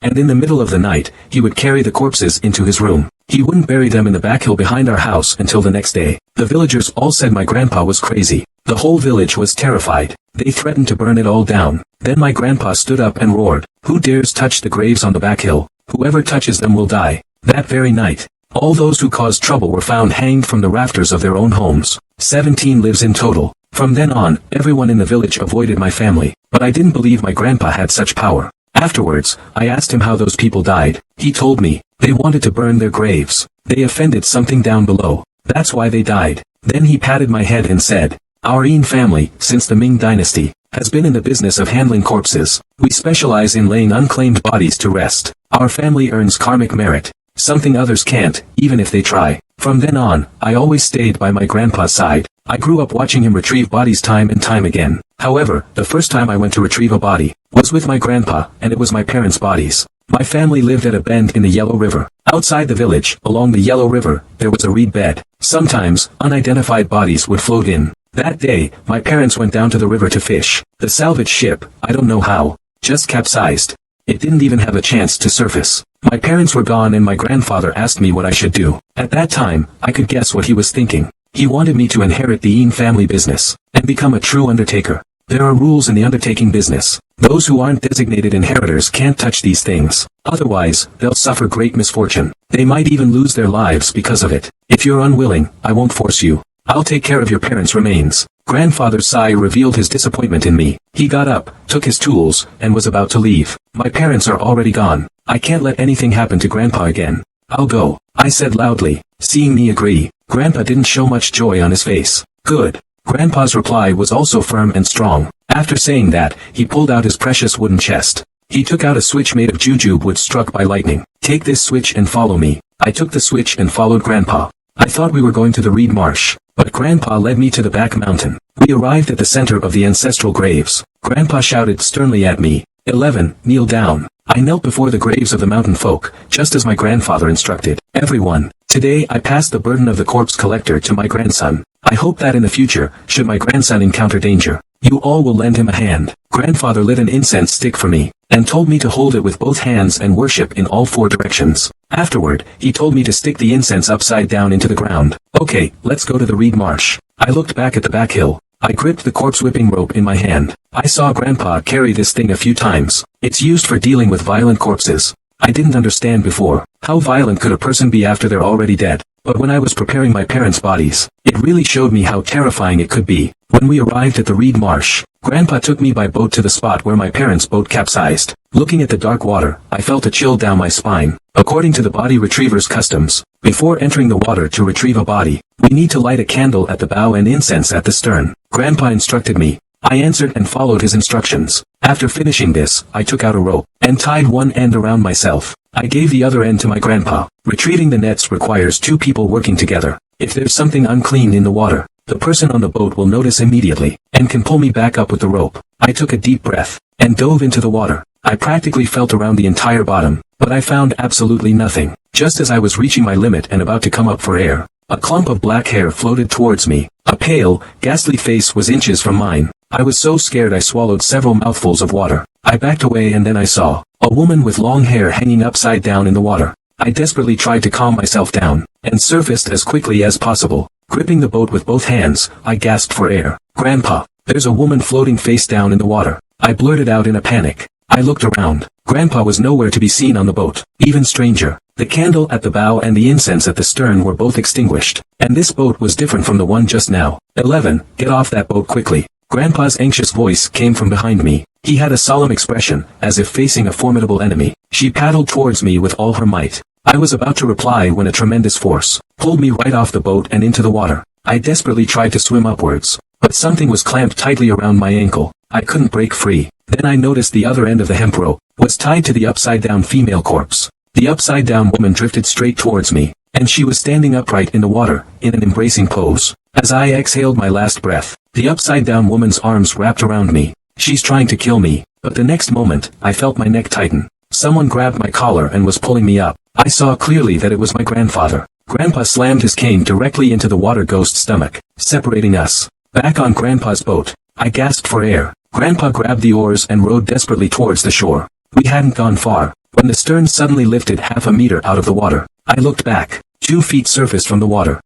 and in the middle of the night, he would carry the corpses into his room. He wouldn't bury them in the back hill behind our house until the next day. The villagers all said my grandpa was crazy. The whole village was terrified. They threatened to burn it all down. Then my grandpa stood up and roared, "Who dares touch the graves on the back hill? Whoever touches them will die." That very night, all those who caused trouble were found hanged from the rafters of their own homes. 17 lives in total. From then on, everyone in the village avoided my family, but I didn't believe my grandpa had such power. Afterwards, I asked him how those people died. He told me, they wanted to burn their graves. They offended something down below. That's why they died. Then he patted my head and said, "Our Yin family, since the Ming dynasty, has been in the business of handling corpses. We specialize in laying unclaimed bodies to rest. Our family earns karmic merit, something others can't, even if they try." From then on, I always stayed by my grandpa's side. I grew up watching him retrieve bodies time and time again. However, the first time I went to retrieve a body was with my grandpa, and it was my parents' bodies. My family lived at a bend in the Yellow River. Outside the village, along the Yellow River, there was a reed bed. Sometimes, unidentified bodies would float in. That day, my parents went down to the river to fish. The salvage ship, I don't know how, just capsized. It didn't even have a chance to surface. My parents were gone and my grandfather asked me what I should do. At that time, I could guess what he was thinking. He wanted me to inherit the Yin family business, and become a true undertaker. There are rules in the undertaking business. Those who aren't designated inheritors can't touch these things. Otherwise, they'll suffer great misfortune. They might even lose their lives because of it. If you're unwilling, I won't force you. I'll take care of your parents' remains. Grandfather's sigh revealed his disappointment in me. He got up, took his tools, and was about to leave. My parents are already gone. I can't let anything happen to Grandpa again. I'll go, I said loudly. Seeing me agree, Grandpa didn't show much joy on his face. Good. Grandpa's reply was also firm and strong. After saying that, he pulled out his precious wooden chest. He took out a switch made of jujube wood struck by lightning. "Take this switch and follow me." I took the switch and followed Grandpa. I thought we were going to the reed marsh, but Grandpa led me to the back mountain. We arrived at the center of the ancestral graves. Grandpa shouted sternly at me, 11, kneel down." I knelt before the graves of the mountain folk, just as my grandfather instructed. "Everyone, today I pass the burden of the corpse collector to my grandson. I hope that in the future, should my grandson encounter danger, you all will lend him a hand." Grandfather lit an incense stick for me, and told me to hold it with both hands and worship in all 4 directions. Afterward, he told me to stick the incense upside down into the ground. "Okay, let's go to the reed marsh." I looked back at the back hill. I gripped the corpse whipping rope in my hand. I saw Grandpa carry this thing a few times. It's used for dealing with violent corpses. I didn't understand before, how violent could a person be after they're already dead? But when I was preparing my parents' bodies, it really showed me how terrifying it could be. When we arrived at the reed marsh, Grandpa took me by boat to the spot where my parents' boat capsized. Looking at the dark water, I felt a chill down my spine. According to the body retriever's customs, before entering the water to retrieve a body, we need to light a candle at the bow and incense at the stern. Grandpa instructed me. I answered and followed his instructions. After finishing this, I took out a rope, and tied one end around myself. I gave the other end to my grandpa. Retrieving the nets requires 2 people working together. If there's something unclean in the water, the person on the boat will notice immediately, and can pull me back up with the rope. I took a deep breath, and dove into the water. I practically felt around the entire bottom, but I found absolutely nothing. Just as I was reaching my limit and about to come up for air, a clump of black hair floated towards me. A pale, ghastly face was inches from mine. I was so scared I swallowed several mouthfuls of water. I backed away and then I saw a woman with long hair hanging upside down in the water. I desperately tried to calm myself down, and surfaced as quickly as possible. Gripping the boat with both hands, I gasped for air. "Grandpa, there's a woman floating face down in the water." I blurted out in a panic. I looked around. Grandpa was nowhere to be seen on the boat. Even stranger, the candle at the bow and the incense at the stern were both extinguished. And this boat was different from the one just now. 11, get off that boat quickly. Grandpa's anxious voice came from behind me. He had a solemn expression, as if facing a formidable enemy. She paddled towards me with all her might. I was about to reply when a tremendous force pulled me right off the boat and into the water. I desperately tried to swim upwards, but something was clamped tightly around my ankle. I couldn't break free. Then I noticed the other end of the hemp rope was tied to the upside-down female corpse. The upside-down woman drifted straight towards me, and she was standing upright in the water, in an embracing pose. As I exhaled my last breath, the upside-down woman's arms wrapped around me. She's trying to kill me, but the next moment, I felt my neck tighten. Someone grabbed my collar and was pulling me up. I saw clearly that it was my grandfather. Grandpa slammed his cane directly into the water ghost's stomach, separating us. Back on Grandpa's boat, I gasped for air. Grandpa grabbed the oars and rowed desperately towards the shore. We hadn't gone far, when the stern suddenly lifted half a meter out of the water. I looked back. 2 feet surfaced from the water.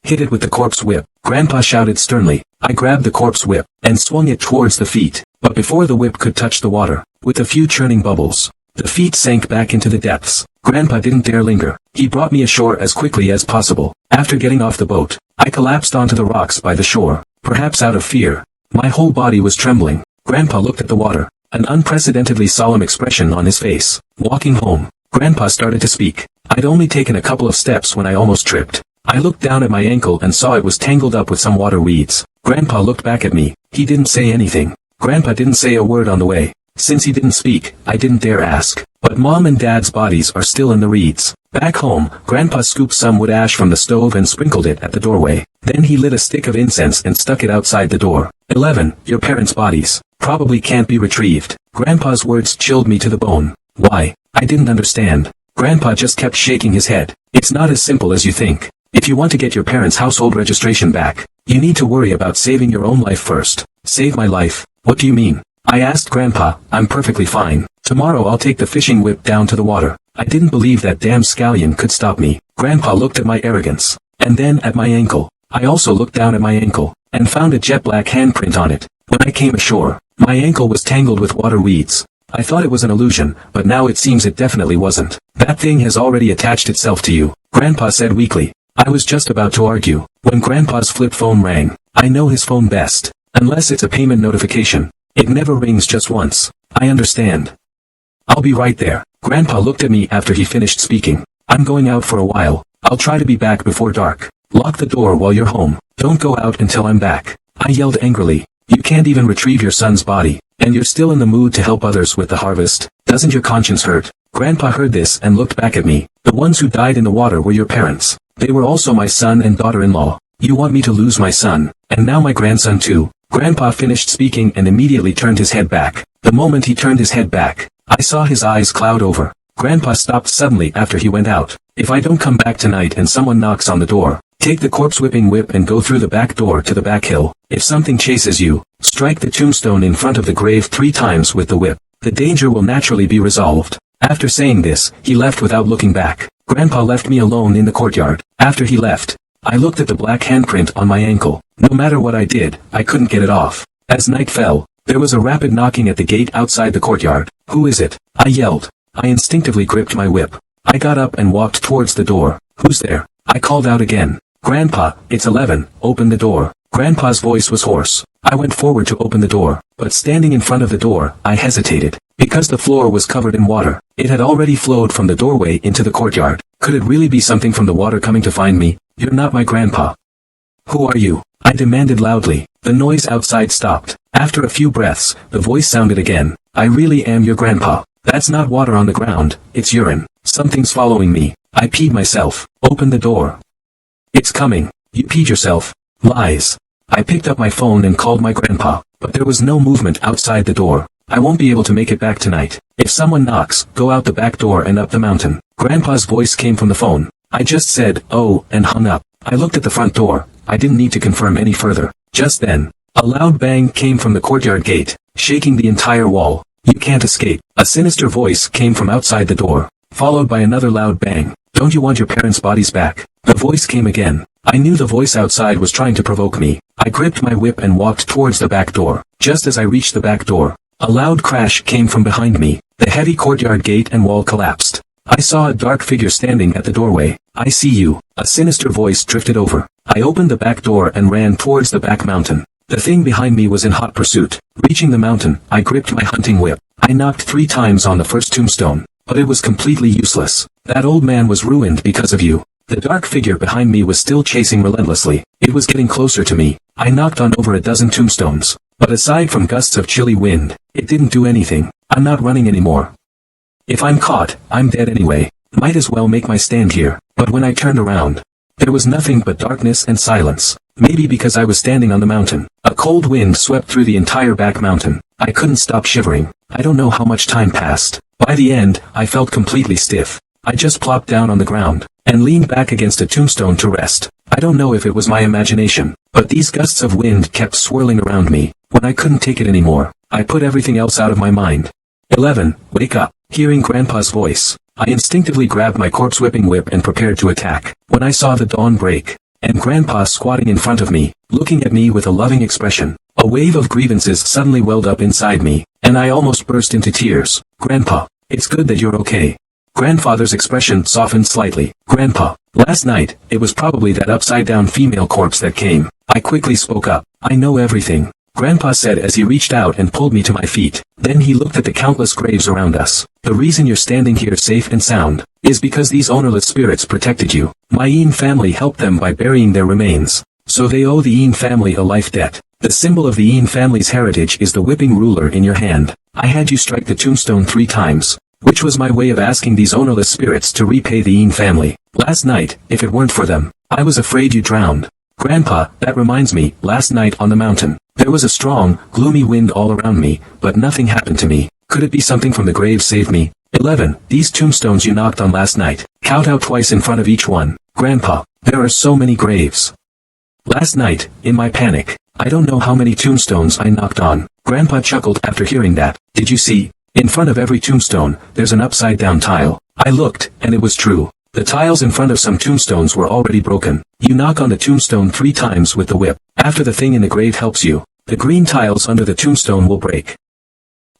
Hit it with the corpse whip, Grandpa shouted sternly. I grabbed the corpse whip, and swung it towards the feet, but before the whip could touch the water, with a few churning bubbles, the feet sank back into the depths. Grandpa didn't dare linger. He brought me ashore as quickly as possible. After getting off the boat, I collapsed onto the rocks by the shore, perhaps out of fear. My whole body was trembling. Grandpa looked at the water, an unprecedentedly solemn expression on his face. Walking home, Grandpa started to speak. I'd only taken a couple of steps when I almost tripped. I looked down at my ankle and saw it was tangled up with some water weeds. Grandpa looked back at me. He didn't say anything. Grandpa didn't say a word on the way. Since he didn't speak, I didn't dare ask. But Mom and Dad's bodies are still in the reeds. Back home, Grandpa scooped some wood ash from the stove and sprinkled it at the doorway. Then he lit a stick of incense and stuck it outside the door. 11. Your parents' bodies probably can't be retrieved. Grandpa's words chilled me to the bone. Why? I didn't understand. Grandpa just kept shaking his head. It's not as simple as you think. If you want to get your parents' household registration back, you need to worry about saving your own life first. Save my life? What do you mean? I asked Grandpa. I'm perfectly fine. Tomorrow I'll take the fishing whip down to the water. I didn't believe that damn scallion could stop me. Grandpa looked at my arrogance, and then at my ankle. I also looked down at my ankle, and found a jet black handprint on it. When I came ashore, my ankle was tangled with water weeds. I thought it was an illusion, but now it seems it definitely wasn't. That thing has already attached itself to you, Grandpa said weakly. I was just about to argue, when Grandpa's flip phone rang. I know his phone best. Unless it's a payment notification. It never rings just once. I understand. I'll be right there. Grandpa looked at me after he finished speaking. I'm going out for a while. I'll try to be back before dark. Lock the door while you're home. Don't go out until I'm back. I yelled angrily. You can't even retrieve your son's body, and you're still in the mood to help others with the harvest. Doesn't your conscience hurt? Grandpa heard this and looked back at me. The ones who died in the water were your parents. They were also my son and daughter-in-law. You want me to lose my son, and now my grandson too. Grandpa finished speaking and immediately turned his head back. The moment he turned his head back, I saw his eyes cloud over. Grandpa stopped suddenly after he went out. If I don't come back tonight and someone knocks on the door, take the corpse whipping whip and go through the back door to the back hill. If something chases you, strike the tombstone in front of the grave 3 times with the whip. The danger will naturally be resolved. After saying this, he left without looking back. Grandpa left me alone in the courtyard. After he left, I looked at the black handprint on my ankle. No matter what I did, I couldn't get it off. As night fell, there was a rapid knocking at the gate outside the courtyard. Who is it? I yelled. I instinctively gripped my whip. I got up and walked towards the door. Who's there? I called out again. Grandpa, it's 11, open the door. Grandpa's voice was hoarse. I went forward to open the door, but standing in front of the door, I hesitated. Because the floor was covered in water, it had already flowed from the doorway into the courtyard. Could it really be something from the water coming to find me? You're not my grandpa. Who are you? I demanded loudly. The noise outside stopped. After a few breaths, the voice sounded again. I really am your grandpa. That's not water on the ground, it's urine. Something's following me. I peed myself. Open the door. It's coming. You peed yourself. Lies. I picked up my phone and called my grandpa, but there was no movement outside the door. I won't be able to make it back tonight. If someone knocks, go out the back door and up the mountain. Grandpa's voice came from the phone. I just said, oh, and hung up. I looked at the front door. I didn't need to confirm any further. Just then, a loud bang came from the courtyard gate, shaking the entire wall. You can't escape. A sinister voice came from outside the door, followed by another loud bang. Don't you want your parents' bodies back? The voice came again. I knew the voice outside was trying to provoke me. I gripped my whip and walked towards the back door. Just as I reached the back door, a loud crash came from behind me. The heavy courtyard gate and wall collapsed. I saw a dark figure standing at the doorway. I see you. A sinister voice drifted over. I opened the back door and ran towards the back mountain. The thing behind me was in hot pursuit. Reaching the mountain, I gripped my hunting whip. I knocked 3 times on the first tombstone, but it was completely useless. That old man was ruined because of you. The dark figure behind me was still chasing relentlessly. It was getting closer to me. I knocked on over a dozen tombstones, but aside from gusts of chilly wind, it didn't do anything. I'm not running anymore. If I'm caught, I'm dead anyway. Might as well make my stand here. But when I turned around, there was nothing but darkness and silence. Maybe because I was standing on the mountain. A cold wind swept through the entire back mountain. I couldn't stop shivering. I don't know how much time passed. By the end, I felt completely stiff. I just plopped down on the ground, and leaned back against a tombstone to rest. I don't know if it was my imagination, but these gusts of wind kept swirling around me. When I couldn't take it anymore, I put everything else out of my mind. 11. Wake up. Hearing Grandpa's voice, I instinctively grabbed my corpse-whipping whip and prepared to attack. When I saw the dawn break, and Grandpa squatting in front of me, looking at me with a loving expression, a wave of grievances suddenly welled up inside me, and I almost burst into tears. Grandpa, it's good that you're okay. Grandfather's expression softened slightly. Grandpa, last night, it was probably that upside-down female corpse that came. I quickly spoke up. I know everything, Grandpa said as he reached out and pulled me to my feet. Then he looked at the countless graves around us. The reason you're standing here safe and sound is because these ownerless spirits protected you. My Yin family helped them by burying their remains, so they owe the Yin family a life debt. The symbol of the Yin family's heritage is the whipping ruler in your hand. I had you strike the tombstone 3 times, which was my way of asking these ownerless spirits to repay the Yin family. Last night, if it weren't for them, I was afraid you drowned. Grandpa, that reminds me, last night on the mountain, there was a strong, gloomy wind all around me, but nothing happened to me. Could it be something from the grave saved me? 11. These tombstones you knocked on last night. Count out twice in front of each one. Grandpa, there are so many graves. Last night, in my panic, I don't know how many tombstones I knocked on. Grandpa chuckled after hearing that. Did you see? In front of every tombstone, there's an upside-down tile. I looked, and it was true. The tiles in front of some tombstones were already broken. You knock on the tombstone 3 times with the whip. After the thing in the grave helps you, the green tiles under the tombstone will break.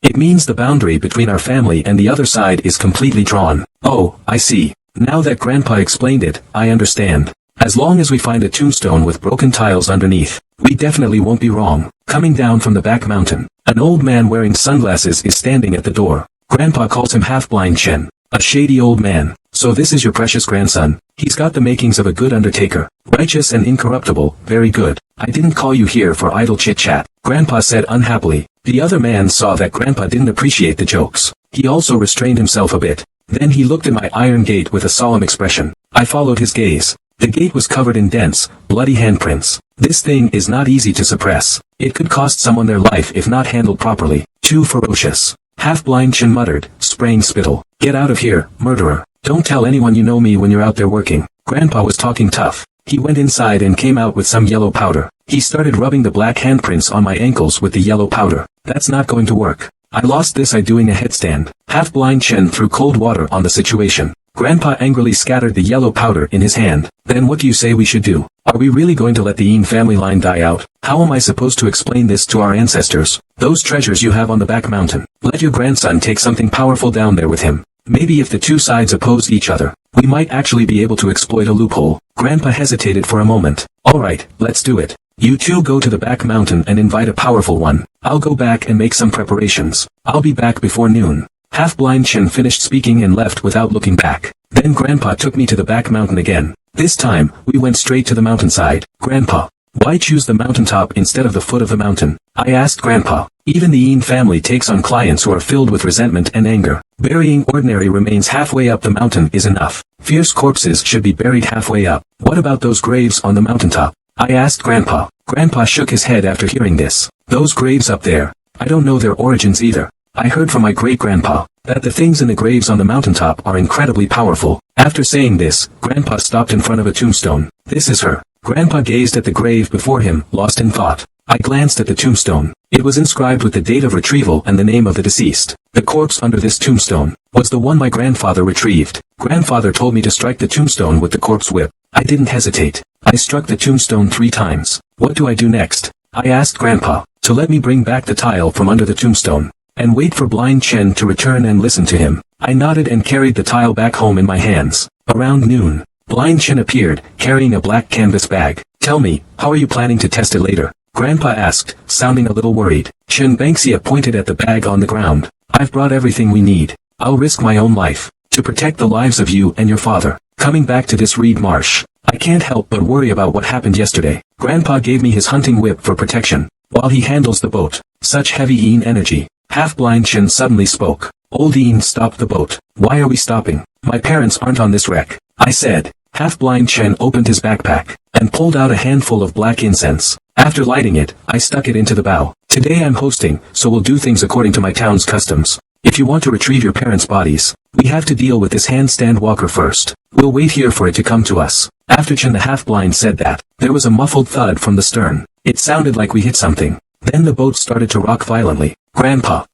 It means the boundary between our family and the other side is completely drawn. Oh, I see. Now that Grandpa explained it, I understand. As long as we find a tombstone with broken tiles underneath, we definitely won't be wrong. Coming down from the back mountain, an old man wearing sunglasses is standing at the door. Grandpa calls him half-blind Chen, a shady old man. So this is your precious grandson. He's got the makings of a good undertaker. Righteous and incorruptible, very good. I didn't call you here for idle chit-chat, Grandpa said unhappily. The other man saw that Grandpa didn't appreciate the jokes. He also restrained himself a bit. Then he looked at my iron gate with a solemn expression. I followed his gaze. The gate was covered in dense, bloody handprints. This thing is not easy to suppress. It could cost someone their life if not handled properly. Too ferocious. Half-blind Chen muttered, spraying spittle. Get out of here, murderer. Don't tell anyone you know me when you're out there working. Grandpa was talking tough. He went inside and came out with some yellow powder. He started rubbing the black handprints on my ankles with the yellow powder. That's not going to work. I lost this eye doing a headstand. Half-blind Chen threw cold water on the situation. Grandpa angrily scattered the yellow powder in his hand. Then what do you say we should do? Are we really going to let the Yin family line die out? How am I supposed to explain this to our ancestors? Those treasures you have on the back mountain. Let your grandson take something powerful down there with him. Maybe if the two sides oppose each other, we might actually be able to exploit a loophole. Grandpa hesitated for a moment. Alright, let's do it. You two go to the back mountain and invite a powerful one. I'll go back and make some preparations. I'll be back before noon. Half-blind Chen finished speaking and left without looking back. Then Grandpa took me to the back mountain again. This time, we went straight to the mountainside. Grandpa, why choose the mountaintop instead of the foot of the mountain? I asked Grandpa. Even the Yin family takes on clients who are filled with resentment and anger. Burying ordinary remains halfway up the mountain is enough. Fierce corpses should be buried halfway up. What about those graves on the mountaintop? I asked Grandpa. Grandpa shook his head after hearing this. Those graves up there, I don't know their origins either. I heard from my great-grandpa that the things in the graves on the mountaintop are incredibly powerful. After saying this, Grandpa stopped in front of a tombstone. This is her. Grandpa gazed at the grave before him, lost in thought. I glanced at the tombstone. It was inscribed with the date of retrieval and the name of the deceased. The corpse under this tombstone was the one my grandfather retrieved. Grandfather told me to strike the tombstone with the corpse whip. I didn't hesitate. I struck the tombstone 3 times. What do I do next? I asked Grandpa to let me bring back the tile from under the tombstone and wait for blind Chen to return and listen to him. I nodded and carried the tile back home in my hands. Around noon, blind Chen appeared, carrying a black canvas bag. Tell me, how are you planning to test it later? Grandpa asked, sounding a little worried. Chen Bangxia pointed at the bag on the ground. I've brought everything we need. I'll risk my own life to protect the lives of you and your father. Coming back to this reed marsh, I can't help but worry about what happened yesterday. Grandpa gave me his hunting whip for protection, while he handles the boat. Such heavy Yin energy. Half-blind Chen suddenly spoke. Old Yin stopped the boat. Why are we stopping? My parents aren't on this wreck, I said. Half-blind Chen opened his backpack and pulled out a handful of black incense. After lighting it, I stuck it into the bow. Today I'm hosting, so we'll do things according to my town's customs. If you want to retrieve your parents' bodies, we have to deal with this handstand walker first. We'll wait here for it to come to us. After Chen the half-blind said that, there was a muffled thud from the stern. It sounded like we hit something. Then the boat started to rock violently. Grandpa.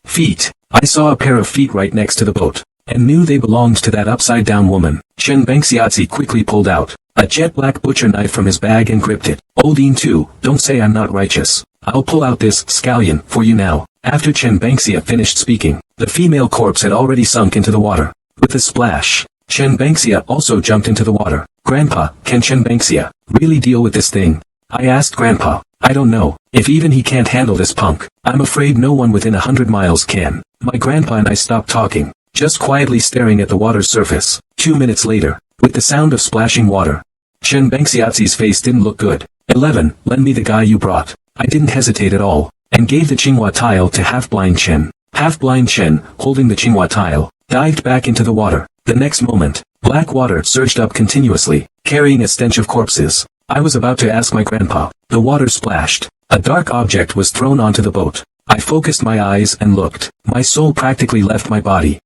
Feet. I saw a pair of feet right next to the boat, and knew they belonged to that upside-down woman. Chen Bangxiazi quickly pulled out a jet-black butcher knife from his bag and gripped it. Oldine too, don't say I'm not righteous. I'll pull out this scallion for you now. After Chen Bangxia finished speaking, the female corpse had already sunk into the water. With a splash, Chen Bangxia also jumped into the water. Grandpa, can Chen Bangxia really deal with this thing? I asked Grandpa. I don't know. If even he can't handle this punk, I'm afraid no one within 100 miles can. My grandpa and I stopped talking, just quietly staring at the water's surface. 2 minutes later, with the sound of splashing water, Chen Bangxiazi's face didn't look good. 11. Lend me the guy you brought. I didn't hesitate at all, and gave the Qinghua tile to half-blind Chen. Half-blind Chen, holding the Qinghua tile, dived back into the water. The next moment, black water surged up continuously, carrying a stench of corpses. I was about to ask my grandpa. The water splashed. A dark object was thrown onto the boat. I focused my eyes and looked. My soul practically left my body.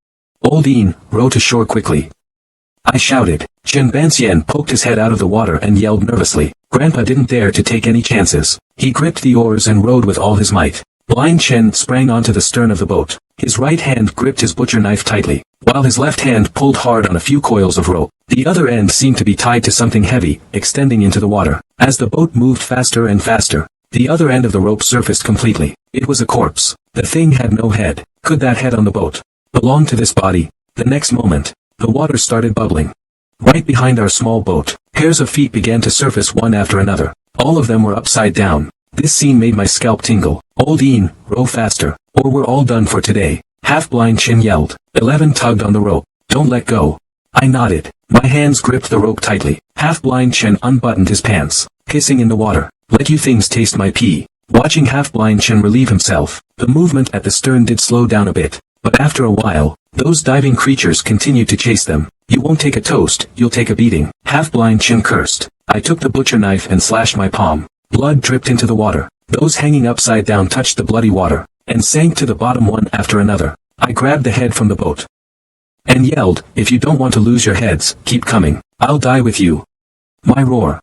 Oldine, row to shore quickly. I shouted. Chen Banxian poked his head out of the water and yelled nervously. Grandpa didn't dare to take any chances. He gripped the oars and rowed with all his might. Blind Chen sprang onto the stern of the boat. His right hand gripped his butcher knife tightly, while his left hand pulled hard on a few coils of rope. The other end seemed to be tied to something heavy, extending into the water. As the boat moved faster and faster, the other end of the rope surfaced completely. It was a corpse. The thing had no head. Could that head on the boat belong to this body? The next moment, the water started bubbling. Right behind our small boat, pairs of feet began to surface one after another. All of them were upside down. This scene made my scalp tingle. Oldine, row faster, or we're all done for today. Half-blind Chen yelled. 11 tugged on the rope. Don't let go. I nodded. My hands gripped the rope tightly. Half-blind Chen unbuttoned his pants, pissing in the water. Let you things taste my pee. Watching half-blind Chen relieve himself, the movement at the stern did slow down a bit. But after a while, those diving creatures continued to chase them. You won't take a toast, you'll take a beating. Half-blind Chen cursed. I took the butcher knife and slashed my palm. Blood dripped into the water. Those hanging upside down touched the bloody water, and sank to the bottom one after another. I grabbed the head from the boat and yelled, if you don't want to lose your heads, keep coming. I'll die with you. My roar.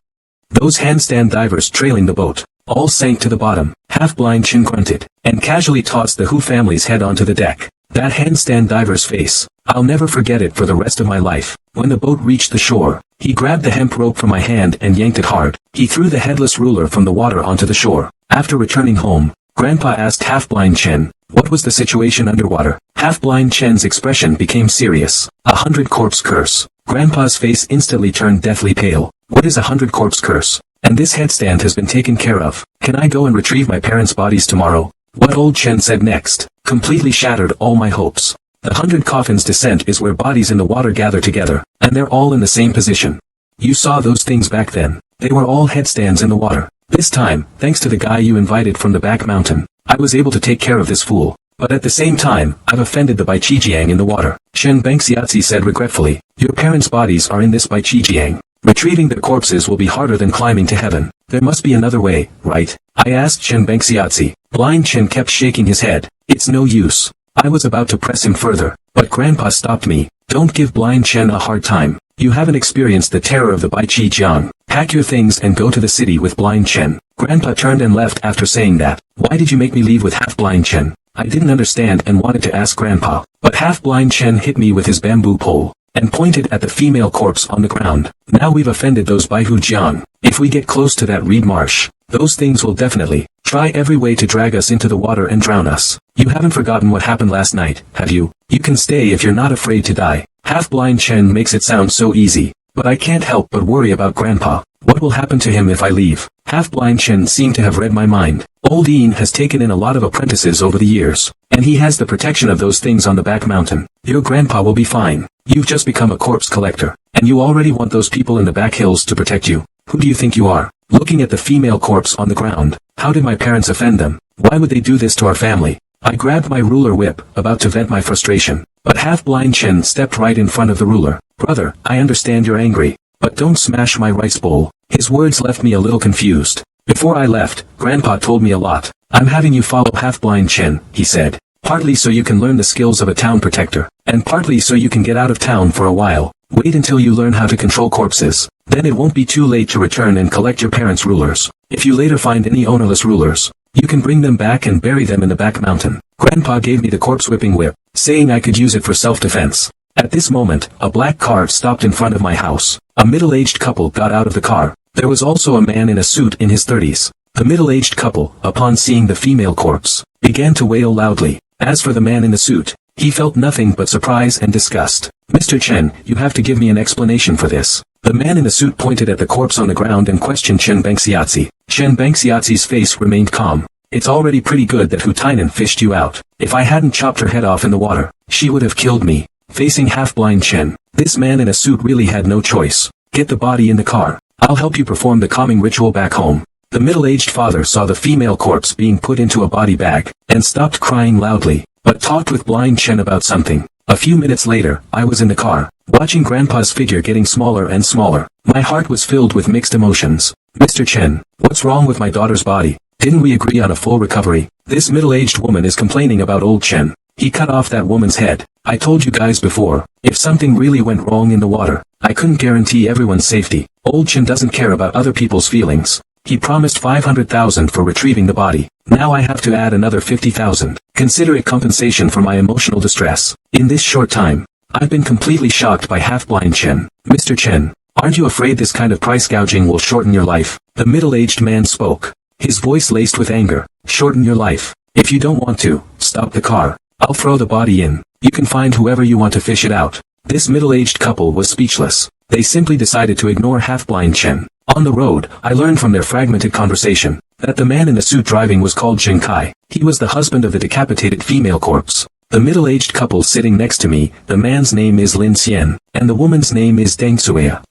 Those handstand divers trailing the boat all sank to the bottom. Half-blind Chen grunted, and casually tossed the Hu family's head onto the deck. That handstand diver's face. I'll never forget it for the rest of my life. When the boat reached the shore, he grabbed the hemp rope from my hand and yanked it hard. He threw the headless ruler from the water onto the shore. After returning home, Grandpa asked half-blind Chen, what was the situation underwater? Half-blind Chen's expression became serious. 100 corpse curse. Grandpa's face instantly turned deathly pale. What is 100 corpse curse? And this headstand has been taken care of. Can I go and retrieve my parents' bodies tomorrow? What old Chen said next completely shattered all my hopes. The 100 coffins descent is where bodies in the water gather together, and they're all in the same position. You saw those things back then. They were all headstands in the water. This time, thanks to the guy you invited from the back mountain, I was able to take care of this fool. But at the same time, I've offended the Baiqijiang in the water. Chen Bangxiazi said regretfully. Your parents' bodies are in this Baiqijiang. Retrieving their corpses will be harder than climbing to heaven. There must be another way, right? I asked Chen Bangxiazi. Blind Chen kept shaking his head. It's no use. I was about to press him further, but Grandpa stopped me. Don't give Blind Chen a hard time. You haven't experienced the terror of the Baiqijiang. Pack your things and go to the city with Blind Chen. Grandpa turned and left after saying that. Why did you make me leave with half-blind Chen? I didn't understand and wanted to ask Grandpa, but half-blind Chen hit me with his bamboo pole and pointed at the female corpse on the ground. Now we've offended those Baihu Jiang. If we get close to that reed marsh, those things will definitely try every way to drag us into the water and drown us. You haven't forgotten what happened last night, have you? You can stay if you're not afraid to die. Half-blind Chen makes it sound so easy, but I can't help but worry about Grandpa. What will happen to him if I leave? Half-blind Chen seemed to have read my mind. Old Ian has taken in a lot of apprentices over the years, and he has the protection of those things on the back mountain. Your grandpa will be fine. You've just become a corpse collector, and you already want those people in the back hills to protect you. Who do you think you are? Looking at the female corpse on the ground. How did my parents offend them? Why would they do this to our family? I grabbed my ruler whip, about to vent my frustration, but half-blind Chen stepped right in front of the ruler. Brother, I understand you're angry, but don't smash my rice bowl. His words left me a little confused. Before I left, Grandpa told me a lot. I'm having you follow half-blind Chen, he said. Partly so you can learn the skills of a town protector, and partly so you can get out of town for a while. Wait until you learn how to control corpses. Then it won't be too late to return and collect your parents' rulers. If you later find any ownerless rulers, You can bring them back and bury them in the back mountain. Grandpa gave me the corpse whipping whip, saying I could use it for self-defense. At this moment, a black car stopped in front of my house. A middle-aged couple got out of the car. There was also a man in a suit in his 30s. The middle-aged couple, upon seeing the female corpse, began to wail loudly. As for the man in the suit, he felt nothing but surprise and disgust. Mr. Chen, you have to give me an explanation for this. The man in the suit pointed at the corpse on the ground and questioned Chen Bengxiazi. Chen Bengxiazi's face remained calm. It's already pretty good that Hu Tainan fished you out. If I hadn't chopped her head off in the water, she would have killed me. Facing half-blind Chen, this man in a suit really had no choice. Get the body in the car. I'll help you perform the calming ritual back home. The middle-aged father saw the female corpse being put into a body bag, and stopped crying loudly, but talked with blind Chen about something. A few minutes later, I was in the car, watching Grandpa's figure getting smaller and smaller. My heart was filled with mixed emotions. Mr. Chen, what's wrong with my daughter's body? Didn't we agree on a full recovery? This middle-aged woman is complaining about old Chen. He cut off that woman's head. I told you guys before, if something really went wrong in the water, I couldn't guarantee everyone's safety. Old Chen doesn't care about other people's feelings. He promised 500,000 for retrieving the body. Now I have to add another 50,000. Consider it compensation for my emotional distress. In this short time, I've been completely shocked by half-blind Chen. Mr. Chen, aren't you afraid this kind of price gouging will shorten your life? The middle-aged man spoke, his voice laced with anger. Shorten your life. If you don't want to, stop the car. I'll throw the body in. You can find whoever you want to fish it out. This middle-aged couple was speechless. They simply decided to ignore half-blind Chen. On the road, I learned from their fragmented conversation that the man in the suit driving was called Zheng Kai. He was the husband of the decapitated female corpse. The middle-aged couple sitting next to me, the man's name is Lin Xian, and the woman's name is Deng Suya.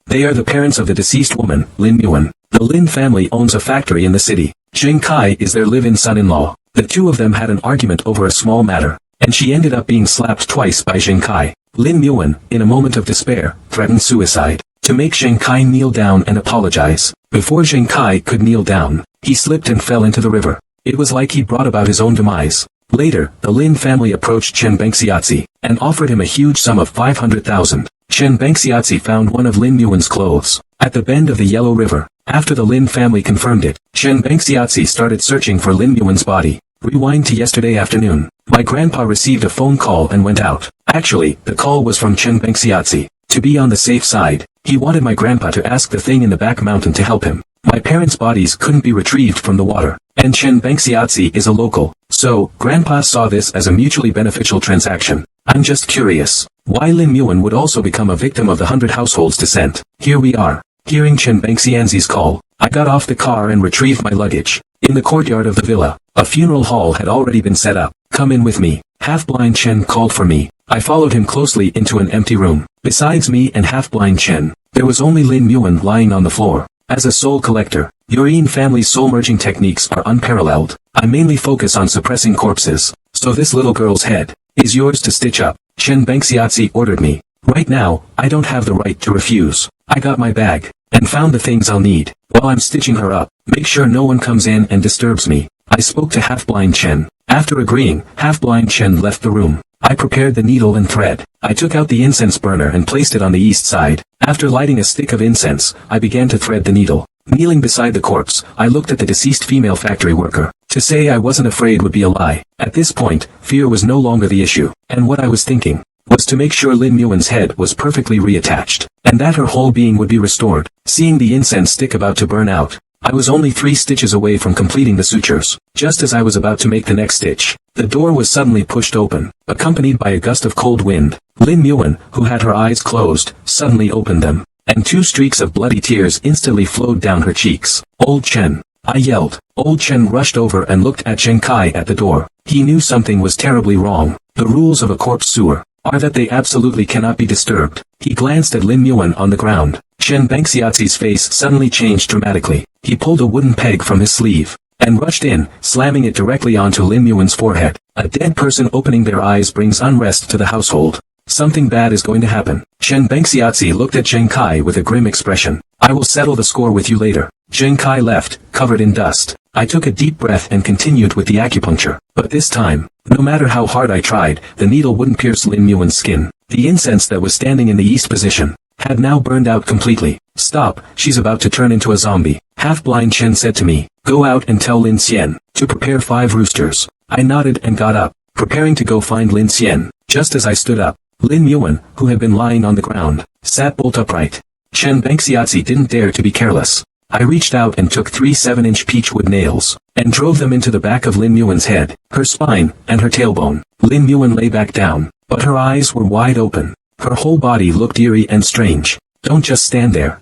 They are the parents of the deceased woman, Lin Yuan. The Lin family owns a factory in the city. Zheng Kai is their live-in son-in-law. The two of them had an argument over a small matter, and she ended up being slapped twice by Zheng Kai. Lin Yuan, in a moment of despair, threatened suicide. To make Zheng Kai kneel down and apologize. Before Zheng Kai could kneel down, he slipped and fell into the river. It was like he brought about his own demise. Later, the Lin family approached Chen Bengxiazi, and offered him a huge sum of 500,000. Chen Bengxiazi found one of Lin Yuan's clothes, at the bend of the Yellow River. After the Lin family confirmed it, Chen Bengxiazi started searching for Lin Yuan's body. Rewind to yesterday afternoon. My grandpa received a phone call and went out. Actually, the call was from Chen Bengxiazi. To be on the safe side, he wanted my grandpa to ask the thing in the back mountain to help him. My parents' bodies couldn't be retrieved from the water, and Chen Bengxiazi is a local, so grandpa saw this as a mutually beneficial transaction. I'm just curious, why Lin Yuan would also become a victim of the 100 households descent. Here we are. Hearing Chen Bengxiazi's call, I got off the car and retrieved my luggage. In the courtyard of the villa, a funeral hall had already been set up. Come in with me. Half-blind Chen called for me. I followed him closely into an empty room. Besides me and half-blind Chen, there was only Lin Yuan lying on the floor. As a soul collector, Yurine family's soul-merging techniques are unparalleled. I mainly focus on suppressing corpses, so this little girl's head is yours to stitch up. Chen Bengxiazi ordered me. Right now, I don't have the right to refuse. I got my bag, and found the things I'll need. While I'm stitching her up, make sure no one comes in and disturbs me. I spoke to half-blind Chen. After agreeing, half-blind Chen left the room. I prepared the needle and thread. I took out the incense burner and placed it on the east side. After lighting a stick of incense, I began to thread the needle. Kneeling beside the corpse, I looked at the deceased female factory worker. To say I wasn't afraid would be a lie. At this point, fear was no longer the issue, and what I was thinking was to make sure Lin Yuan's head was perfectly reattached, and that her whole being would be restored. Seeing the incense stick about to burn out, I was only 3 stitches away from completing the sutures. Just as I was about to make the next stitch, the door was suddenly pushed open, accompanied by a gust of cold wind. Lin Yuan, who had her eyes closed, suddenly opened them, and 2 streaks of bloody tears instantly flowed down her cheeks. Old Chen! I yelled. Old Chen rushed over and looked at Zheng Kai at the door. He knew something was terribly wrong. The rules of a corpse sewer are that they absolutely cannot be disturbed. He glanced at Lin Yuan on the ground. Chen Bengxiazi's face suddenly changed dramatically. He pulled a wooden peg from his sleeve, and rushed in, slamming it directly onto Lin Yuan's forehead. A dead person opening their eyes brings unrest to the household. Something bad is going to happen. Chen Bengxiazi looked at Zheng Kai with a grim expression. I will settle the score with you later. Zheng Kai left, covered in dust. I took a deep breath and continued with the acupuncture. But this time, no matter how hard I tried, the needle wouldn't pierce Lin Yuan's skin. The incense that was standing in the east position had now burned out completely. Stop, she's about to turn into a zombie. Half-blind Chen said to me, go out and tell Lin Xian to prepare 5 roosters. I nodded and got up, preparing to go find Lin Xian. Just as I stood up, Lin Yuan, who had been lying on the ground, sat bolt upright. Chen Bengxiazi didn't dare to be careless. I reached out and took 3 7-inch peachwood nails, and drove them into the back of Lin Yuan's head, her spine, and her tailbone. Lin Yuan lay back down, but her eyes were wide open. Her whole body looked eerie and strange. Don't just stand there.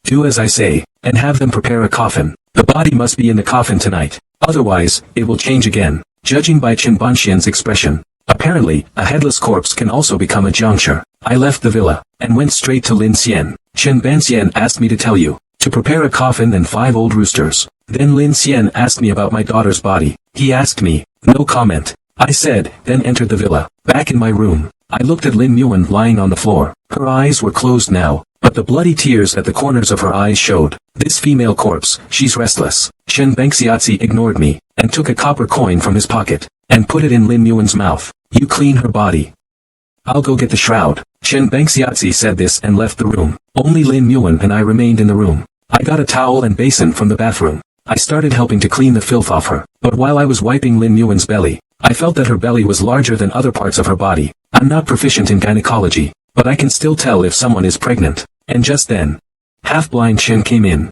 Do as I say, and have them prepare a coffin. The body must be in the coffin tonight. Otherwise, it will change again. Judging by Chen Banxian's expression, apparently, a headless corpse can also become a juncture. I left the villa, and went straight to Lin Xian. Chen Banxian asked me to tell you, to prepare a coffin and 5 old roosters. Then Lin Xian asked me about my daughter's body. He asked me, no comment. I said, then entered the villa. Back in my room, I looked at Lin Yuan lying on the floor. Her eyes were closed now, but the bloody tears at the corners of her eyes showed. This female corpse, she's restless. Chen Bengxiazi ignored me, and took a copper coin from his pocket, and put it in Lin Yuan's mouth. You clean her body. I'll go get the shroud. Chen Bengxiazi said this and left the room. Only Lin Yuan and I remained in the room. I got a towel and basin from the bathroom. I started helping to clean the filth off her. But while I was wiping Lin Yuan's belly, I felt that her belly was larger than other parts of her body. I'm not proficient in gynecology, but I can still tell if someone is pregnant. And just then, half-blind Chen came in.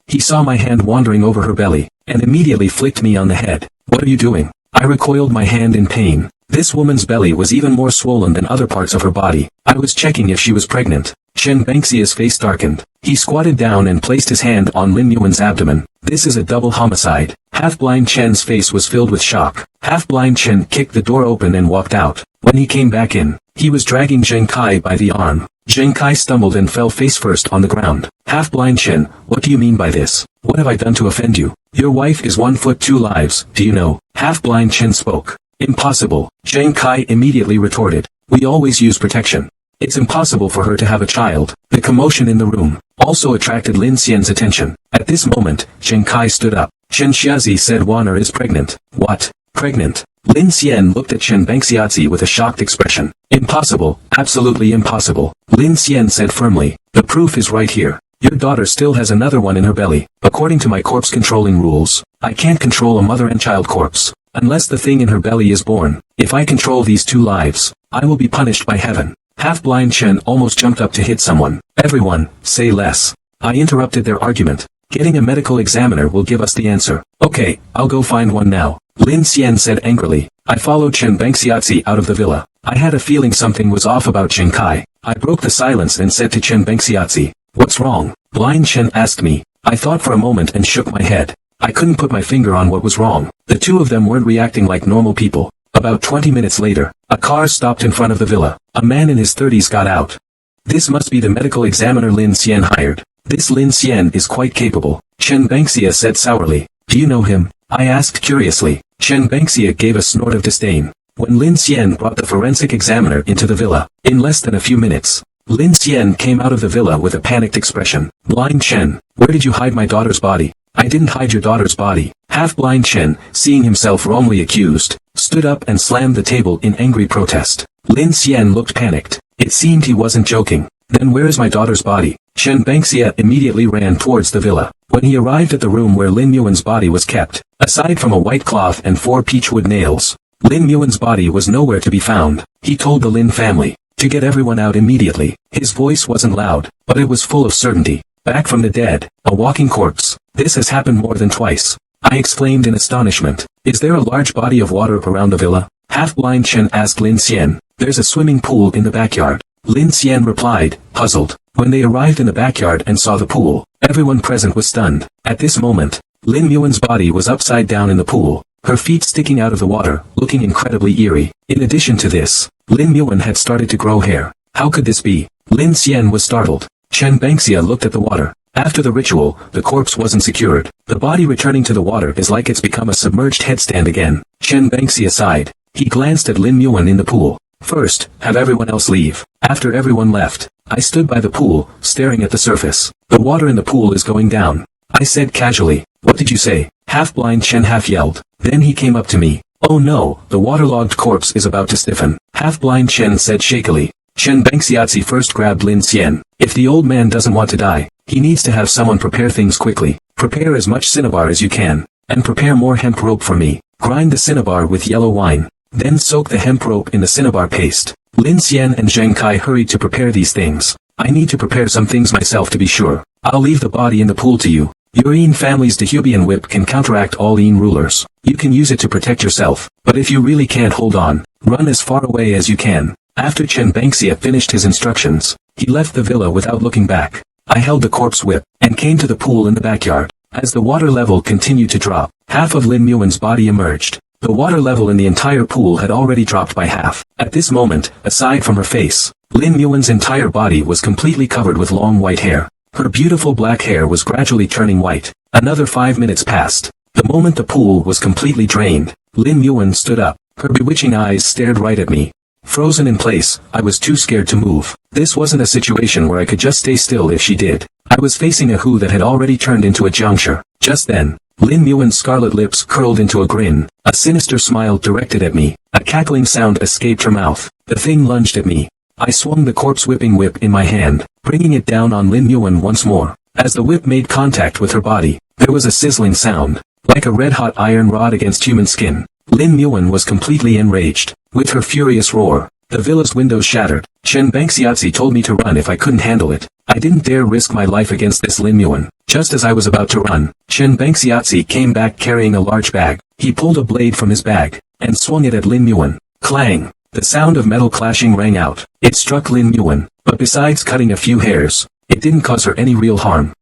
He saw my hand wandering over her belly, and immediately flicked me on the head. What are you doing? I recoiled my hand in pain. This woman's belly was even more swollen than other parts of her body. I was checking if she was pregnant. Chen Bengxia's face darkened. He squatted down and placed his hand on Lin Yuan's abdomen. This is a double homicide. Half-blind Chen's face was filled with shock. Half-blind Chen kicked the door open and walked out. When he came back in, he was dragging Zheng Kai by the arm. Zheng Kai stumbled and fell face first on the ground. Half-blind Chen, what do you mean by this? What have I done to offend you? Your wife is 1 foot 2 lives, do you know? Half-blind Chen spoke. Impossible. Zheng Kai immediately retorted. We always use protection. It's impossible for her to have a child. The commotion in the room also attracted Lin Xian's attention. At this moment, Zheng Kai stood up. Chen Xiazi said Wan'er is pregnant. What? Pregnant? Lin Xian looked at Chen Bengxiazi with a shocked expression. Impossible, absolutely impossible. Lin Xian said firmly. The proof is right here. Your daughter still has another one in her belly. According to my corpse controlling rules, I can't control a mother and child corpse, unless the thing in her belly is born. If I control these 2 lives, I will be punished by heaven. Half-blind Chen almost jumped up to hit someone. Everyone, say less. I interrupted their argument. Getting a medical examiner will give us the answer. Okay, I'll go find one now. Lin Xian said angrily. I followed Chen Bengxiazi out of the villa. I had a feeling something was off about Zheng Kai. I broke the silence and said to Chen Bengxiazi, what's wrong? Blind Chen asked me. I thought for a moment and shook my head. I couldn't put my finger on what was wrong. The 2 of them weren't reacting like normal people. About 20 minutes later, a car stopped in front of the villa. A man in his 30s got out. This must be the medical examiner Lin Xian hired. This Lin Xian is quite capable. Chen Bengxia said sourly. Do you know him? I asked curiously. Chen Bengxia gave a snort of disdain. When Lin Xian brought the forensic examiner into the villa, in less than a few minutes, Lin Xian came out of the villa with a panicked expression. Blind Chen, where did you hide my daughter's body? I didn't hide your daughter's body. Half-blind Chen, seeing himself wrongly accused, stood up and slammed the table in angry protest. Lin Xian looked panicked. It seemed he wasn't joking. Then where is my daughter's body? Chen Bengxia immediately ran towards the villa. When he arrived at the room where Lin Yuan's body was kept, aside from a white cloth and 4 peachwood nails, Lin Yuan's body was nowhere to be found. He told the Lin family to get everyone out immediately. His voice wasn't loud, but it was full of certainty. Back from the dead, a walking corpse. This has happened more than twice. I exclaimed in astonishment. Is there a large body of water around the villa? Half-blind Chen asked Lin Xian. There's a swimming pool in the backyard. Lin Xian replied, puzzled. When they arrived in the backyard and saw the pool, everyone present was stunned. At this moment, Lin Yuan's body was upside down in the pool, her feet sticking out of the water, looking incredibly eerie. In addition to this, Lin Yuan had started to grow hair. How could this be? Lin Xian was startled. Chen Bengxia looked at the water. After the ritual, the corpse wasn't secured. The body returning to the water is like it's become a submerged headstand again. Chen Bengxia sighed. He glanced at Lin Yuan in the pool. First, have everyone else leave. After everyone left, I stood by the pool, staring at the surface. The water in the pool is going down. I said casually, what did you say? Half-blind Chen half yelled. Then he came up to me. Oh no, the waterlogged corpse is about to stiffen. Half-blind Chen said shakily. Chen Bengxiazi first grabbed Lin Xian. If the old man doesn't want to die, he needs to have someone prepare things quickly. Prepare as much cinnabar as you can. And prepare more hemp rope for me. Grind the cinnabar with yellow wine. Then soak the hemp rope in the cinnabar paste. Lin Xian and Zheng Kai hurried to prepare these things. I need to prepare some things myself to be sure. I'll leave the body in the pool to you. Your Yin family's Dehubian whip can counteract all Yin rulers. You can use it to protect yourself. But if you really can't hold on, run as far away as you can. After Chen Bengxia finished his instructions, he left the villa without looking back. I held the corpse whip, and came to the pool in the backyard. As the water level continued to drop, half of Lin Muan's body emerged. The water level in the entire pool had already dropped by half. At this moment, aside from her face, Lin Muan's entire body was completely covered with long white hair. Her beautiful black hair was gradually turning white. Another 5 minutes passed. The moment the pool was completely drained, Lin Muan stood up. Her bewitching eyes stared right at me. Frozen in place, I was too scared to move. This wasn't a situation where I could just stay still if she did. I was facing a Hu that had already turned into a juncture. Just then, Lin Muan's scarlet lips curled into a grin. A sinister smile directed at me. A cackling sound escaped her mouth. The thing lunged at me. I swung the corpse whipping whip in my hand, bringing it down on Lin Muan once more. As the whip made contact with her body, there was a sizzling sound, like a red-hot iron rod against human skin. Lin Muan was completely enraged. With her furious roar, the villa's windows shattered. Chen Bengxiazi told me to run if I couldn't handle it. I didn't dare risk my life against this Lin Muan. Just as I was about to run, Chen Bengxiazi came back carrying a large bag. He pulled a blade from his bag, and swung it at Lin Muan. Clang! The sound of metal clashing rang out. It struck Lin Muan, but besides cutting a few hairs, it didn't cause her any real harm.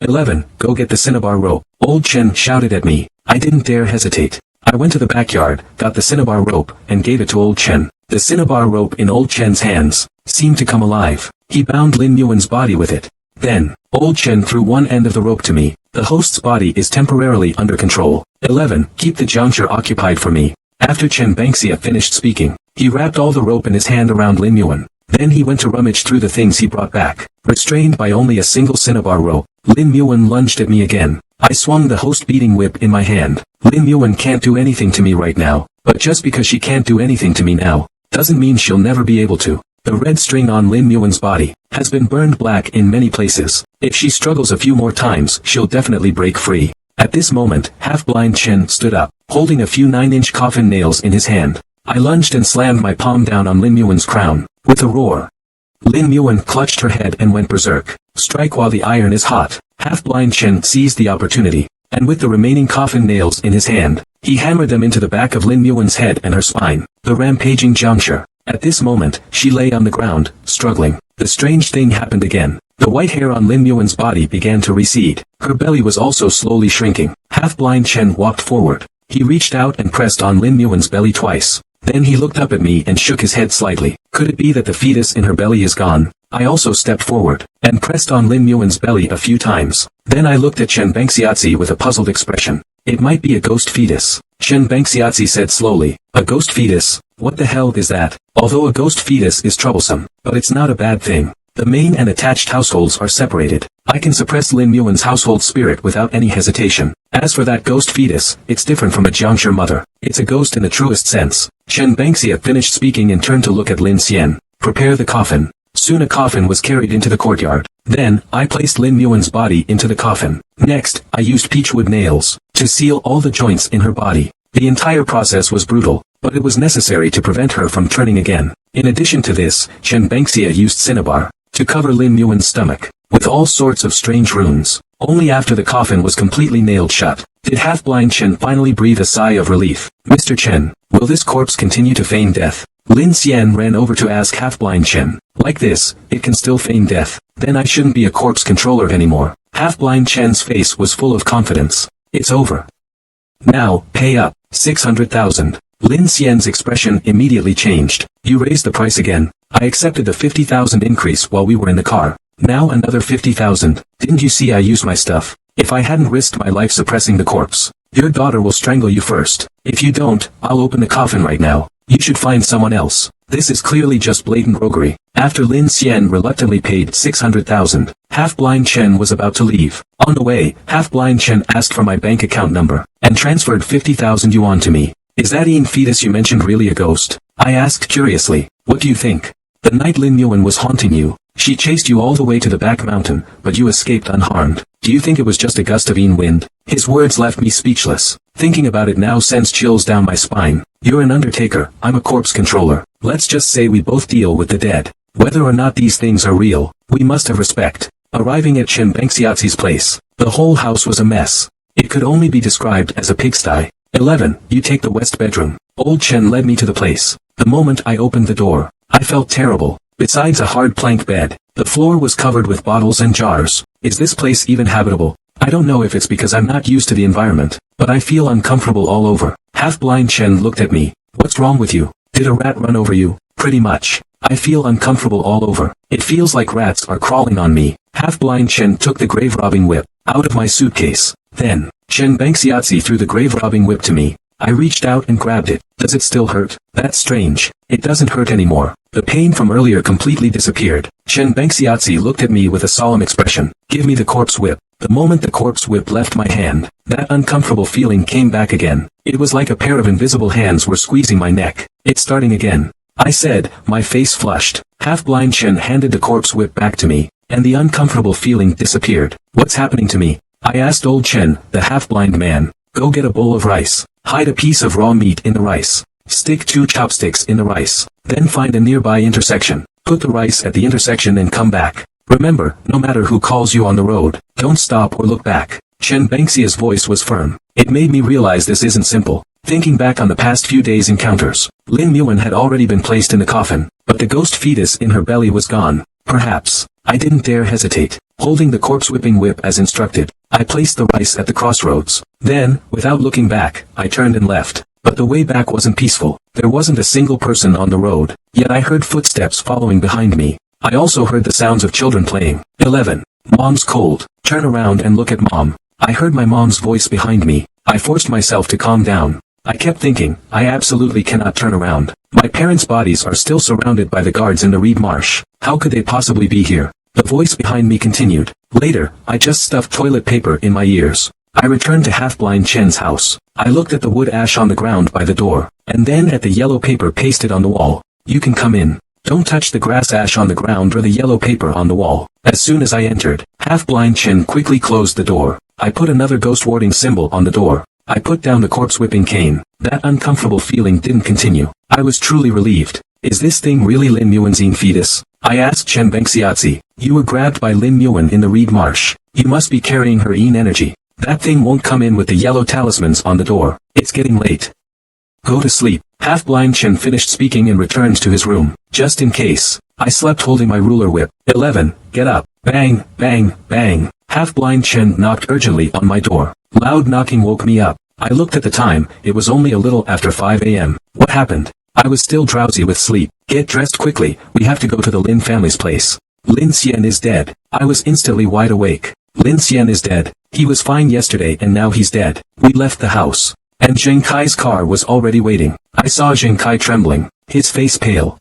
11. Go get the cinnabar rope. Old Chen shouted at me. I didn't dare hesitate. I went to the backyard, got the cinnabar rope, and gave it to Old Chen. The cinnabar rope in Old Chen's hands seemed to come alive. He bound Lin Muan's body with it. Then, Old Chen threw one end of the rope to me. The host's body is temporarily under control. 11. Keep the juncture occupied for me. After Chen Bengxia finished speaking, he wrapped all the rope in his hand around Lin Muan. Then he went to rummage through the things he brought back. Restrained by only a single cinnabar rope, Lin Muan lunged at me again. I swung the host beating whip in my hand. Lin Muan can't do anything to me right now, but just because she can't do anything to me now, doesn't mean she'll never be able to. The red string on Lin Muan's body has been burned black in many places. If she struggles a few more times, she'll definitely break free. At this moment, half-blind Chen stood up, holding a few 9-inch coffin nails in his hand. I lunged and slammed my palm down on Lin Muan's crown. With a roar, Lin Muan clutched her head and went berserk. Strike while the iron is hot. Half-blind Chen seized the opportunity, and with the remaining coffin nails in his hand, he hammered them into the back of Lin Muan's head and her spine. The rampaging juncture. At this moment, she lay on the ground, struggling. The strange thing happened again. The white hair on Lin Muan's body began to recede. Her belly was also slowly shrinking. Half-blind Chen walked forward. He reached out and pressed on Lin Muan's belly twice. Then he looked up at me and shook his head slightly. Could it be that the fetus in her belly is gone? I also stepped forward, and pressed on Lin Muan's belly a few times. Then I looked at Chen Bengxiazi with a puzzled expression. It might be a ghost fetus. Chen Bengxiazi said slowly. A ghost fetus? What the hell is that? Although a ghost fetus is troublesome, but it's not a bad thing. The main and attached households are separated. I can suppress Lin Muan's household spirit without any hesitation. As for that ghost fetus, it's different from a juncture mother. It's a ghost in the truest sense. Chen Bengxia finished speaking and turned to look at Lin Xian. Prepare the coffin. Soon a coffin was carried into the courtyard. Then, I placed Lin Muan's body into the coffin. Next, I used peachwood nails to seal all the joints in her body. The entire process was brutal, but it was necessary to prevent her from turning again. In addition to this, Chen Bengxia used cinnabar to cover Lin Muan's stomach with all sorts of strange runes. Only after the coffin was completely nailed shut did half-blind Chen finally breathe a sigh of relief. Mr. Chen, will this corpse continue to feign death? Lin Xian ran over to ask half-blind Chen. Like this, it can still feign death. Then I shouldn't be a corpse controller anymore. Half-blind Chen's face was full of confidence. It's over. Now, pay up. 600,000. Lin Xian's expression immediately changed. You raised the price again. I accepted the 50,000 increase while we were in the car. Now another 50,000. Didn't you see I used my stuff? If I hadn't risked my life suppressing the corpse, your daughter will strangle you first. If you don't, I'll open the coffin right now. You should find someone else. This is clearly just blatant roguery. After Lin Xian reluctantly paid 600,000, half-blind Chen was about to leave. On the way, half-blind Chen asked for my bank account number, and transferred 50,000 yuan to me. Is that Yin fetus you mentioned really a ghost? I asked curiously. What do you think? The night Lin Yuan was haunting you. She chased you all the way to the back mountain, but you escaped unharmed. Do you think it was just a gust of wind? His words left me speechless. Thinking about it now sends chills down my spine. You're an undertaker, I'm a corpse controller. Let's just say we both deal with the dead. Whether or not these things are real, we must have respect. Arriving at Chen Bengxiaozi's place, the whole house was a mess. It could only be described as a pigsty. 11. You take the west bedroom. Old Chen led me to the place. The moment I opened the door, I felt terrible. Besides a hard plank bed, the floor was covered with bottles and jars. Is this place even habitable? I don't know if it's because I'm not used to the environment, but I feel uncomfortable all over. Half-blind Chen looked at me. What's wrong with you? Did a rat run over you? Pretty much. I feel uncomfortable all over. It feels like rats are crawling on me. Half-blind Chen took the grave-robbing whip out of my suitcase. Then, Chen Bengxiaozi threw the grave-robbing whip to me. I reached out and grabbed it. Does it still hurt? That's strange. It doesn't hurt anymore. The pain from earlier completely disappeared. Chen Bengxiaozi looked at me with a solemn expression. Give me the corpse whip. The moment the corpse whip left my hand, that uncomfortable feeling came back again. It was like a pair of invisible hands were squeezing my neck. It's starting again, I said, my face flushed. Half-blind Chen handed the corpse whip back to me, and the uncomfortable feeling disappeared. What's happening to me? I asked old Chen, the half-blind man. Go get a bowl of rice. Hide a piece of raw meat in the rice. Stick 2 chopsticks in the rice. Then find a nearby intersection. Put the rice at the intersection and come back. Remember, no matter who calls you on the road, don't stop or look back. Chen Bengxia's voice was firm. It made me realize this isn't simple. Thinking back on the past few days' encounters, Lin Yuan had already been placed in the coffin, but the ghost fetus in her belly was gone. Perhaps. I didn't dare hesitate. Holding the corpse-whipping whip as instructed, I placed the rice at the crossroads. Then, without looking back, I turned and left. But the way back wasn't peaceful. There wasn't a single person on the road, yet I heard footsteps following behind me. I also heard the sounds of children playing. 11. Mom's cold. Turn around and look at Mom. I heard my mom's voice behind me. I forced myself to calm down. I kept thinking, I absolutely cannot turn around. My parents' bodies are still surrounded by the guards in the reed marsh. How could they possibly be here? The voice behind me continued. Later, I just stuffed toilet paper in my ears. I returned to half-blind Chen's house. I looked at the wood ash on the ground by the door, and then at the yellow paper pasted on the wall. You can come in. Don't touch the grass ash on the ground or the yellow paper on the wall. As soon as I entered, half-blind Chen quickly closed the door. I put another ghost warding symbol on the door. I put down the corpse-whipping cane. That uncomfortable feeling didn't continue. I was truly relieved. Is this thing really Lin Yuan's fetus? I asked Chen Bengxiaozi. You were grabbed by Lin Yuan in the reed marsh. You must be carrying her energy. That thing won't come in with the yellow talismans on the door. It's getting late. Go to sleep. Half-blind Chen finished speaking and returned to his room. Just in case. I slept holding my ruler whip. 11. Get up. Bang, bang, bang. Half-blind Chen knocked urgently on my door. Loud knocking woke me up. I looked at the time. It was only a little after 5 a.m. What happened? I was still drowsy with sleep. Get dressed quickly. We have to go to the Lin family's place. Lin Xian is dead. I was instantly wide awake. Lin Xian is dead. He was fine yesterday and now he's dead. We left the house. And Zheng Kai's car was already waiting. I saw Zheng Kai trembling, his face pale.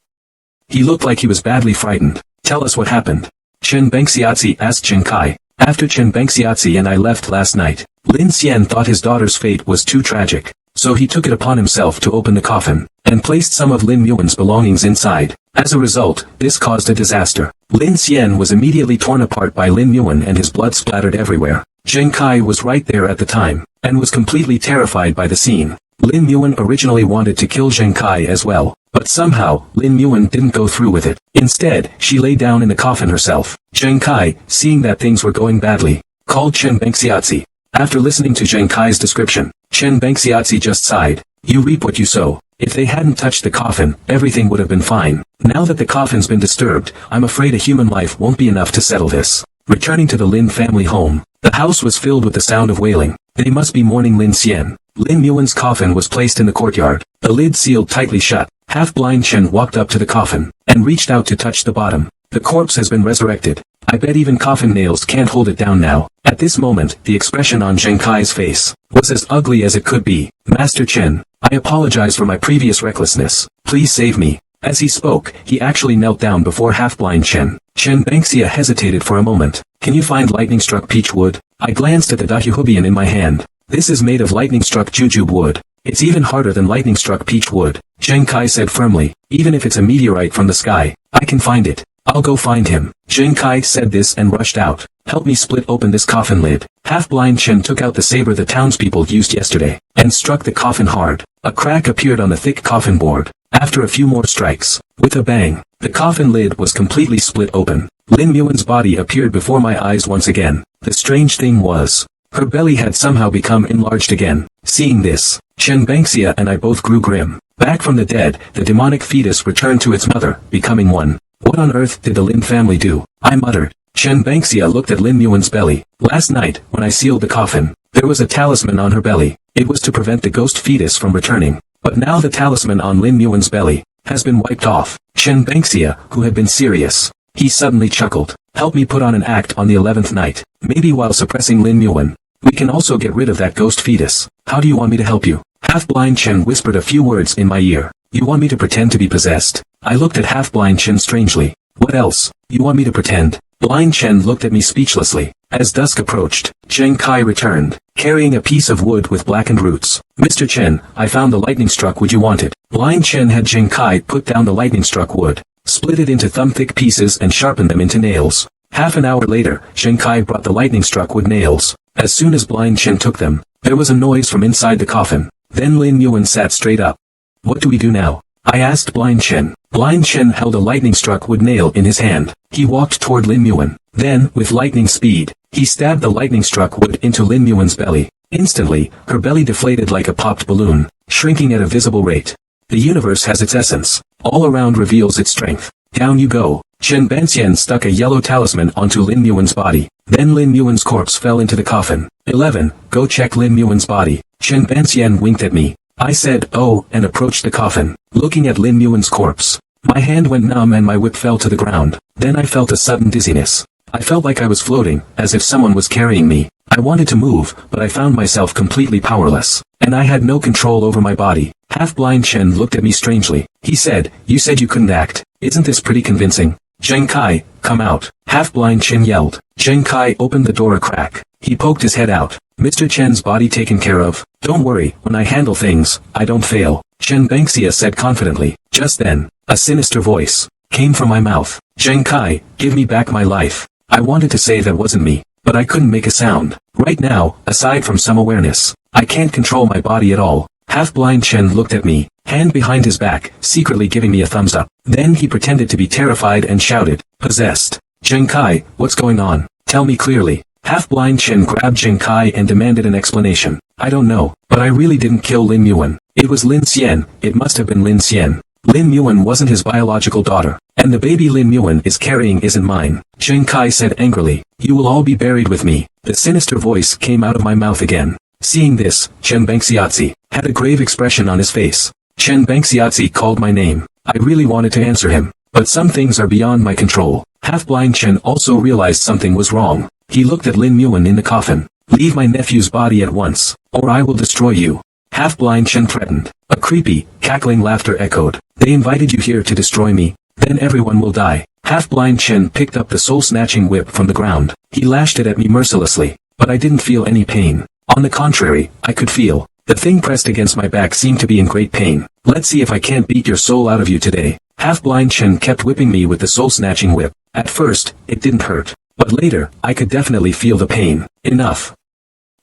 He looked like he was badly frightened. Tell us what happened. Chen Bengxiaozi asked Zheng Kai. After Chen Bengxiaozi and I left last night, Lin Xian thought his daughter's fate was too tragic. So he took it upon himself to open the coffin, and placed some of Lin Yuan's belongings inside. As a result, this caused a disaster. Lin Xian was immediately torn apart by Lin Yuan and his blood splattered everywhere. Zheng Kai was right there at the time, and was completely terrified by the scene. Lin Yuan originally wanted to kill Zheng Kai as well, but somehow, Lin Yuan didn't go through with it. Instead, she lay down in the coffin herself. Zheng Kai, seeing that things were going badly, called Chen Bengxiaozi. After listening to Zheng Kai's description, Chen Bengxiaozi just sighed. You reap what you sow. If they hadn't touched the coffin, everything would have been fine. Now that the coffin's been disturbed, I'm afraid a human life won't be enough to settle this. Returning to the Lin family home, the house was filled with the sound of wailing. They must be mourning Lin Xian. Lin Yuan's coffin was placed in the courtyard, the lid sealed tightly shut. Half-blind Chen walked up to the coffin, and reached out to touch the bottom. The corpse has been resurrected. I bet even coffin nails can't hold it down now. At this moment, the expression on Zheng Kai's face was as ugly as it could be. Master Chen, I apologize for my previous recklessness. Please save me. As he spoke, he actually knelt down before half-blind Chen. Chen Bengxia hesitated for a moment. Can you find lightning-struck peach wood? I glanced at the dahuhubian in my hand. This is made of lightning-struck jujube wood. It's even harder than lightning-struck peach wood, Zheng Kai said firmly. Even if it's a meteorite from the sky, I can find it. I'll go find him. Zheng Kai said this and rushed out. Help me split open this coffin lid. Half-blind Chen took out the saber the townspeople used yesterday, and struck the coffin hard. A crack appeared on the thick coffin board. After a few more strikes, with a bang, the coffin lid was completely split open. Lin Muan's body appeared before my eyes once again. The strange thing was, her belly had somehow become enlarged again. Seeing this, Chen Bangxia and I both grew grim. Back from the dead, the demonic fetus returned to its mother, becoming one. What on earth did the Lin family do? I muttered. Chen Bangxia looked at Lin Muan's belly. Last night, when I sealed the coffin, there was a talisman on her belly. It was to prevent the ghost fetus from returning. But now the talisman on Lin Muan's belly has been wiped off. Chen Bangxia, who had been serious, he suddenly chuckled. Help me put on an act on the 11th night. Maybe while suppressing Lin Muan, we can also get rid of that ghost fetus. How do you want me to help you? Half-blind Chen whispered a few words in my ear. You want me to pretend to be possessed? I looked at half-blind Chen strangely. What else? You want me to pretend? Blind Chen looked at me speechlessly. As dusk approached, Zheng Kai returned, carrying a piece of wood with blackened roots. Mr. Chen, I found the lightning-struck wood you wanted. Blind Chen had Zheng Kai put down the lightning-struck wood, split it into thumb-thick pieces and sharpened them into nails. Half an hour later, Zheng Kai brought the lightning-struck wood nails. As soon as Blind Chen took them, there was a noise from inside the coffin. Then Lin Muan sat straight up. What do we do now? I asked Blind Chen. Blind Chen held a lightning-struck wood nail in his hand. He walked toward Lin Muan. Then, with lightning speed, he stabbed the lightning-struck wood into Lin Muan's belly. Instantly, her belly deflated like a popped balloon, shrinking at a visible rate. The universe has its essence. All around reveals its strength. Down you go. Chen Banxian stuck a yellow talisman onto Lin Muan's body. Then Lin Muan's corpse fell into the coffin. 11. Go check Lin Muan's body. Chen Banxian winked at me. I said, oh, and approached the coffin, looking at Lin Muan's corpse. My hand went numb and my whip fell to the ground. Then I felt a sudden dizziness. I felt like I was floating, as if someone was carrying me. I wanted to move, but I found myself completely powerless, and I had no control over my body. Half-blind Chen looked at me strangely. He said, you said you couldn't act. Isn't this pretty convincing? Zheng Kai, come out. Half-blind Chen yelled. Zheng Kai opened the door a crack. He poked his head out. Mr. Chen's body taken care of. Don't worry, when I handle things, I don't fail. Chen Bangxia said confidently. Just then, a sinister voice came from my mouth. Zheng Kai, give me back my life. I wanted to say that wasn't me, but I couldn't make a sound. Right now, aside from some awareness, I can't control my body at all. Half-blind Chen looked at me, hand behind his back, secretly giving me a thumbs up. Then he pretended to be terrified and shouted, possessed. Zheng Kai, what's going on? Tell me clearly. Half-blind Chen grabbed Zheng Kai and demanded an explanation. I don't know, but I really didn't kill Lin Muan. It was Lin Xian. It must have been Lin Xian. Lin Muan wasn't his biological daughter, and the baby Lin Muan is carrying isn't mine. Zheng Kai said angrily. You will all be buried with me. The sinister voice came out of my mouth again. Seeing this, Chen Bangxiazi had a grave expression on his face. Chen Bangxiazi called my name. I really wanted to answer him, but some things are beyond my control. Half-blind Chen also realized something was wrong. He looked at Lin Muan in the coffin. Leave my nephew's body at once, or I will destroy you. Half-blind Chen threatened. A creepy, cackling laughter echoed. They invited you here to destroy me. Then everyone will die. Half-blind Chen picked up the soul-snatching whip from the ground. He lashed it at me mercilessly, but I didn't feel any pain. On the contrary, I could feel. The thing pressed against my back seemed to be in great pain. Let's see if I can't beat your soul out of you today. Half-blind Chen kept whipping me with the soul-snatching whip. At first, it didn't hurt. But later, I could definitely feel the pain. Enough.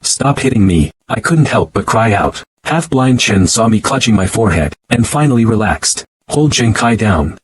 Stop hitting me. I couldn't help but cry out. Half-blind Chen saw me clutching my forehead, and finally relaxed. Hold Zheng Kai down.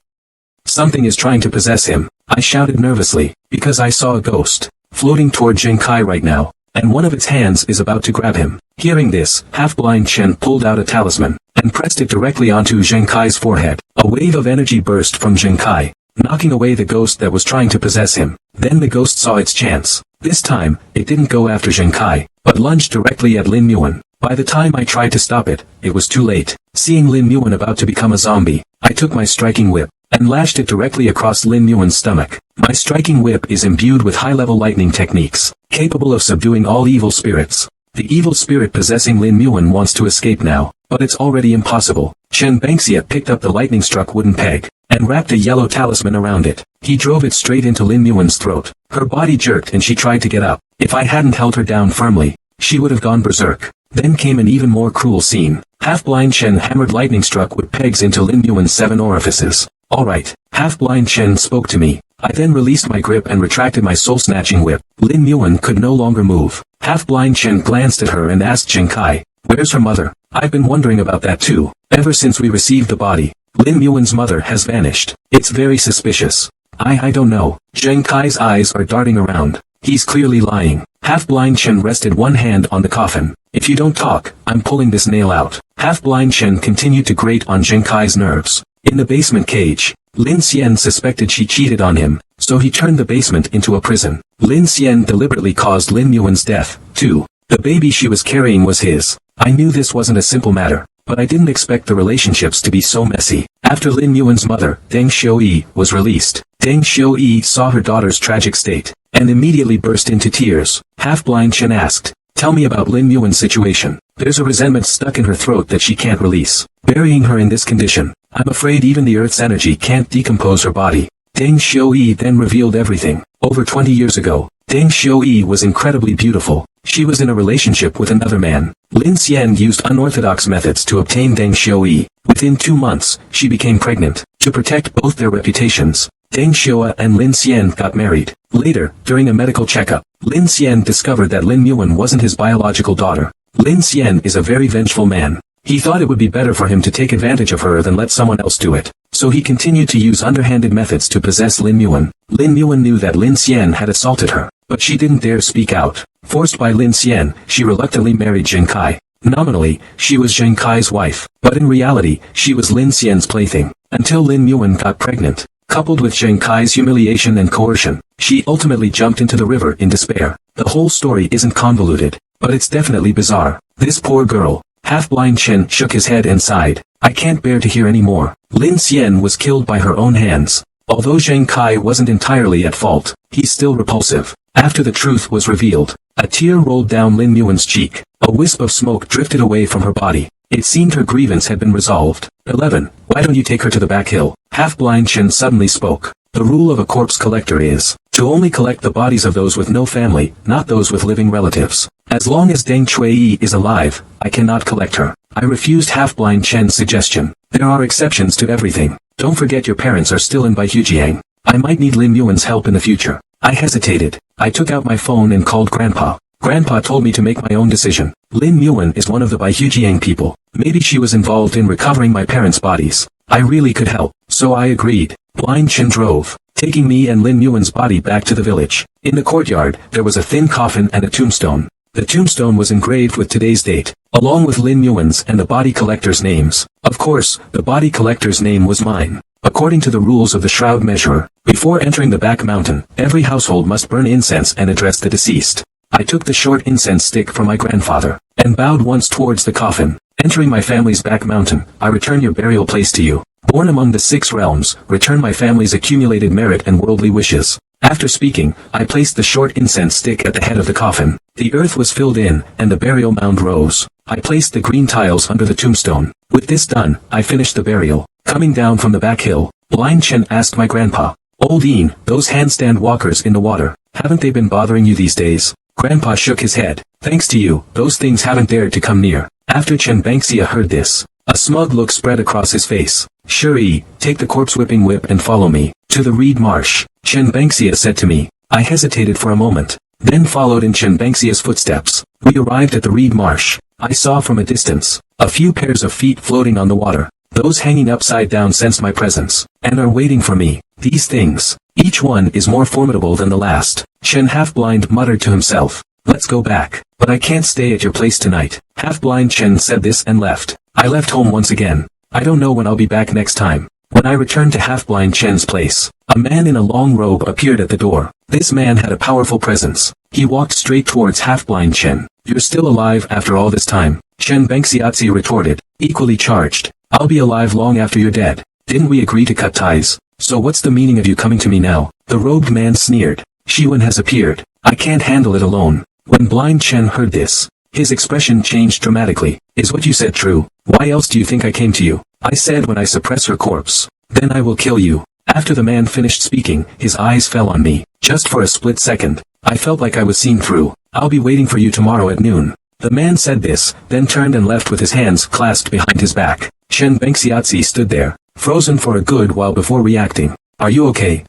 Something is trying to possess him. I shouted nervously, because I saw a ghost, floating toward Zheng Kai right now, and one of its hands is about to grab him. Hearing this, half-blind Chen pulled out a talisman, and pressed it directly onto Zheng Kai's forehead. A wave of energy burst from Zheng Kai, knocking away the ghost that was trying to possess him. Then the ghost saw its chance. This time, it didn't go after Zheng Kai, but lunged directly at Lin Muan. By the time I tried to stop it, it was too late. Seeing Lin Muan about to become a zombie, I took my striking whip, and lashed it directly across Lin Muan's stomach. My striking whip is imbued with high-level lightning techniques, capable of subduing all evil spirits. The evil spirit possessing Lin Muan wants to escape now, but it's already impossible. Chen Bangxia picked up the lightning-struck wooden peg, and wrapped a yellow talisman around it. He drove it straight into Lin Muan's throat. Her body jerked and she tried to get up. If I hadn't held her down firmly, she would have gone berserk. Then came an even more cruel scene. Half-blind Chen hammered lightning struck with pegs into Lin Yuan's 7 orifices. Alright, half-blind Chen spoke to me. I then released my grip and retracted my soul-snatching whip. Lin Yuan could no longer move. Half-blind Chen glanced at her and asked Zheng Kai, "Where's her mother?" "I've been wondering about that too. Ever since we received the body, Lin Yuan's mother has vanished. It's very suspicious." I don't know." Zheng Kai's eyes are darting around. He's clearly lying. Half-blind Chen rested one hand on the coffin. "If you don't talk, I'm pulling this nail out." Half-blind Chen continued to grate on Zheng Kai's nerves. In the basement cage, Lin Xian suspected she cheated on him, so he turned the basement into a prison. Lin Xian deliberately caused Lin Yuan's death, too. The baby she was carrying was his. I knew this wasn't a simple matter, but I didn't expect the relationships to be so messy. After Lin Yuan's mother, Deng Xiuyi, was released, Deng Xiuyi saw her daughter's tragic state, and immediately burst into tears. Half-blind Chen asked, "Tell me about Lin Yuan's situation." There's a resentment stuck in her throat that she can't release. Burying her in this condition, I'm afraid even the Earth's energy can't decompose her body. Deng Xiuyi then revealed everything. Over 20 years ago, Deng Xiuyi was incredibly beautiful. She was in a relationship with another man. Lin Xian used unorthodox methods to obtain Deng Xiuyi. Within 2 months, she became pregnant. To protect both their reputations, Deng Xiuyi and Lin Xian got married. Later, during a medical checkup, Lin Xian discovered that Lin Yuan wasn't his biological daughter. Lin Xian is a very vengeful man. He thought it would be better for him to take advantage of her than let someone else do it. So he continued to use underhanded methods to possess Lin Yuan. Lin Yuan knew that Lin Xian had assaulted her, but she didn't dare speak out. Forced by Lin Xian, she reluctantly married Zheng Kai. Nominally, she was Zheng Kai's wife, but in reality, she was Lin Xian's plaything. Until Lin Yuan got pregnant. Coupled with Zheng Kai's humiliation and coercion, she ultimately jumped into the river in despair. The whole story isn't convoluted, but it's definitely bizarre. This poor girl. Half-blind Chen shook his head and sighed. I can't bear to hear any more. Lin Xian was killed by her own hands. Although Zheng Kai wasn't entirely at fault, he's still repulsive. After the truth was revealed, a tear rolled down Lin Yuan's cheek. A wisp of smoke drifted away from her body. It seemed her grievance had been resolved. 11. Why don't you take her to the back hill? Half-blind Chen suddenly spoke. The rule of a corpse collector is to only collect the bodies of those with no family, not those with living relatives. As long as Deng Qiuyi is alive, I cannot collect her. I refused Half-blind Chen's suggestion. There are exceptions to everything. Don't forget your parents are still in Baihujiang. I might need Lin Yuan's help in the future. I hesitated. I took out my phone and called Grandpa. Grandpa told me to make my own decision. Lin Yuan is one of the Baihujiang people. Maybe she was involved in recovering my parents' bodies. I really could help. So I agreed. Blind Chen drove, taking me and Lin Yuan's body back to the village. In the courtyard, there was a thin coffin and a tombstone. The tombstone was engraved with today's date, along with Lin Yuan's and the body collector's names. Of course, the body collector's name was mine. According to the rules of the Shroud Measurer, before entering the back mountain, every household must burn incense and address the deceased. I took the short incense stick from my grandfather, and bowed once towards the coffin. Entering my family's back mountain, I return your burial place to you. Born among the 6 realms, return my family's accumulated merit and worldly wishes. After speaking, I placed the short incense stick at the head of the coffin. The earth was filled in, and the burial mound rose. I placed the green tiles under the tombstone. With this done, I finished the burial. Coming down from the back hill, Blind Chen asked my grandpa, Old Ian, those handstand walkers in the water, haven't they been bothering you these days? Grandpa shook his head. Thanks to you, those things haven't dared to come near. After Chen Bangxia heard this, a smug look spread across his face. Shuri, take the corpse-whipping whip and follow me to the reed marsh, Chen Bangxia said to me. I hesitated for a moment, then followed in Chen Bangxia's footsteps. We arrived at the reed marsh. I saw from a distance a few pairs of feet floating on the water. Those hanging upside down sensed my presence, and are waiting for me. These things, each one is more formidable than the last. Chen Half-Blind muttered to himself. Let's go back. But I can't stay at your place tonight. Half-Blind Chen said this and left. I left home once again. I don't know when I'll be back next time. When I returned to Half-Blind Chen's place, a man in a long robe appeared at the door. This man had a powerful presence. He walked straight towards Half-Blind Chen. You're still alive after all this time? Chen Bangxiatzi retorted, equally charged. I'll be alive long after you're dead. Didn't we agree to cut ties? So what's the meaning of you coming to me now? The robed man sneered. Xiwen has appeared. I can't handle it alone. When Blind Chen heard this, his expression changed dramatically. Is what you said true? Why else do you think I came to you? I said when I suppress her corpse, then I will kill you. After the man finished speaking, his eyes fell on me. Just for a split second, I felt like I was seen through. I'll be waiting for you tomorrow at noon. The man said this, then turned and left with his hands clasped behind his back. Chen Bengxiazi stood there, frozen for a good while before reacting. Are you okay?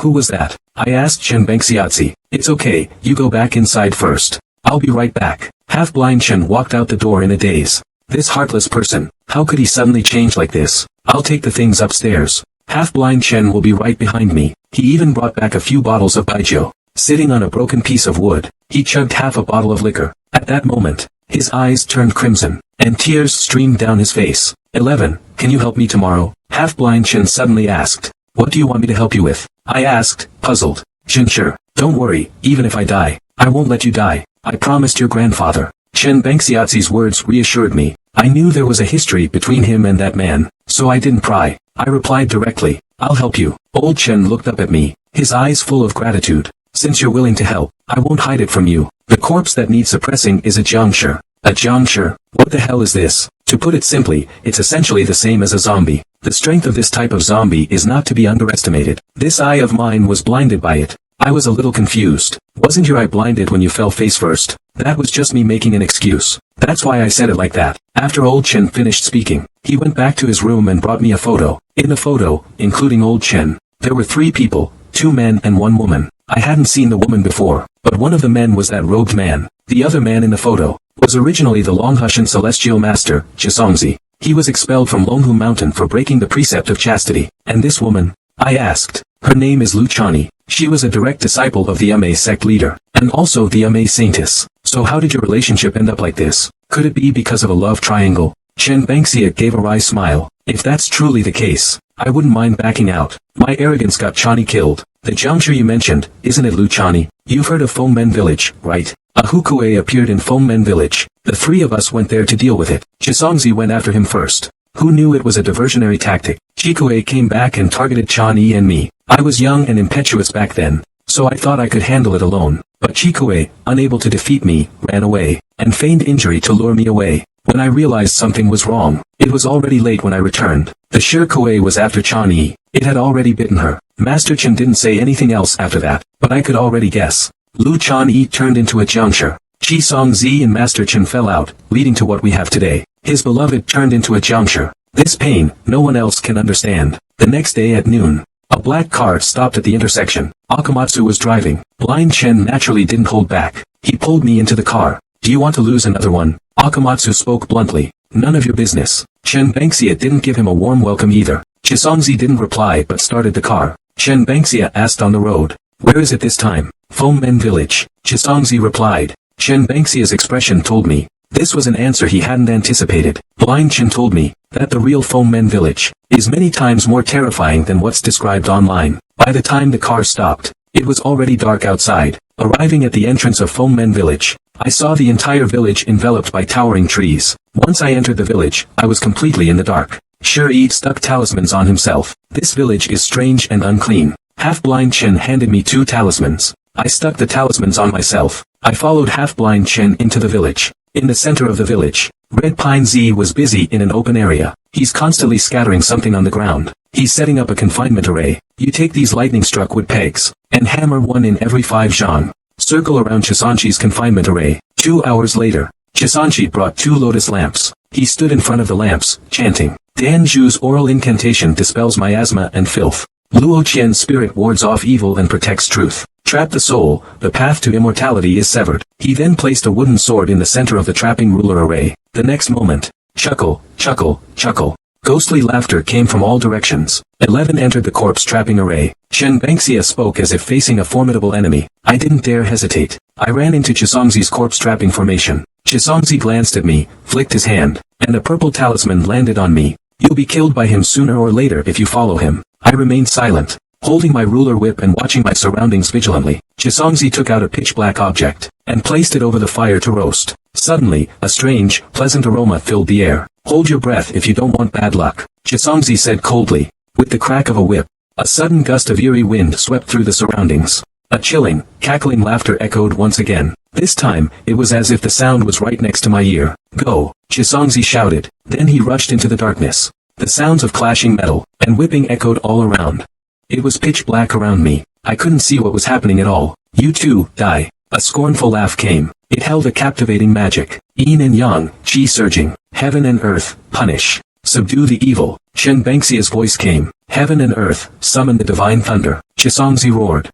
Who was that? I asked Chen Bengxiazi. It's okay, you go back inside first. I'll be right back. Half-blind Chen walked out the door in a daze. This heartless person, how could he suddenly change like this? I'll take the things upstairs. Half-blind Chen will be right behind me. He even brought back a few bottles of baijiu. Sitting on a broken piece of wood, he chugged half a bottle of liquor. At that moment, his eyes turned crimson, and tears streamed down his face. 11. Can you help me tomorrow? Half-blind Chen suddenly asked. What do you want me to help you with? I asked, puzzled. Chen, sure. Don't worry, even if I die, I won't let you die. I promised your grandfather. Chen Bengxiazi's words reassured me. I knew there was a history between him and that man, so I didn't pry. I replied directly, I'll help you. Old Chen looked up at me, his eyes full of gratitude. Since you're willing to help, I won't hide it from you. The corpse that needs suppressing is a jiangshi. A jiangshi? What the hell is this? To put it simply, it's essentially the same as a zombie. The strength of this type of zombie is not to be underestimated. This eye of mine was blinded by it. I was a little confused. Wasn't your eye blinded when you fell face first? That was just me making an excuse. That's why I said it like that. After Old Chen finished speaking, he went back to his room and brought me a photo. In the photo, including Old Chen, there were 3 people, 2 men and 1 woman. I hadn't seen the woman before, but one of the men was that robed man. The other man in the photo was originally the Longhushan celestial master, Chisongzi. He was expelled from Longhu Mountain for breaking the precept of chastity. And this woman? I asked. Her name is Lu Chani. She was a direct disciple of the Ma sect leader, and also the Ma saintess. So how did your relationship end up like this? Could it be because of a love triangle? Chen Bengxia gave a wry smile. If that's truly the case, I wouldn't mind backing out. My arrogance got Chani killed. The juncture you mentioned, isn't it Lu Chani? You've heard of Fengmen village, right? A Hukue appeared in Fengmen village. The 3 of us went there to deal with it. Chisongzi went after him first. Who knew it was a diversionary tactic? Chikue came back and targeted Chani and me. I was young and impetuous back then, so I thought I could handle it alone. But Chikue, unable to defeat me, ran away, and feigned injury to lure me away. When I realized something was wrong, it was already late when I returned. The Shirkue was after Chani. It had already bitten her. Master Chen didn't say anything else after that, but I could already guess. Lu Chani turned into a jiangshi. Chi Songzi and Master Chen fell out, leading to what we have today. His beloved turned into a jiangshi. This pain, no one else can understand. The next day at noon, a black car stopped at the intersection. Akamatsu was driving. Blind Chen naturally didn't hold back. He pulled me into the car. Do you want to lose another one? Akamatsu spoke bluntly. None of your business. Chen Bengxia didn't give him a warm welcome either. Chisongzi didn't reply but started the car. Chen Bengxia asked on the road. Where is it this time? Fengmen village. Chisongzi replied. Chen Bengxia's expression told me. This was an answer he hadn't anticipated. Blind Chen told me that the real Fengmen village is many times more terrifying than what's described online. By the time the car stopped, it was already dark outside. Arriving at the entrance of Fengmen village, I saw the entire village enveloped by towering trees. Once I entered the village, I was completely in the dark. Shi stuck talismans on himself. This village is strange and unclean. Half-blind Chen handed me 2 talismans. I stuck the talismans on myself. I followed half-blind Chen into the village. In the center of the village, Red Pine Z was busy in an open area. He's constantly scattering something on the ground. He's setting up a confinement array. You take these lightning-struck wood pegs, and hammer 1 in every 5 zhang. Circle around Chisanchi's confinement array. 2 hours later, Chisanchi brought 2 lotus lamps. He stood in front of the lamps, chanting. Danju's oral incantation dispels miasma and filth. Luo Qian's spirit wards off evil and protects truth. Trap the soul, the path to immortality is severed. He then placed a wooden sword in the center of the trapping ruler array. The next moment, chuckle, chuckle, chuckle. Ghostly laughter came from all directions. 11 entered the corpse trapping array. Chen Bengxia spoke as if facing a formidable enemy. I didn't dare hesitate. I ran into Chisongzi's corpse trapping formation. Chisongzi glanced at me, flicked his hand, and a purple talisman landed on me. You'll be killed by him sooner or later if you follow him. I remained silent, holding my ruler whip and watching my surroundings vigilantly. Chisongzi took out a pitch-black object, and placed it over the fire to roast. Suddenly, a strange, pleasant aroma filled the air. Hold your breath if you don't want bad luck, Chisongzi said coldly. With the crack of a whip, a sudden gust of eerie wind swept through the surroundings. A chilling, cackling laughter echoed once again. This time, it was as if the sound was right next to my ear. Go, Chisongzi shouted. Then he rushed into the darkness. The sounds of clashing metal and whipping echoed all around. It was pitch black around me. I couldn't see what was happening at all. You too, die. A scornful laugh came. It held a captivating magic. Yin and yang, chi surging, heaven and earth, punish. Subdue the evil. Chen Bengxia's voice came. Heaven and earth, summon the divine thunder. Chisongzi roared.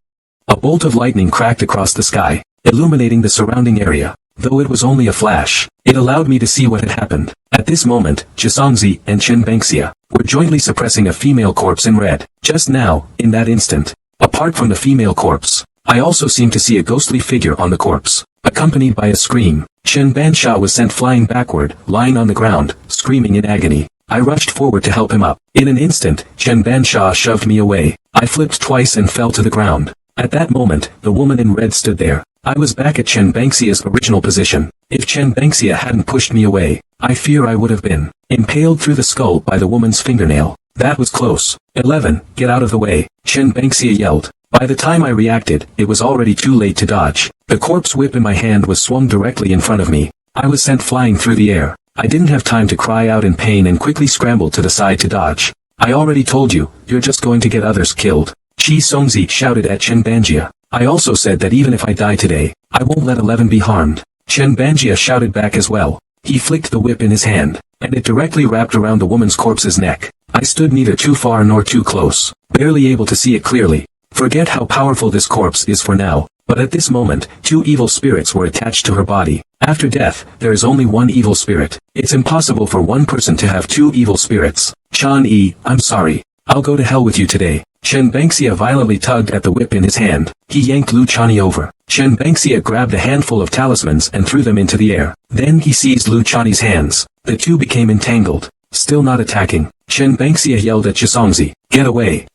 A bolt of lightning cracked across the sky, illuminating the surrounding area. Though it was only a flash, it allowed me to see what had happened. At this moment, Chisongzi and Chen Bengxia were jointly suppressing a female corpse in red. Just now, in that instant, apart from the female corpse, I also seemed to see a ghostly figure on the corpse, accompanied by a scream. Chen Bansha was sent flying backward, lying on the ground, screaming in agony. I rushed forward to help him up. In an instant, Chen Bansha shoved me away. I flipped twice and fell to the ground. At that moment, the woman in red stood there. I was back at Chen Bengxia's original position. If Chen Bengxia hadn't pushed me away, I fear I would have been impaled through the skull by the woman's fingernail. That was close. 11. Get out of the way, Chen Bengxia yelled. By the time I reacted, it was already too late to dodge. The corpse whip in my hand was swung directly in front of me. I was sent flying through the air. I didn't have time to cry out in pain and quickly scrambled to the side to dodge. I already told you, you're just going to get others killed. Chi Songzi shouted at Chen Banjia. I also said that even if I die today, I won't let 11 be harmed. Chen Banjia shouted back as well. He flicked the whip in his hand, and it directly wrapped around the woman's corpse's neck. I stood neither too far nor too close, barely able to see it clearly. Forget how powerful this corpse is for now, but at this moment, 2 evil spirits were attached to her body. After death, there is only one evil spirit. It's impossible for one person to have 2 evil spirits. Chan Yi, I'm sorry. I'll go to hell with you today. Chen Bengxia violently tugged at the whip in his hand. He yanked Lu Chani over. Chen Bengxia grabbed a handful of talismans and threw them into the air. Then he seized Lu Chani's hands. The two became entangled. Still not attacking, Chen Bengxia yelled at Chisongzi, "Get away!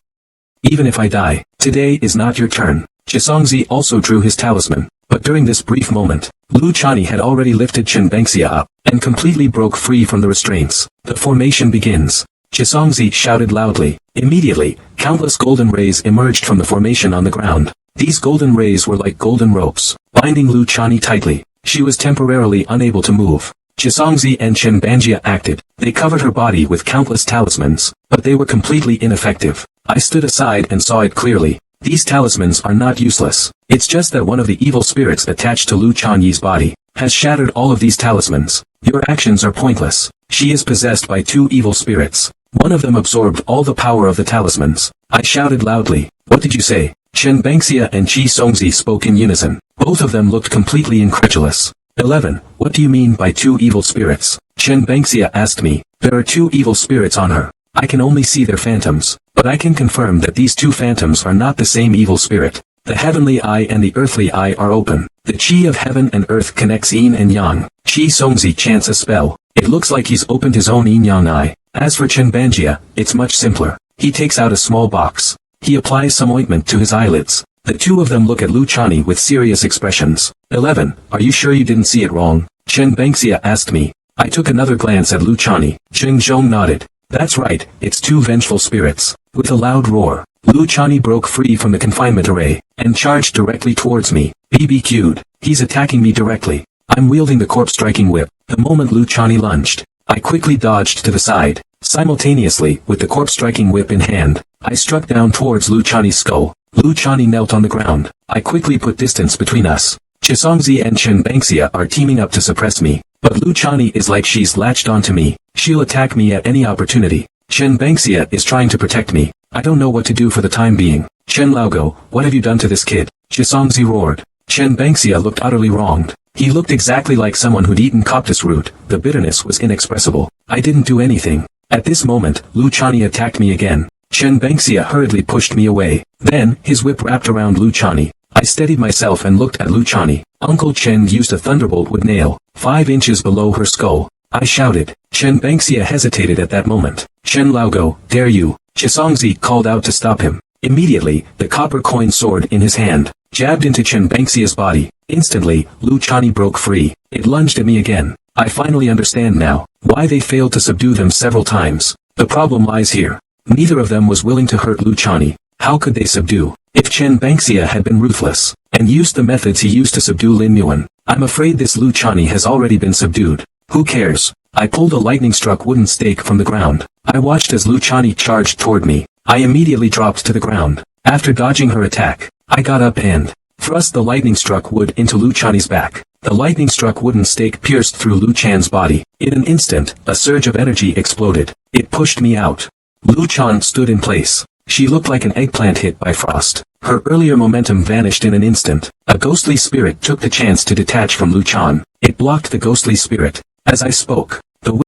Even if I die, today is not your turn." Chisongzi also drew his talisman, but during this brief moment, Lu Chani had already lifted Chen Bengxia up, and completely broke free from the restraints. The formation begins. Chisongzi shouted loudly. Immediately, countless golden rays emerged from the formation on the ground. These golden rays were like golden ropes, binding Lu Chani tightly. She was temporarily unable to move. Chisongzi and Chen Banjia acted. They covered her body with countless talismans, but they were completely ineffective. I stood aside and saw it clearly. These talismans are not useless. It's just that one of the evil spirits attached to Lu Chanyi's body has shattered all of these talismans. Your actions are pointless. She is possessed by 2 evil spirits. One of them absorbed all the power of the talismans. I shouted loudly. What did you say? Chen Bengxia and Chi Songzi spoke in unison. Both of them looked completely incredulous. 11. What do you mean by 2 evil spirits? Chen Bengxia asked me. There are 2 evil spirits on her. I can only see their phantoms, but I can confirm that these 2 phantoms are not the same evil spirit. The heavenly eye and the earthly eye are open. The chi of heaven and earth connects yin and yang. Chi Songzi chants a spell. It looks like he's opened his own yin-yang eye. As for Chen Banjia, it's much simpler. He takes out a small box. He applies some ointment to his eyelids. The 2 of them look at Lu Chani with serious expressions. 11. Are you sure you didn't see it wrong? Chen Bengxia asked me. I took another glance at Lu Chani. Chen Zhong nodded. That's right, it's 2 vengeful spirits. With a loud roar, Lu Chani broke free from the confinement array, and charged directly towards me. BBQ'd. He's attacking me directly. I'm wielding the corpse-striking whip. The moment Lu Chani lunged, I quickly dodged to the side. Simultaneously, with the corpse-striking whip in hand, I struck down towards Lu Chani's skull. Lu Chani knelt on the ground. I quickly put distance between us. Chisongzi and Chen Bengxia are teaming up to suppress me, but Lu Chani is like she's latched onto me. She'll attack me at any opportunity. Chen Bengxia is trying to protect me. I don't know what to do for the time being. Chen Laogo, what have you done to this kid? Chisongzi roared. Chen Bengxia looked utterly wronged. He looked exactly like someone who'd eaten cactus root. The bitterness was inexpressible. I didn't do anything. At this moment, Lu Chani attacked me again. Chen Bengxia hurriedly pushed me away. Then, his whip wrapped around Lu Chani. I steadied myself and looked at Lu Chani. Uncle Chen used a thunderbolt wood nail, 5 inches below her skull. I shouted. Chen Bengxia hesitated at that moment. Chen Laogo, dare you? Chisongzi called out to stop him. Immediately, the copper coin sword in his hand jabbed into Chen Bengxia's body. Instantly, Lu Chani broke free. It lunged at me again. I finally understand now why they failed to subdue them several times. The problem lies here. Neither of them was willing to hurt Lu Chani. How could they subdue? If Chen Bengxia had been ruthless, and used the methods he used to subdue Lin Yuan, I'm afraid this Lu Chani has already been subdued. Who cares? I pulled a lightning-struck wooden stake from the ground. I watched as Lu Chani charged toward me. I immediately dropped to the ground. After dodging her attack, I got up and thrust the lightning-struck wood into Lu Chan's back. The lightning-struck wooden stake pierced through Lu Chan's body. In an instant, a surge of energy exploded. It pushed me out. Lu Chan stood in place. She looked like an eggplant hit by frost. Her earlier momentum vanished in an instant. A ghostly spirit took the chance to detach from Lu Chan. It blocked the ghostly spirit. As I spoke, the whip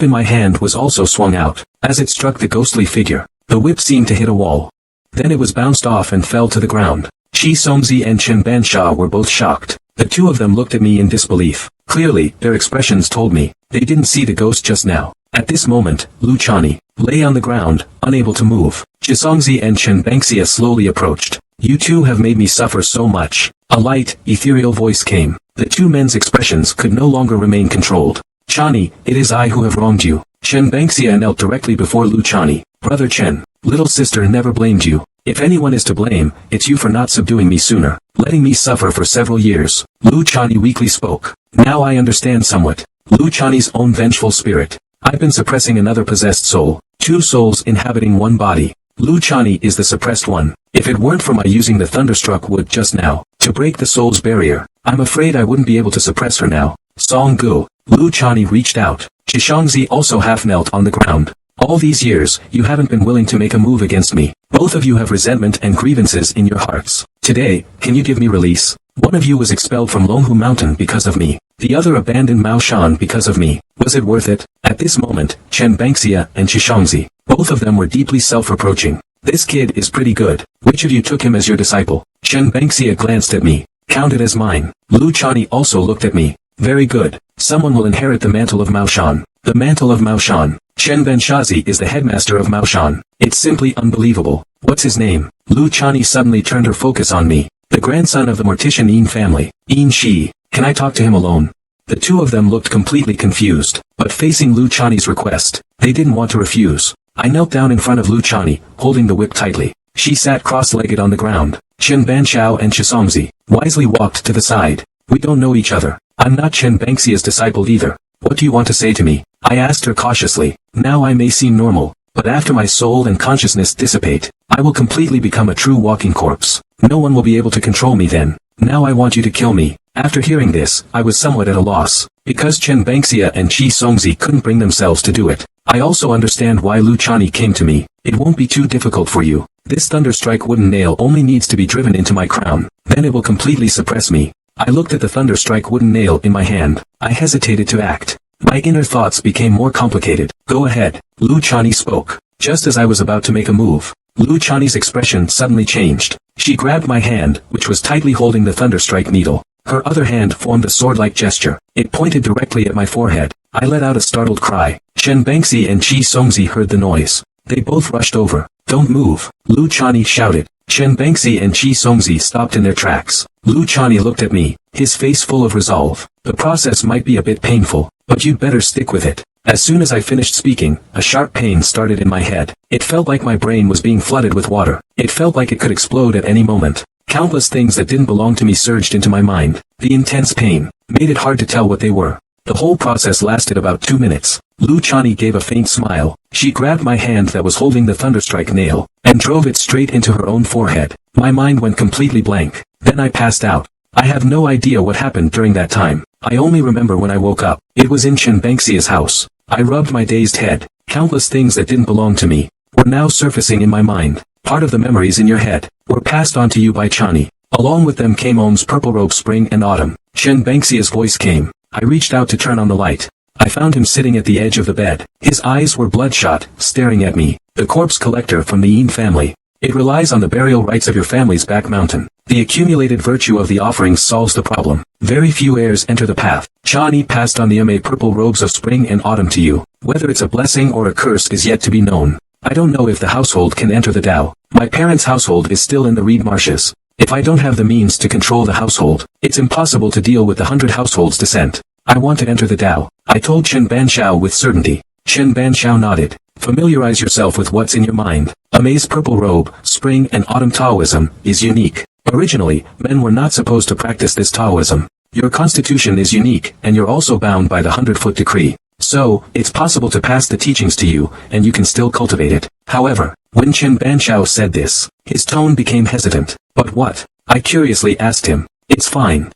in my hand was also swung out. As it struck the ghostly figure, the whip seemed to hit a wall. Then it was bounced off and fell to the ground. Shi Songzi and Chen Bansha were both shocked. The two of them looked at me in disbelief. Clearly, their expressions told me they didn't see the ghost just now. At this moment, Lu Chani lay on the ground, unable to move. Chisongzi and Chen Bangxia slowly approached. You two have made me suffer so much. A light, ethereal voice came. The two men's expressions could no longer remain controlled. Chani, it is I who have wronged you. Chen Bangxia knelt directly before Lu Chani. Brother Chen, little sister never blamed you. If anyone is to blame, it's you for not subduing me sooner, letting me suffer for several years. Lu Chani weakly spoke. Now I understand somewhat. Lu Chani's own vengeful spirit. I've been suppressing another possessed soul. Two souls inhabiting one body. Lu Chani is the suppressed one. If it weren't for my using the thunderstruck wood just now, to break the soul's barrier, I'm afraid I wouldn't be able to suppress her now. Song Gu. Lu Chani reached out. Chishangzi also half knelt on the ground. All these years, you haven't been willing to make a move against me. Both of you have resentment and grievances in your hearts. Today, can you give me release? One of you was expelled from Longhu Mountain because of me. The other abandoned Mao Shan because of me. Was it worth it? At this moment, Chen Bangxia and Chishangzi, both of them were deeply self-reproaching. This kid is pretty good. Which of you took him as your disciple? Chen Bangxia glanced at me. Count it as mine. Lu Chani also looked at me. Very good. Someone will inherit the mantle of Mao Shan. The mantle of Mao Shan. Chen Benshazi is the headmaster of Mao Shan. It's simply unbelievable. What's his name? Lu Chani suddenly turned her focus on me. The grandson of the mortician Yin family. Yin Shi. Can I talk to him alone? The two of them looked completely confused, but facing Lu Chani's request, they didn't want to refuse. I knelt down in front of Lu Chani, holding the whip tightly. She sat cross-legged on the ground. Chen Banshao and Chisongzi wisely walked to the side. We don't know each other. I'm not Chen Bangxia's disciple either. What do you want to say to me? I asked her cautiously. Now I may seem normal, but after my soul and consciousness dissipate, I will completely become a true walking corpse. No one will be able to control me then. Now I want you to kill me. After hearing this, I was somewhat at a loss. Because Chen Bangxia and Chi Songzi couldn't bring themselves to do it. I also understand why Lu Chani came to me. It won't be too difficult for you. This thunderstrike wooden nail only needs to be driven into my crown. Then it will completely suppress me. I looked at the thunderstrike wooden nail in my hand. I hesitated to act. My inner thoughts became more complicated. Go ahead. Lu Chani spoke. Just as I was about to make a move, Lu Chani's expression suddenly changed. She grabbed my hand, which was tightly holding the thunderstrike needle. Her other hand formed a sword-like gesture. It pointed directly at my forehead. I let out a startled cry. Chen Bangxi and Chi Songzi heard the noise. They both rushed over. Don't move. Lu Chani shouted. Chen Bangxi and Chi Songzi stopped in their tracks. Lu Chani looked at me, his face full of resolve. The process might be a bit painful, but you'd better stick with it. As soon as I finished speaking, a sharp pain started in my head. It felt like my brain was being flooded with water. It felt like it could explode at any moment. Countless things that didn't belong to me surged into my mind. The intense pain made it hard to tell what they were. The whole process lasted about 2 minutes. Lu Chani gave a faint smile. She grabbed my hand that was holding the thunderstrike nail, and drove it straight into her own forehead. My mind went completely blank. Then I passed out. I have no idea what happened during that time. I only remember when I woke up. It was in Chen Bangxia's house. I rubbed my dazed head. Countless things that didn't belong to me were now surfacing in my mind. Part of the memories in your head were passed on to you by Chani. Along with them came Om's purple robe spring and autumn. Chen Bangxia's voice came. I reached out to turn on the light. I found him sitting at the edge of the bed. His eyes were bloodshot, staring at me. The corpse collector from the Yin family. It relies on the burial rites of your family's back mountain. The accumulated virtue of the offerings solves the problem. Very few heirs enter the path. Chani passed on the purple robes of spring and autumn to you. Whether it's a blessing or a curse is yet to be known. I don't know if the household can enter the Tao. My parents' household is still in the reed marshes. If I don't have the means to control the household, it's impossible to deal with the 100 households' descent. I want to enter the Tao. I told Chen Banshao with certainty. Chen Banshao nodded. Familiarize yourself with what's in your mind. Amaze purple robe, spring and autumn Taoism, is unique. Originally, men were not supposed to practice this Taoism. Your constitution is unique, and you're also bound by the 100-foot decree. So, it's possible to pass the teachings to you, and you can still cultivate it. However, when Chen Banshao said this, his tone became hesitant. But what? I curiously asked him. It's fine.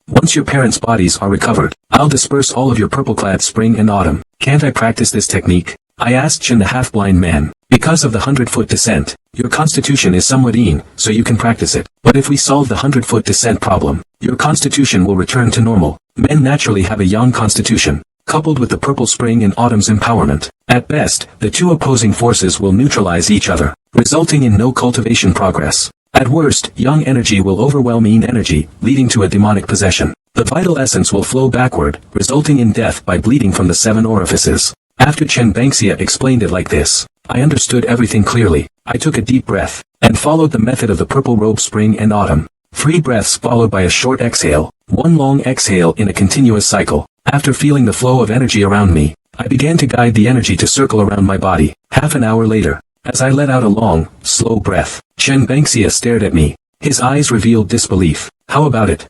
Once your parents' bodies are recovered, I'll disperse all of your purple-clad spring and autumn. Can't I practice this technique? I asked Chen the half-blind man. Because of the 100-foot descent, your constitution is somewhat lean, so you can practice it. But if we solve the 100-foot descent problem, your constitution will return to normal. Men naturally have a young constitution, coupled with the purple spring and autumn's empowerment. At best, the two opposing forces will neutralize each other, resulting in no cultivation progress. At worst, yang energy will overwhelm yin energy, leading to a demonic possession. The vital essence will flow backward, resulting in death by bleeding from the 7 orifices. After Chen Bangxia explained it like this, I understood everything clearly. I took a deep breath, and followed the method of the purple robe spring and autumn. 3 breaths followed by a short exhale, 1 long exhale in a continuous cycle. After feeling the flow of energy around me, I began to guide the energy to circle around my body. Half an hour later, as I let out a long, slow breath, Chen Bangxia stared at me. His eyes revealed disbelief. How about it?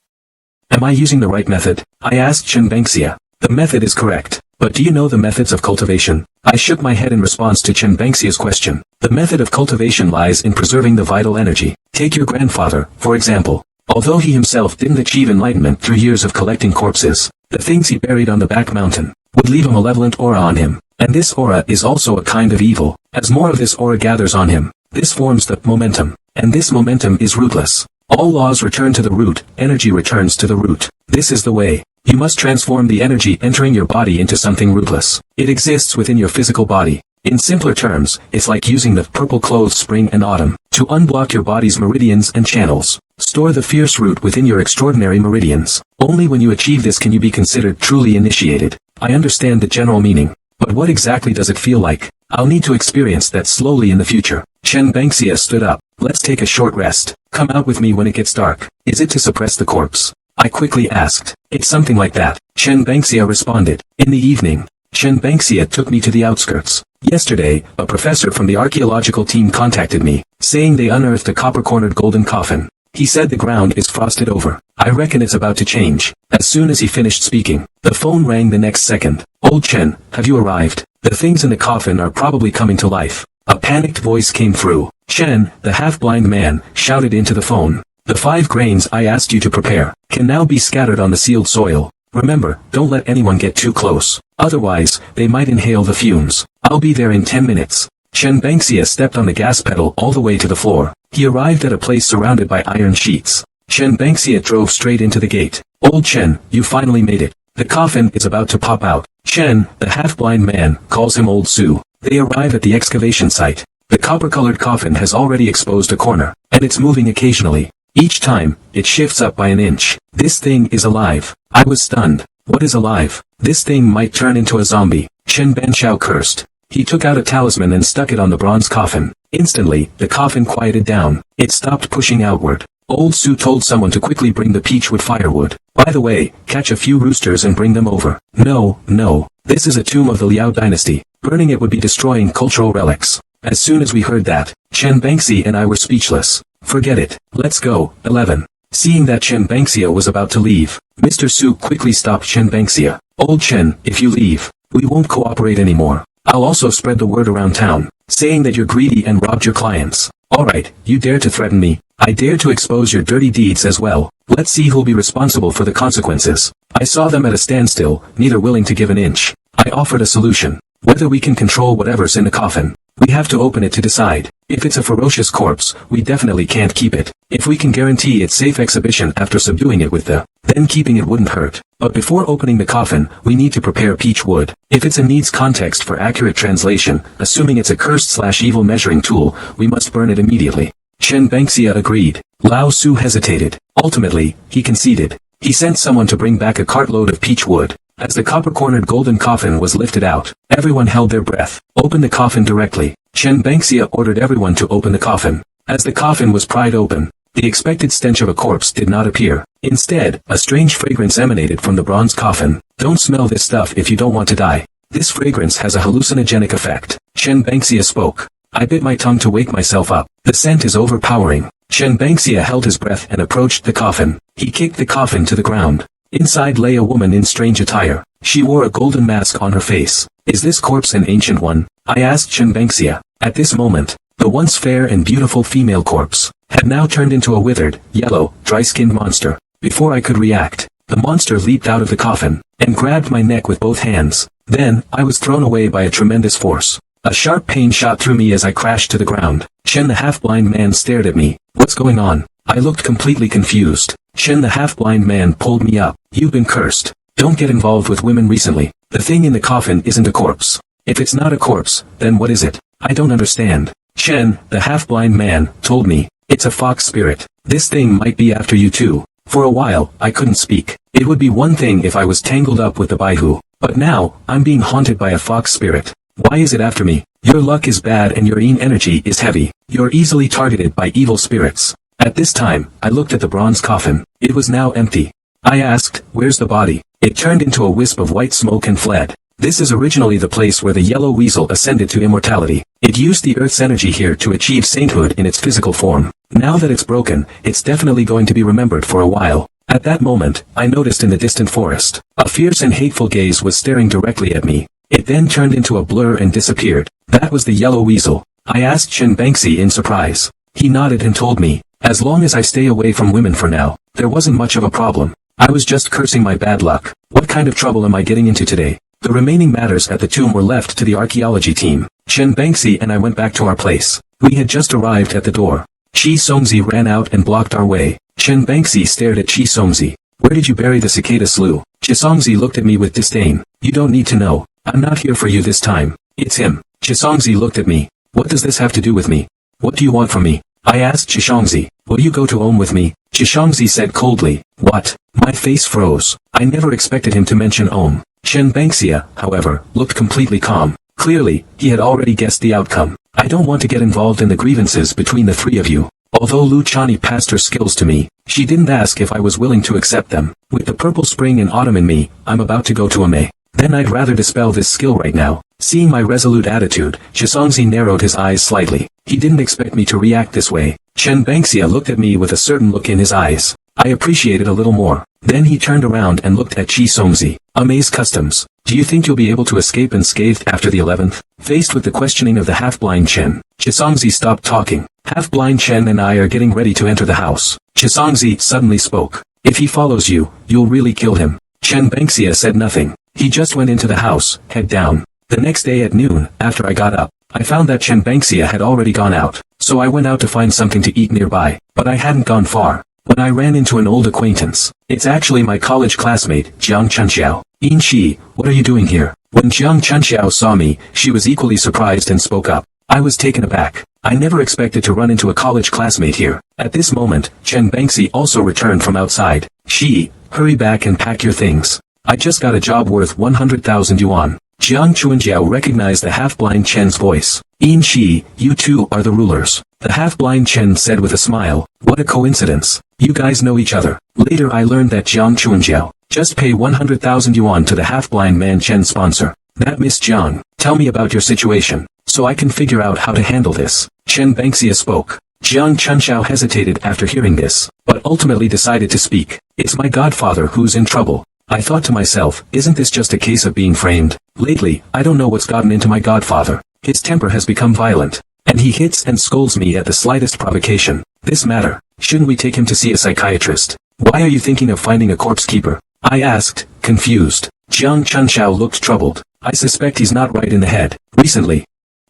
Am I using the right method? I asked Chen Bangxia. The method is correct. But do you know the methods of cultivation? I shook my head in response to Chen Bangxia's question. The method of cultivation lies in preserving the vital energy. Take your grandfather, for example. Although he himself didn't achieve enlightenment through years of collecting corpses, the things he buried on the back mountain would leave a malevolent aura on him. And this aura is also a kind of evil. As more of this aura gathers on him, this forms the momentum. And this momentum is rootless. All laws return to the root, energy returns to the root. This is the way. You must transform the energy entering your body into something rootless. It exists within your physical body. In simpler terms, it's like using the purple clothes spring and autumn to unblock your body's meridians and channels. Store the fierce root within your extraordinary meridians. Only when you achieve this can you be considered truly initiated. I understand the general meaning. But what exactly does it feel like? I'll need to experience that slowly in the future. Chen Bangxia stood up. Let's take a short rest. Come out with me when it gets dark. Is it to suppress the corpse? I quickly asked. It's something like that. Chen Bangxia responded. In the evening, Chen Bangxia took me to the outskirts. Yesterday, a professor from the archaeological team contacted me, saying they unearthed a copper-cornered golden coffin. He said the ground is frosted over. I reckon it's about to change. As soon as he finished speaking, the phone rang the next second. Old Chen, have you arrived? The things in the coffin are probably coming to life. A panicked voice came through. Chen, the half-blind man, shouted into the phone. The 5 grains I asked you to prepare can now be scattered on the sealed soil. Remember, don't let anyone get too close. Otherwise, they might inhale the fumes. I'll be there in 10 minutes. Chen Bangxia stepped on the gas pedal all the way to the floor. He arrived at a place surrounded by iron sheets. Chen Bangxia drove straight into the gate. Old Chen, you finally made it. The coffin is about to pop out. Chen, the half-blind man, calls him Old Su. They arrive at the excavation site. The copper-colored coffin has already exposed a corner, and it's moving occasionally. Each time, it shifts up by an inch. This thing is alive. I was stunned. What is alive? This thing might turn into a zombie. Chen Banshao cursed. He took out a talisman and stuck it on the bronze coffin. Instantly, the coffin quieted down. It stopped pushing outward. Old Su told someone to quickly bring the peachwood firewood. By the way, catch a few roosters and bring them over. No. This is a tomb of the Liao dynasty. Burning it would be destroying cultural relics. As soon as we heard that, Chen Bangxia and I were speechless. Forget it. Let's go. 11. Seeing that Chen Bangxia was about to leave, Mr. Su quickly stopped Chen Bangxia. Old Chen, if you leave, we won't cooperate anymore. I'll also spread the word around town, saying that you're greedy and robbed your clients. Alright, you dare to threaten me. I dare to expose your dirty deeds as well. Let's see who'll be responsible for the consequences. I saw them at a standstill, neither willing to give an inch. I offered a solution. Whether we can control whatever's in the coffin. We have to open it to decide. If it's a ferocious corpse, we definitely can't keep it. If we can guarantee its safe exhibition after subduing it with then keeping it wouldn't hurt. But before opening the coffin, we need to prepare peach wood. If it's a needs context for accurate translation, assuming it's a cursed/evil measuring tool, we must burn it immediately. Chen Bangxia agreed. Lao Su hesitated. Ultimately, he conceded. He sent someone to bring back a cartload of peach wood. As the copper-cornered golden coffin was lifted out, everyone held their breath. Open the coffin directly. Chen Bangxia ordered everyone to open the coffin. As the coffin was pried open, the expected stench of a corpse did not appear. Instead, a strange fragrance emanated from the bronze coffin. Don't smell this stuff if you don't want to die. This fragrance has a hallucinogenic effect. Chen Bangxia spoke. I bit my tongue to wake myself up. The scent is overpowering. Chen Bangxia held his breath and approached the coffin. He kicked the coffin to the ground. Inside lay a woman in strange attire. She wore a golden mask on her face. Is this corpse an ancient one? I asked Shenbangxia. At this moment, the once fair and beautiful female corpse had now turned into a withered, yellow, dry-skinned monster. Before I could react, the monster leaped out of the coffin and grabbed my neck with both hands. Then, I was thrown away by a tremendous force. A sharp pain shot through me as I crashed to the ground. Shen the half-blind man stared at me. What's going on? I looked completely confused. Shen the half-blind man pulled me up. You've been cursed. Don't get involved with women recently. The thing in the coffin isn't a corpse. If it's not a corpse, then what is it? I don't understand. Shen, the half-blind man, told me. It's a fox spirit. This thing might be after you too. For a while, I couldn't speak. It would be one thing if I was tangled up with the Baihu. But now, I'm being haunted by a fox spirit. Why is it after me? Your luck is bad and your yin energy is heavy. You're easily targeted by evil spirits. At this time, I looked at the bronze coffin. It was now empty. I asked, where's the body? It turned into a wisp of white smoke and fled. This is originally the place where the yellow weasel ascended to immortality. It used the earth's energy here to achieve sainthood in its physical form. Now that it's broken, it's definitely going to be remembered for a while. At that moment, I noticed in the distant forest, a fierce and hateful gaze was staring directly at me. It then turned into a blur and disappeared. That was the yellow weasel. I asked Shenbangxi in surprise. He nodded and told me, as long as I stay away from women for now, there wasn't much of a problem. I was just cursing my bad luck. What kind of trouble am I getting into today? The remaining matters at the tomb were left to the archaeology team. Shenbangxi and I went back to our place. We had just arrived at the door. Chi Songzi ran out and blocked our way. Shenbangxi stared at Chi Songzi. Where did you bury the cicada slough? Chi Songzi looked at me with disdain. You don't need to know. I'm not here for you this time. It's him. Chi Songzi looked at me. What does this have to do with me? What do you want from me? I asked Chi Songzi. Will you go to Om with me? Chi Songzi said coldly. What? My face froze. I never expected him to mention Om. Shenbangxia, however, looked completely calm. Clearly, he had already guessed the outcome. I don't want to get involved in the grievances between the three of you. Although Lu Chani passed her skills to me, she didn't ask if I was willing to accept them. With the purple spring and autumn in me, I'm about to go to Ame. Then I'd rather dispel this skill right now. Seeing my resolute attitude, Shisongzi narrowed his eyes slightly. He didn't expect me to react this way. Shenbangxia looked at me with a certain look in his eyes. I appreciated a little more. Then he turned around and looked at Chi Songzi. Ame's customs. Do you think you'll be able to escape unscathed after the 11th? Faced with the questioning of the half-blind Chen, Chisongzi stopped talking. Half-blind Chen and I are getting ready to enter the house. Chisongzi suddenly spoke. If he follows you, you'll really kill him. Shenbangxia said nothing. He just went into the house, head down. The next day at noon, after I got up, I found that Shenbangxia had already gone out. So I went out to find something to eat nearby, but I hadn't gone far when I ran into an old acquaintance. It's actually my college classmate, Jiang Chunxiao. Yin Shi, what are you doing here? When Jiang Chunxiao saw me, she was equally surprised and spoke up. I was taken aback. I never expected to run into a college classmate here. At this moment, Chen Bangxi also returned from outside. Shi, hurry back and pack your things. I just got a job worth 100,000 yuan. Jiang Chuanjiao recognized the half-blind Chen's voice. Yin Shi, you two are the rulers. The half-blind Chen said with a smile. What a coincidence. You guys know each other. Later I learned that Jiang Chuanjiao just pay 100,000 yuan to the half-blind man Chen's sponsor. That Miss Jiang, tell me about your situation, so I can figure out how to handle this. Chen Bangxia spoke. Jiang Chunxiao hesitated after hearing this, but ultimately decided to speak. It's my godfather who's in trouble. I thought to myself, isn't this just a case of being framed? Lately, I don't know what's gotten into my godfather. His temper has become violent, and he hits and scolds me at the slightest provocation. This matter, shouldn't we take him to see a psychiatrist? Why are you thinking of finding a corpse keeper? I asked, confused. Jiang Chunxiao looked troubled. I suspect he's not right in the head. Recently,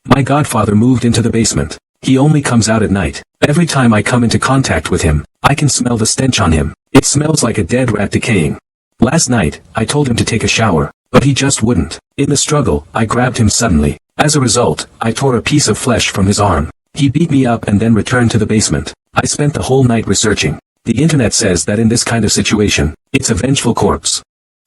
my godfather moved into the basement. He only comes out at night. Every time I come into contact with him, I can smell the stench on him. It smells like a dead rat decaying. Last night, I told him to take a shower, but he just wouldn't. In the struggle, I grabbed him suddenly. As a result, I tore a piece of flesh from his arm. He beat me up and then returned to the basement. I spent the whole night researching. The internet says that in this kind of situation, it's a vengeful corpse.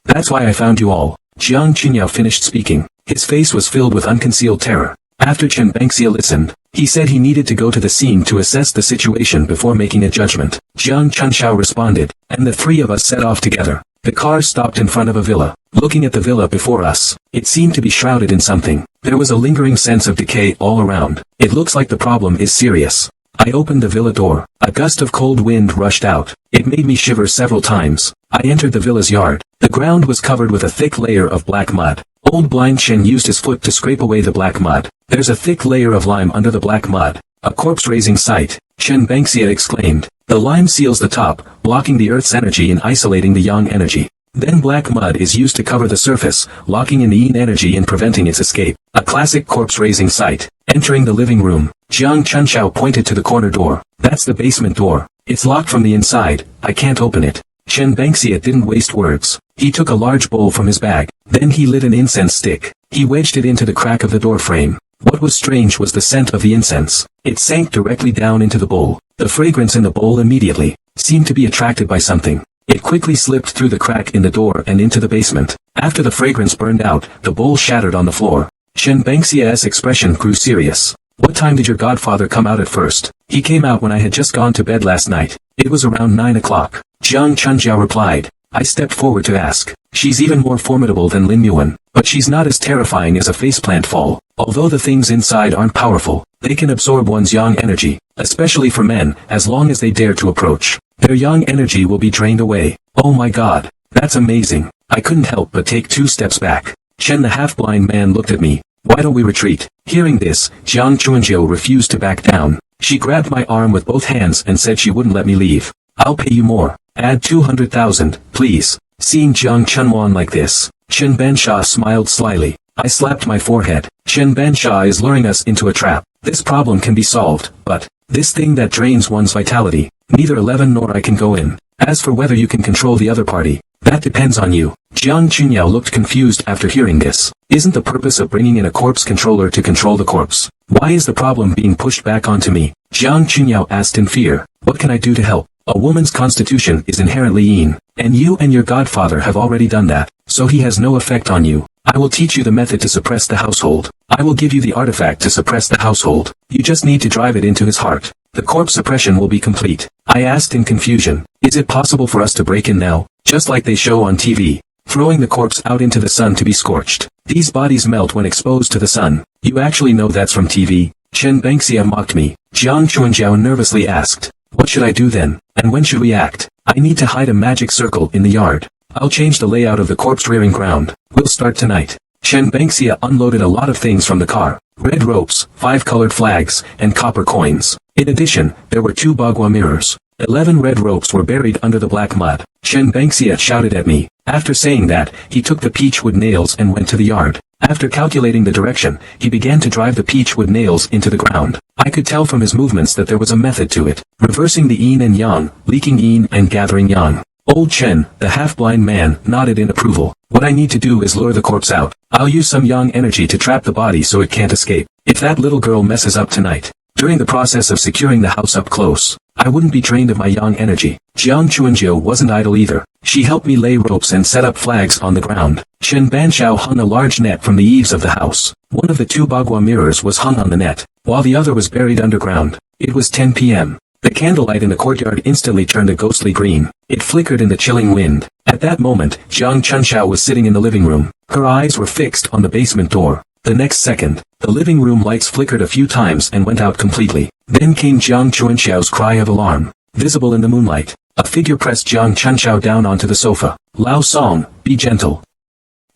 That's why I found you all. Jiang Chunyao finished speaking. His face was filled with unconcealed terror. After Chen Bangxia listened, he said he needed to go to the scene to assess the situation before making a judgment. Jiang Chunxiao responded, and the three of us set off together. The car stopped in front of a villa. Looking at the villa before us, it seemed to be shrouded in something. There was a lingering sense of decay all around. It looks like the problem is serious. I opened the villa door. A gust of cold wind rushed out. It made me shiver several times. I entered the villa's yard. The ground was covered with a thick layer of black mud. Old Blind Chen used his foot to scrape away the black mud. There's a thick layer of lime under the black mud. A corpse-raising sight, Chen Bengxia exclaimed. The lime seals the top, blocking the earth's energy and isolating the yang energy. Then black mud is used to cover the surface, locking in the yin energy and preventing its escape. A classic corpse-raising sight. Entering the living room, Jiang Chunxiao pointed to the corner door. That's the basement door. It's locked from the inside. I can't open it. Chen Bengxia didn't waste words. He took a large bowl from his bag. Then he lit an incense stick. He wedged it into the crack of the door frame. What was strange was the scent of the incense. It sank directly down into the bowl. The fragrance in the bowl immediately seemed to be attracted by something. It quickly slipped through the crack in the door and into the basement. After the fragrance burned out, the bowl shattered on the floor. Chen Bengxia's expression grew serious. What time did your godfather come out at first? He came out when I had just gone to bed last night. It was around 9 o'clock. Jiang Chunjiao replied. I stepped forward to ask. She's even more formidable than Lin Yuan, but she's not as terrifying as a faceplant fall. Although the things inside aren't powerful, they can absorb one's yang energy, especially for men, as long as they dare to approach. Their yang energy will be drained away. Oh my god. That's amazing. I couldn't help but take 2 steps back. Chen the half-blind man looked at me. Why don't we retreat? Hearing this, Jiang Chunjiao refused to back down. She grabbed my arm with both hands and said she wouldn't let me leave. I'll pay you more. Add 200,000, please. Seeing Jiang Chunwan like this, Chen Bansha smiled slyly. I slapped my forehead. Chen Bansha is luring us into a trap. This problem can be solved, but this thing that drains one's vitality, neither 11 nor I can go in. As for whether you can control the other party, that depends on you. Jiang Chunyao looked confused after hearing this. Isn't the purpose of bringing in a corpse controller to control the corpse? Why is the problem being pushed back onto me? Jiang Chunyao asked in fear. What can I do to help? A woman's constitution is inherently yin, and you and your godfather have already done that, so he has no effect on you. I will teach you the method to suppress the household. I will give you the artifact to suppress the household. You just need to drive it into his heart. The corpse suppression will be complete. I asked in confusion. Is it possible for us to break in now, just like they show on TV? Throwing the corpse out into the sun to be scorched. These bodies melt when exposed to the sun. You actually know that's from TV? Chen Bengxia mocked me. Jiang Chunjiao nervously asked. What should I do then? And when should we act? I need to hide a magic circle in the yard. I'll change the layout of the corpse-rearing ground. We'll start tonight. Chen Bengxia unloaded a lot of things from the car. Red ropes, 5 colored flags, and copper coins. In addition, there were 2 bagua mirrors. 11 red ropes were buried under the black mud. Chen Bengxia shouted at me. After saying that, he took the peachwood nails and went to the yard. After calculating the direction, he began to drive the peachwood nails into the ground. I could tell from his movements that there was a method to it. Reversing the yin and yang, leaking yin and gathering yang. Old Chen, the half-blind man, nodded in approval. What I need to do is lure the corpse out. I'll use some yang energy to trap the body so it can't escape. If that little girl messes up tonight, during the process of securing the house up close, I wouldn't be drained of my yang energy. Jiang Chuanjiao wasn't idle either. She helped me lay ropes and set up flags on the ground. Chen Banshao hung a large net from the eaves of the house. One of the 2 bagua mirrors was hung on the net, while the other was buried underground. It was 10 p.m. The candlelight in the courtyard instantly turned a ghostly green. It flickered in the chilling wind. At that moment, Jiang Chunxiao was sitting in the living room. Her eyes were fixed on the basement door. The next second, the living room lights flickered a few times and went out completely. Then came Jiang Chuanxiao's cry of alarm. Visible in the moonlight, a figure pressed Jiang Chunxiao down onto the sofa. Lao Song, be gentle.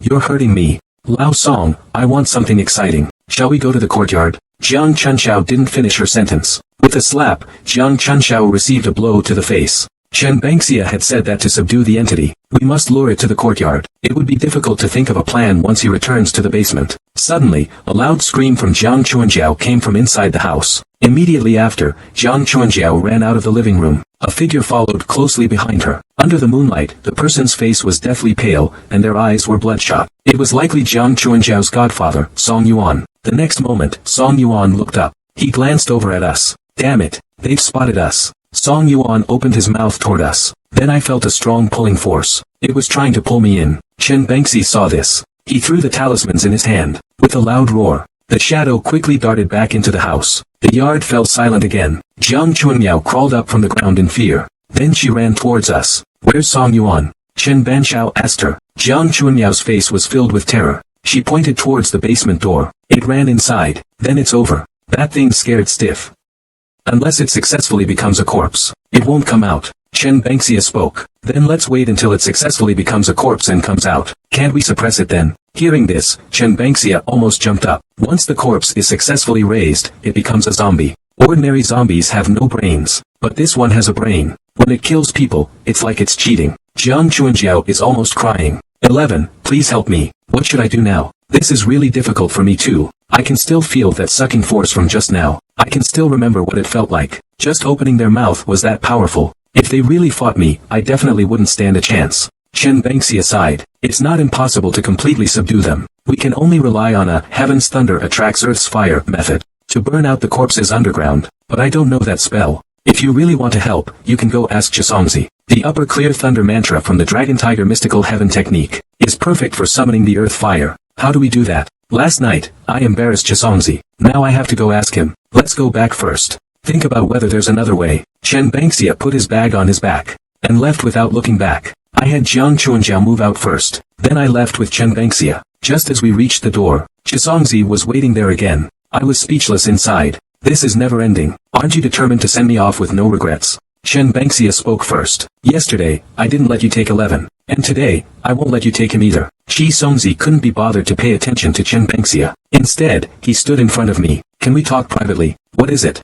You're hurting me. Lao Song, I want something exciting. Shall we go to the courtyard? Jiang Chunxiao didn't finish her sentence. With a slap, Jiang Chunxiao received a blow to the face. Chen Bengxia had said that to subdue the entity, we must lure it to the courtyard. It would be difficult to think of a plan once he returns to the basement. Suddenly, a loud scream from Jiang Chuanjiao came from inside the house. Immediately after, Jiang Chuanjiao ran out of the living room. A figure followed closely behind her. Under the moonlight, the person's face was deathly pale, and their eyes were bloodshot. It was likely Jiang Chuanjiao's godfather, Song Yuan. The next moment, Song Yuan looked up. He glanced over at us. Damn it, they've spotted us. Song Yuan opened his mouth toward us. Then I felt a strong pulling force. It was trying to pull me in. Chen Bengxi saw this. He threw the talismans in his hand. With a loud roar, the shadow quickly darted back into the house. The yard fell silent again. Jiang Chunmiao crawled up from the ground in fear. Then she ran towards us. Where's Song Yuan? Chen Banshao asked her. Jiang Chunmiao's face was filled with terror. She pointed towards the basement door. It ran inside. Then it's over. That thing's scared stiff. Unless it successfully becomes a corpse, it won't come out. Chen Bangxia spoke. Then let's wait until it successfully becomes a corpse and comes out. Can't we suppress it then? Hearing this, Chen Bangxia almost jumped up. Once the corpse is successfully raised, it becomes a zombie. Ordinary zombies have no brains, but this one has a brain. When it kills people, it's like it's cheating. Jiang Chuanjiao is almost crying. 11. Please help me. What should I do now? This is really difficult for me too. I can still feel that sucking force from just now. I can still remember what it felt like. Just opening their mouth was that powerful. If they really fought me, I definitely wouldn't stand a chance. Chen Bangxia sighed. It's not impossible to completely subdue them. We can only rely on a heaven's thunder attracts earth's fire method to burn out the corpses underground, but I don't know that spell. If you really want to help, you can go ask Chisongzi. The upper clear thunder mantra from the Dragon Tiger mystical heaven technique is perfect for summoning the earth fire. How do we do that? Last night, I embarrassed Chisongzi. Now I have to go ask him. Let's go back first. Think about whether there's another way. Chen Bangxia put his bag on his back and left without looking back. I had Jiang Chuanjiao move out first. Then I left with Chen Bangxia. Just as we reached the door, Chisongzi was waiting there again. I was speechless inside. This is never ending. Aren't you determined to send me off with no regrets? Chen Bangxia spoke first. Yesterday, I didn't let you take 11. And today, I won't let you take him either. Chisongzi couldn't be bothered to pay attention to Chen Bangxia. Instead, he stood in front of me. Can we talk privately? What is it?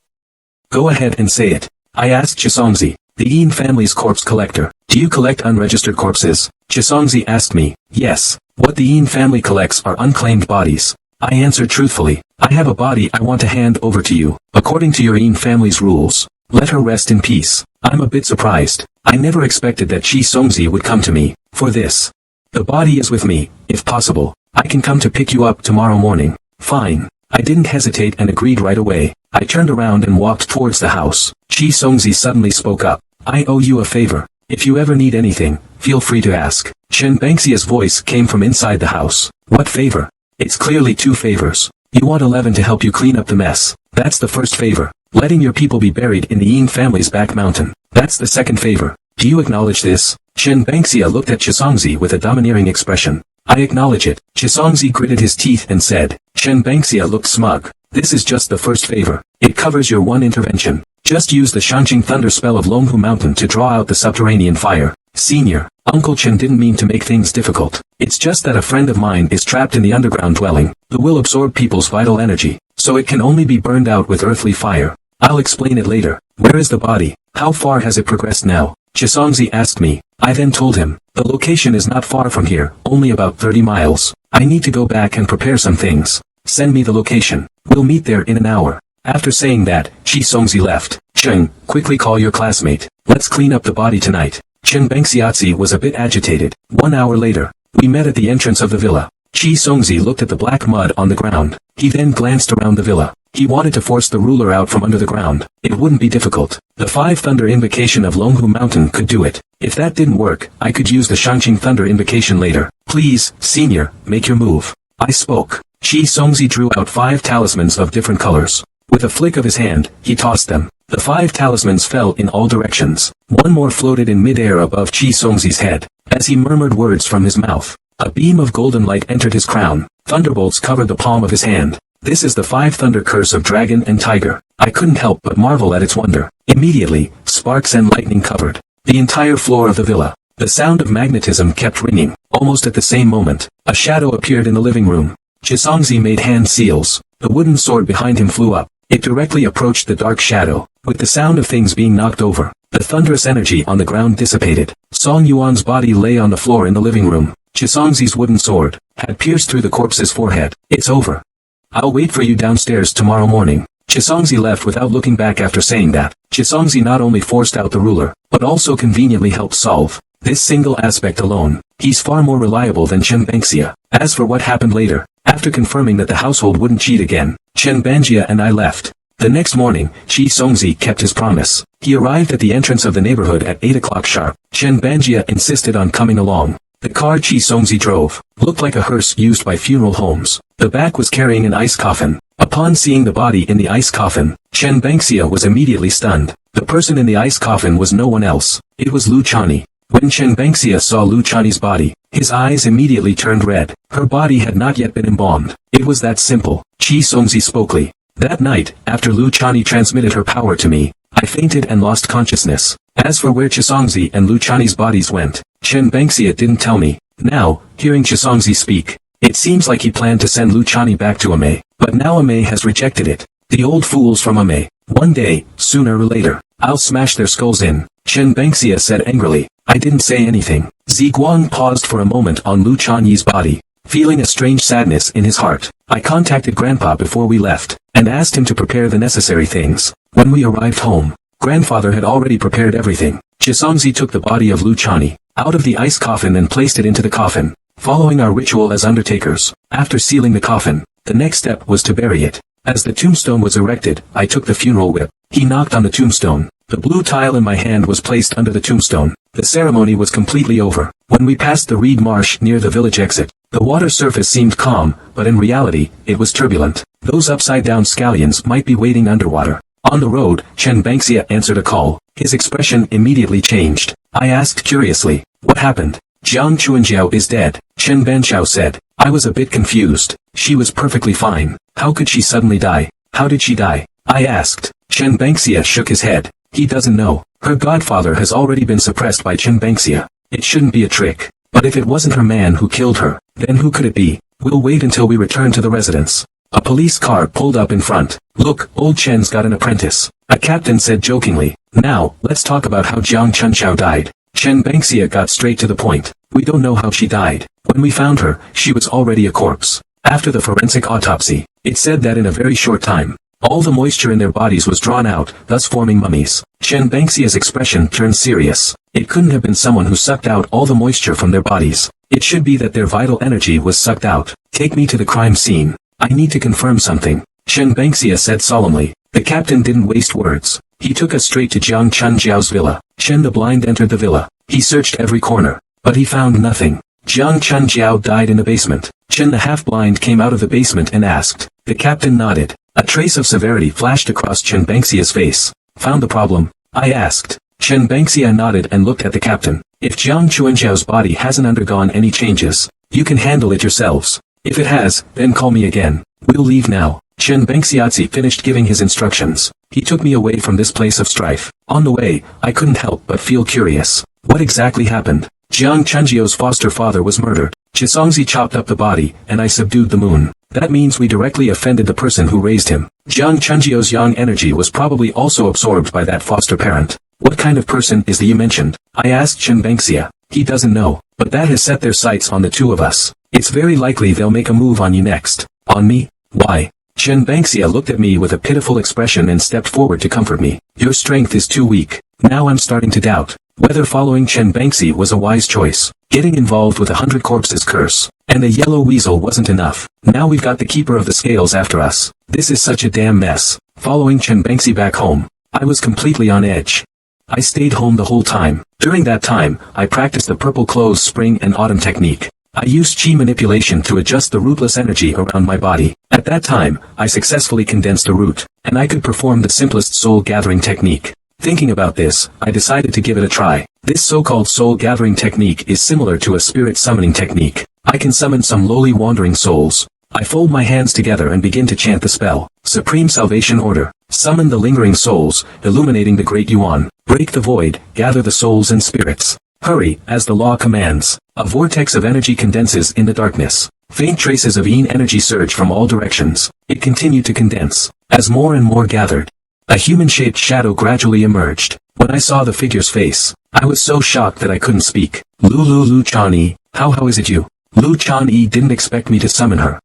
Go ahead and say it. I asked Chisongzi, the Yin family's corpse collector. Do you collect unregistered corpses? Chisongzi asked me. Yes. What the Yin family collects are unclaimed bodies. I answered truthfully. I have a body I want to hand over to you, according to your Yin family's rules. Let her rest in peace. I'm a bit surprised. I never expected that Chisongzi would come to me for this. The body is with me, if possible. I can come to pick you up tomorrow morning. Fine. I didn't hesitate and agreed right away. I turned around and walked towards the house. Chisongzi suddenly spoke up. I owe you a favor. If you ever need anything, feel free to ask. Chen Bangxia's voice came from inside the house. What favor? It's clearly two favors. You want 11 to help you clean up the mess. That's the first favor. Letting your people be buried in the Yin family's back mountain. That's the second favor. Do you acknowledge this? Chen Bangxia looked at Chisongzi with a domineering expression. I acknowledge it. Chisongzi gritted his teeth and said. Chen Bangxia looked smug. This is just the first favor. It covers your one intervention. Just use the Shanqing thunder spell of Longhu Mountain to draw out the subterranean fire. Senior, Uncle Chen didn't mean to make things difficult. It's just that a friend of mine is trapped in the underground dwelling. The will absorb people's vital energy, so it can only be burned out with earthly fire. I'll explain it later. Where is the body? How far has it progressed now? Chisongzi asked me. I then told him. The location is not far from here, only about 30 miles. I need to go back and prepare some things. Send me the location. We'll meet there in an hour. After saying that, Chisongzi left. Cheng, quickly call your classmate. Let's clean up the body tonight. Chen Bangxiazi was a bit agitated. 1 hour later, we met at the entrance of the villa. Chisongzi looked at the black mud on the ground. He then glanced around the villa. He wanted to force the ruler out from under the ground. It wouldn't be difficult. The 5 thunder invocation of Longhu Mountain could do it. If that didn't work, I could use the Shanqing thunder invocation later. Please, senior, make your move. I spoke. Chisongzi drew out 5 talismans of different colors. With a flick of his hand, he tossed them. The 5 talismans fell in all directions. One more floated in mid-air above Chisongzi's head. As he murmured words from his mouth, a beam of golden light entered his crown. Thunderbolts covered the palm of his hand. This is the 5 thunder curse of dragon and tiger. I couldn't help but marvel at its wonder. Immediately, sparks and lightning covered the entire floor of the villa. The sound of magnetism kept ringing. Almost at the same moment, a shadow appeared in the living room. Chisongzi made hand seals. The wooden sword behind him flew up. It directly approached the dark shadow. With the sound of things being knocked over, the thunderous energy on the ground dissipated. Song Yuan's body lay on the floor in the living room. Chisongzi's wooden sword had pierced through the corpse's forehead. It's over. I'll wait for you downstairs tomorrow morning. Chisongzi left without looking back after saying that. Chisongzi not only forced out the ruler, but also conveniently helped solve this single aspect alone. He's far more reliable than Chen Bangxia. As for what happened later, after confirming that the household wouldn't cheat again, Chen Bangxia and I left. The next morning, Chisongzi kept his promise. He arrived at the entrance of the neighborhood at 8 o'clock sharp. Chen Bangxia insisted on coming along. The car Chisongzi drove looked like a hearse used by funeral homes. The back was carrying an ice coffin. Upon seeing the body in the ice coffin, Chen Bangxia was immediately stunned. The person in the ice coffin was no one else. It was Lu Chani. When Chen Bangxia saw Lu Chani's body, his eyes immediately turned red. Her body had not yet been embalmed. It was that simple. Chisongzi spokely. That night, after Lu Chani transmitted her power to me, I fainted and lost consciousness. As for where Chisongzi and Lu Chani's bodies went, Chen Bangxia didn't tell me. Now, hearing Chisongzi speak, it seems like he planned to send Lu Chani back to Ame, but now Ame has rejected it. The old fools from Ame. One day, sooner or later, I'll smash their skulls in, Chen Bangxia said angrily. I didn't say anything. Ziguang paused for a moment on Lu Chani's body, feeling a strange sadness in his heart. I contacted Grandpa before we left, and asked him to prepare the necessary things. When we arrived home, Grandfather had already prepared everything. Chisongzi took the body of Lu Chani out of the ice coffin and placed it into the coffin, following our ritual as undertakers. After sealing the coffin, the next step was to bury it. As the tombstone was erected, I took the funeral whip. He knocked on the tombstone. The blue tile in my hand was placed under the tombstone. The ceremony was completely over. When we passed the reed marsh near the village exit, the water surface seemed calm, but in reality, it was turbulent. Those upside-down scallions might be waiting underwater. On the road, Chen Bangxia answered a call. His expression immediately changed. I asked curiously, what happened? Jiang Chuanjiao is dead, Chen Banqiao said. I was a bit confused. She was perfectly fine. How could she suddenly die? How did she die? I asked. Chen Bangxia shook his head. He doesn't know. Her godfather has already been suppressed by Chen Bangxia. It shouldn't be a trick. But if it wasn't her man who killed her, then who could it be? We'll wait until we return to the residence. A police car pulled up in front. Look, old Chen's got an apprentice. A captain said jokingly. Now, let's talk about how Jiang Chunqiao died. Chen Bangxia got straight to the point. We don't know how she died. When we found her, she was already a corpse. After the forensic autopsy, it said that in a very short time, all the moisture in their bodies was drawn out, thus forming mummies. Chen Bangxia's expression turned serious. It couldn't have been someone who sucked out all the moisture from their bodies. It should be that their vital energy was sucked out. Take me to the crime scene. I need to confirm something, Chen Bangxia said solemnly. The captain didn't waste words. He took us straight to Jiang Chunjiao's villa. Chen the blind entered the villa. He searched every corner, but he found nothing. Jiang Chunjiao died in the basement. Chen the half-blind came out of the basement and asked. The captain nodded. A trace of severity flashed across Chen Bangxia's face. Found the problem? I asked. Chen Bangxia nodded and looked at the captain. If Jiang Chuanjiao's body hasn't undergone any changes, you can handle it yourselves. If it has, then call me again. We'll leave now. Chen Bangxiazi finished giving his instructions. He took me away from this place of strife. On the way, I couldn't help but feel curious. What exactly happened? Jiang Chunjiao's foster father was murdered. Chisongzi chopped up the body, and I subdued the moon. That means we directly offended the person who raised him. Jiang Chunjiao's yang energy was probably also absorbed by that foster parent. What kind of person is the you mentioned? I asked Chen Bangxia. He doesn't know, but that has set their sights on the two of us. It's very likely they'll make a move on you next. On me? Why? Chen Bangxia looked at me with a pitiful expression and stepped forward to comfort me. Your strength is too weak. Now I'm starting to doubt whether following Chen Bangxi was a wise choice. Getting involved with 100 corpses curse, and the yellow weasel wasn't enough. Now we've got the keeper of the scales after us. This is such a damn mess. Following Chen Bangxi back home, I was completely on edge. I stayed home the whole time. During that time, I practiced the purple clothes spring and autumn technique. I used chi manipulation to adjust the rootless energy around my body. At that time, I successfully condensed a root, and I could perform the simplest soul-gathering technique. Thinking about this, I decided to give it a try. This so-called soul-gathering technique is similar to a spirit summoning technique. I can summon some lowly wandering souls. I fold my hands together and begin to chant the spell. Supreme Salvation Order. Summon the lingering souls, illuminating the great Yuan. Break the void, gather the souls and spirits. Hurry, as the law commands. A vortex of energy condenses in the darkness. Faint traces of yin energy surge from all directions. It continued to condense. As more and more gathered, a human-shaped shadow gradually emerged. When I saw the figure's face, I was so shocked that I couldn't speak. Lu Chani, how is it you? Lu Chani didn't expect me to summon her.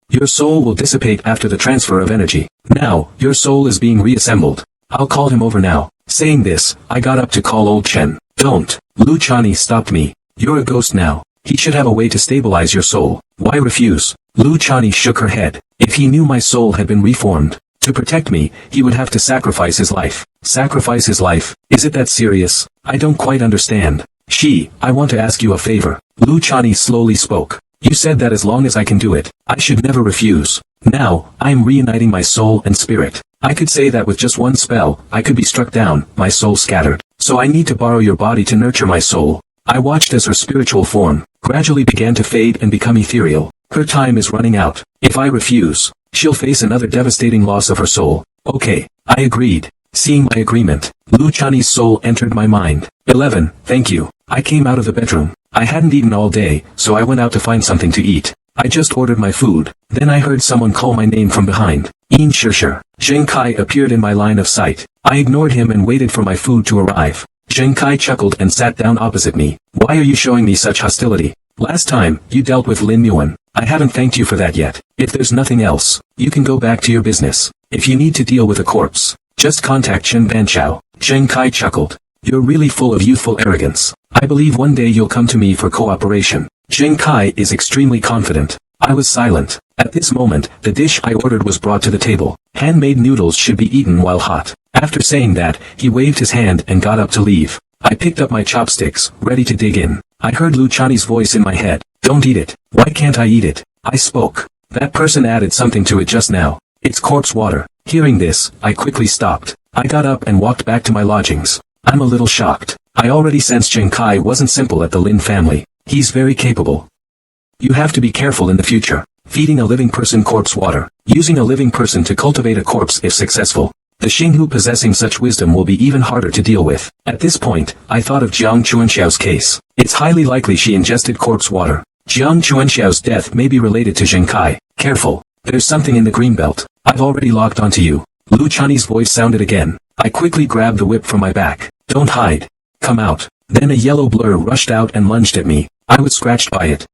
Your soul will dissipate after the transfer of energy. Now, your soul is being reassembled. I'll call him over now. Saying this, I got up to call old Chen. Don't. Lu Chani stopped me. You're a ghost now. He should have a way to stabilize your soul. Why refuse? Lu Chani shook her head. If he knew my soul had been reformed, to protect me, he would have to sacrifice his life. Sacrifice his life? Is it that serious? I don't quite understand. I want to ask you a favor. Lu Chani slowly spoke. You said that as long as I can do it, I should never refuse. Now, I am reuniting my soul and spirit. I could say that with just one spell, I could be struck down, my soul scattered. so I need to borrow your body to nurture my soul. I watched as her spiritual form gradually began to fade and become ethereal. Her time is running out. If I refuse, she'll face another devastating loss of her soul. Okay, I agreed. Seeing my agreement, Lu Chani's soul entered my mind. 11. Thank you. I came out of the bedroom. I hadn't eaten all day, so I went out to find something to eat. I just ordered my food. Then I heard someone call my name from behind. Yin Shishir. Zheng Kai appeared in my line of sight. I ignored him and waited for my food to arrive. Zheng Kai chuckled and sat down opposite me. Why are you showing me such hostility? Last time, you dealt with Lin Yuan. I haven't thanked you for that yet. If there's nothing else, you can go back to your business. If you need to deal with a corpse, just contact Chen Banqiao. Zheng Kai chuckled. You're really full of youthful arrogance. I believe one day you'll come to me for cooperation. Zheng Kai is extremely confident. I was silent. At this moment, the dish I ordered was brought to the table. Handmade noodles should be eaten while hot. After saying that, he waved his hand and got up to leave. I picked up my chopsticks, ready to dig in. I heard Lu Chani's voice in my head. Don't eat it. Why can't I eat it? I spoke. That person added something to it just now. It's corpse water. Hearing this, I quickly stopped. I got up and walked back to my lodgings. I'm a little shocked. I already sensed Zheng Kai wasn't simple at the Lin family. He's very capable. You have to be careful in the future. Feeding a living person corpse water. Using a living person to cultivate a corpse if successful. The Xinghu possessing such wisdom will be even harder to deal with. At this point, I thought of Jiang Chuanxiao's case. It's highly likely she ingested corpse water. Jiang Chuanxiao's death may be related to Zheng Kai. Careful. There's something in the green belt. I've already locked onto you. Lu Chani's voice sounded again. I quickly grabbed the whip from my back. Don't hide. Come out. Then a yellow blur rushed out and lunged at me. I was scratched by it.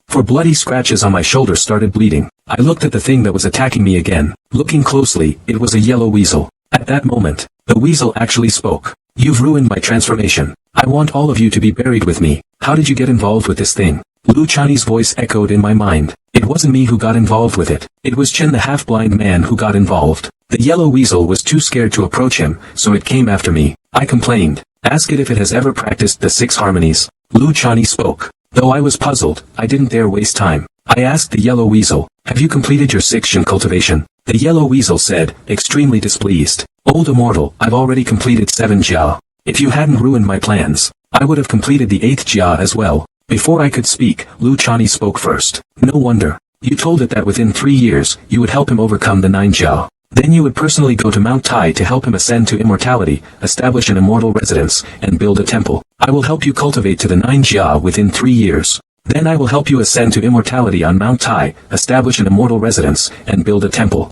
For bloody scratches on my shoulder started bleeding. I looked at the thing that was attacking me again. Looking closely, it was a yellow weasel. At that moment, the weasel actually spoke. You've ruined my transformation. I want all of you to be buried with me. How did you get involved with this thing? Lu Chani's voice echoed in my mind. It wasn't me who got involved with it. It was Chen the half-blind man who got involved. The yellow weasel was too scared to approach him, so it came after me. I complained. Ask it if it has ever practiced the 6 harmonies. Lu Chani spoke. Though I was puzzled, I didn't dare waste time. I asked the yellow weasel, have you completed your 6 Shen cultivation? The yellow weasel said, extremely displeased. Old immortal, I've already completed 7 Jia. If you hadn't ruined my plans, I would have completed the 8th Jia as well. Before I could speak, Lu Chani spoke first. No wonder. You told it that within 3 years, you would help him overcome the 9 Jia. Then you would personally go to Mount Tai to help him ascend to immortality, establish an immortal residence, and build a temple. I will help you cultivate to the 9 Jia within 3 years. Then I will help you ascend to immortality on Mount Tai, establish an immortal residence, and build a temple.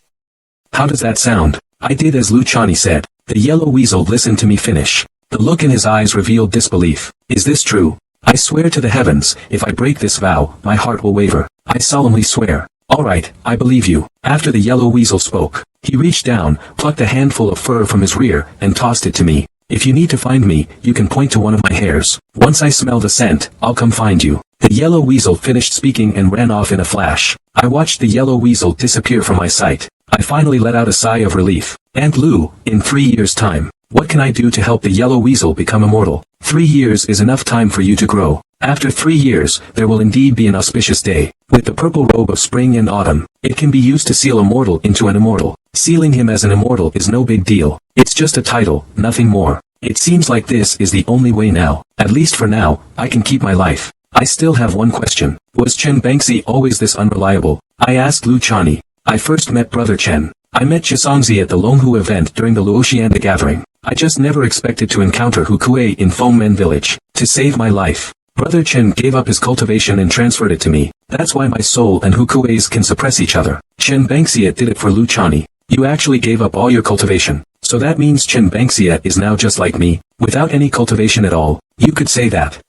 How does that sound? I did as Lu Chani said. The yellow weasel listened to me finish. The look in his eyes revealed disbelief. Is this true? I swear to the heavens, if I break this vow, my heart will waver. I solemnly swear. Alright, I believe you. After the yellow weasel spoke, he reached down, plucked a handful of fur from his rear, and tossed it to me. If you need to find me, you can point to one of my hairs. Once I smell the scent, I'll come find you. The yellow weasel finished speaking and ran off in a flash. I watched the yellow weasel disappear from my sight. I finally let out a sigh of relief. Aunt Lu, in 3 years' time, what can I do to help the yellow weasel become immortal? 3 years is enough time for you to grow. After 3 years, there will indeed be an auspicious day. With the purple robe of spring and autumn, it can be used to seal a mortal into an immortal. Sealing him as an immortal is no big deal. It's just a title, nothing more. It seems like this is the only way now. At least for now, I can keep my life. I still have one question. Was Chen Banxi always this unreliable? I asked Lu Chani. I first met Brother Chen. I met Chisongzi at the Longhu event during the Luoxianda gathering. I just never expected to encounter Hu Kuei in Fengmen village. To save my life, Brother Chen gave up his cultivation and transferred it to me. That's why my soul and Hu Kuei's can suppress each other. Chen Banxia did it for Lu Chani. You actually gave up all your cultivation. So that means Chen Banxia is now just like me, without any cultivation at all. You could say that.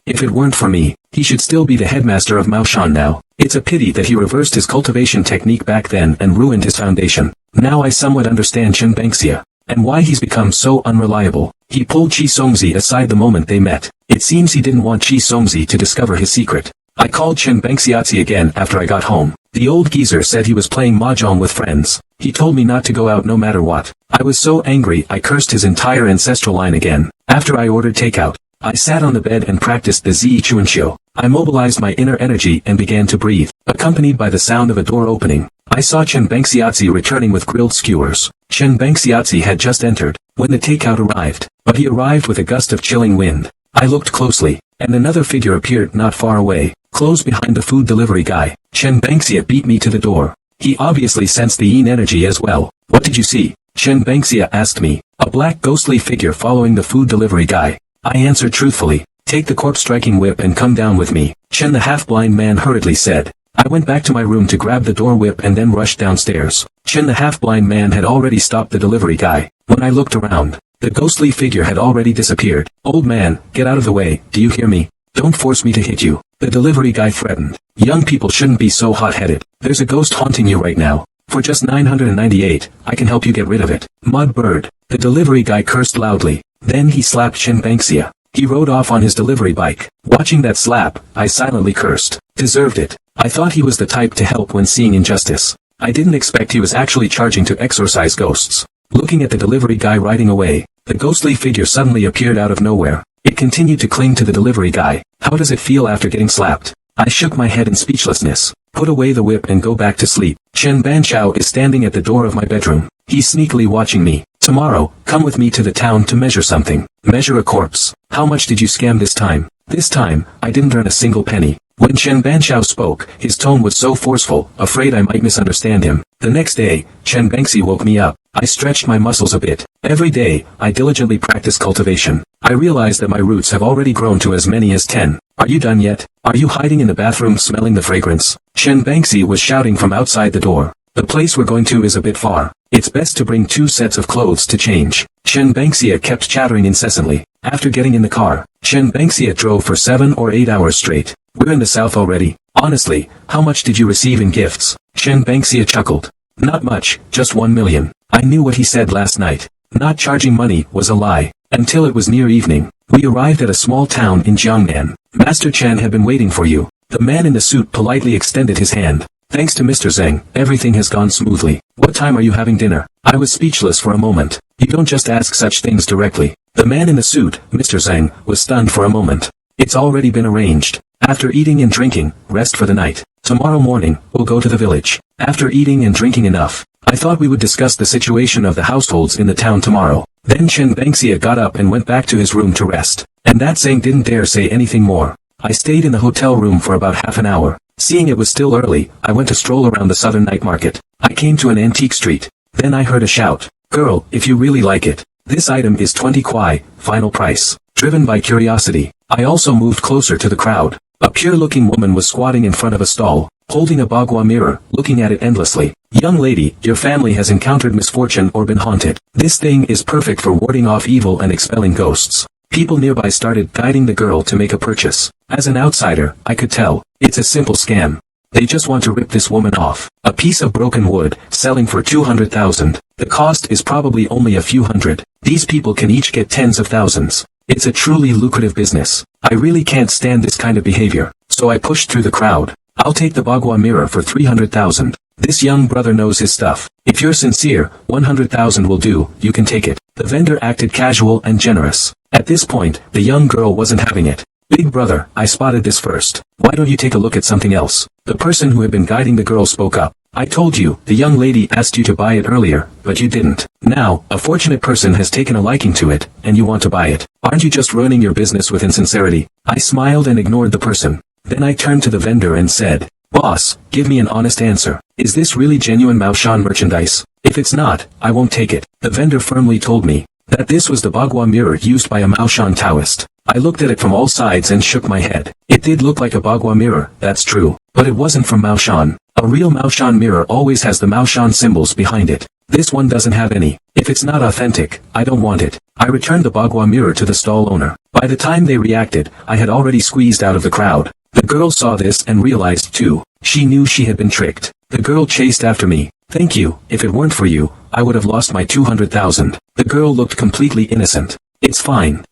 If it weren't for me, he should still be the headmaster of Maoshan now. It's a pity that he reversed his cultivation technique back then and ruined his foundation. Now I somewhat understand Chen Banxia, and why he's become so unreliable. He pulled Chi Songzi aside the moment they met. It seems he didn't want Chi Songzi to discover his secret. I called Chen Banxiazi again after I got home. The old geezer said he was playing mahjong with friends. He told me not to go out no matter what. I was so angry I cursed his entire ancestral line again. After I ordered takeout, I sat on the bed and practiced the Zi Chuanxiu. I mobilized my inner energy and began to breathe. Accompanied by the sound of a door opening, I saw Chen Banxiazi returning with grilled skewers. Chen Banxiazi had just entered. when the takeout arrived, but he arrived with a gust of chilling wind. I looked closely, and another figure appeared not far away, close behind the food delivery guy. Chen Bangxia beat me to the door. He obviously sensed the yin energy as well. What did you see? Chen Bangxia asked me. A black ghostly figure following the food delivery guy. I answered truthfully. Take the corpse-striking whip and come down with me, Chen the half-blind man hurriedly said. I went back to my room to grab the door whip and then rushed downstairs. Chen the half-blind man had already stopped the delivery guy. When I looked around, the ghostly figure had already disappeared. Old man, get out of the way, do you hear me? Don't force me to hit you, the delivery guy threatened. Young people shouldn't be so hot-headed. There's a ghost haunting you right now. For just 998, I can help you get rid of it. Mud bird. The delivery guy cursed loudly. Then he slapped Chen Bangxia. He rode off on his delivery bike. Watching that slap, I silently cursed. Deserved it. I thought he was the type to help when seeing injustice. I didn't expect he was actually charging to exorcise ghosts. Looking at the delivery guy riding away, the ghostly figure suddenly appeared out of nowhere. It continued to cling to the delivery guy. How does it feel after getting slapped? I shook my head in speechlessness. Put away the whip and go back to sleep. Chen Banqiao is standing at the door of my bedroom. He's sneakily watching me. Tomorrow, come with me to the town to measure something. Measure a corpse. How much did you scam this time? This time, I didn't earn a single penny. When Chen Banqiao spoke, his tone was so forceful, afraid I might misunderstand him. The next day, Chen Bangxi woke me up. I stretched my muscles a bit. Every day, I diligently practice cultivation. I realized that my roots have already grown to as many as 10. Are you done yet? Are you hiding in the bathroom smelling the fragrance? Chen Bangxi was shouting from outside the door. The place we're going to is a bit far. It's best to bring 2 sets of clothes to change. Chen Bangxia kept chattering incessantly. After getting in the car, Chen Bangxia drove for 7 or 8 hours straight. We're in the south already. Honestly, how much did you receive in gifts? Chen Bangxia chuckled. Not much, just 1 million. I knew what he said last night. Not charging money was a lie. Until it was near evening, we arrived at a small town in Jiangnan. Master Chen had been waiting for you. The man in the suit politely extended his hand. Thanks to Mr. Zheng, everything has gone smoothly. What time are you having dinner? I was speechless for a moment. You don't just ask such things directly. The man in the suit, Mr. Zheng, was stunned for a moment. It's already been arranged. After eating and drinking, rest for the night. Tomorrow morning, we'll go to the village. After eating and drinking enough, I thought we would discuss the situation of the households in the town tomorrow. Then Chen Bangxia got up and went back to his room to rest. And that Zheng didn't dare say anything more. I stayed in the hotel room for about half an hour. Seeing it was still early, I went to stroll around the southern night market. I came to an antique street. Then I heard a shout. Girl, if you really like it. This item is 20 kwai, final price. Driven by curiosity, I also moved closer to the crowd. A pure-looking woman was squatting in front of a stall, holding a bagua mirror, looking at it endlessly. Young lady, your family has encountered misfortune or been haunted. This thing is perfect for warding off evil and expelling ghosts. People nearby started guiding the girl to make a purchase. As an outsider, I could tell, it's a simple scam. They just want to rip this woman off. A piece of broken wood, selling for 200,000. The cost is probably only a few hundred. These people can each get tens of thousands. It's a truly lucrative business. I really can't stand this kind of behavior. So I pushed through the crowd. I'll take the bagua mirror for 300,000. This young brother knows his stuff. If you're sincere, 100,000 will do, you can take it. The vendor acted casual and generous. At this point, the young girl wasn't having it. Big brother, I spotted this first. Why don't you take a look at something else? The person who had been guiding the girl spoke up. I told you, the young lady asked you to buy it earlier, but you didn't. Now, a fortunate person has taken a liking to it, and you want to buy it. Aren't you just ruining your business with insincerity? I smiled and ignored the person. Then I turned to the vendor and said, Boss, give me an honest answer. Is this really genuine Maoshan merchandise? If it's not, I won't take it. The vendor firmly told me that this was the bagua mirror used by a Maoshan Taoist. I looked at it from all sides and shook my head. It did look like a bagua mirror, that's true. But it wasn't from Maoshan. A real Maoshan mirror always has the Maoshan symbols behind it. This one doesn't have any. If it's not authentic, I don't want it. I returned the bagua mirror to the stall owner. By the time they reacted, I had already squeezed out of the crowd. The girl saw this and realized too. She knew she had been tricked. The girl chased after me. Thank you, if it weren't for you, I would have lost my 200,000. The girl looked completely innocent. It's fine.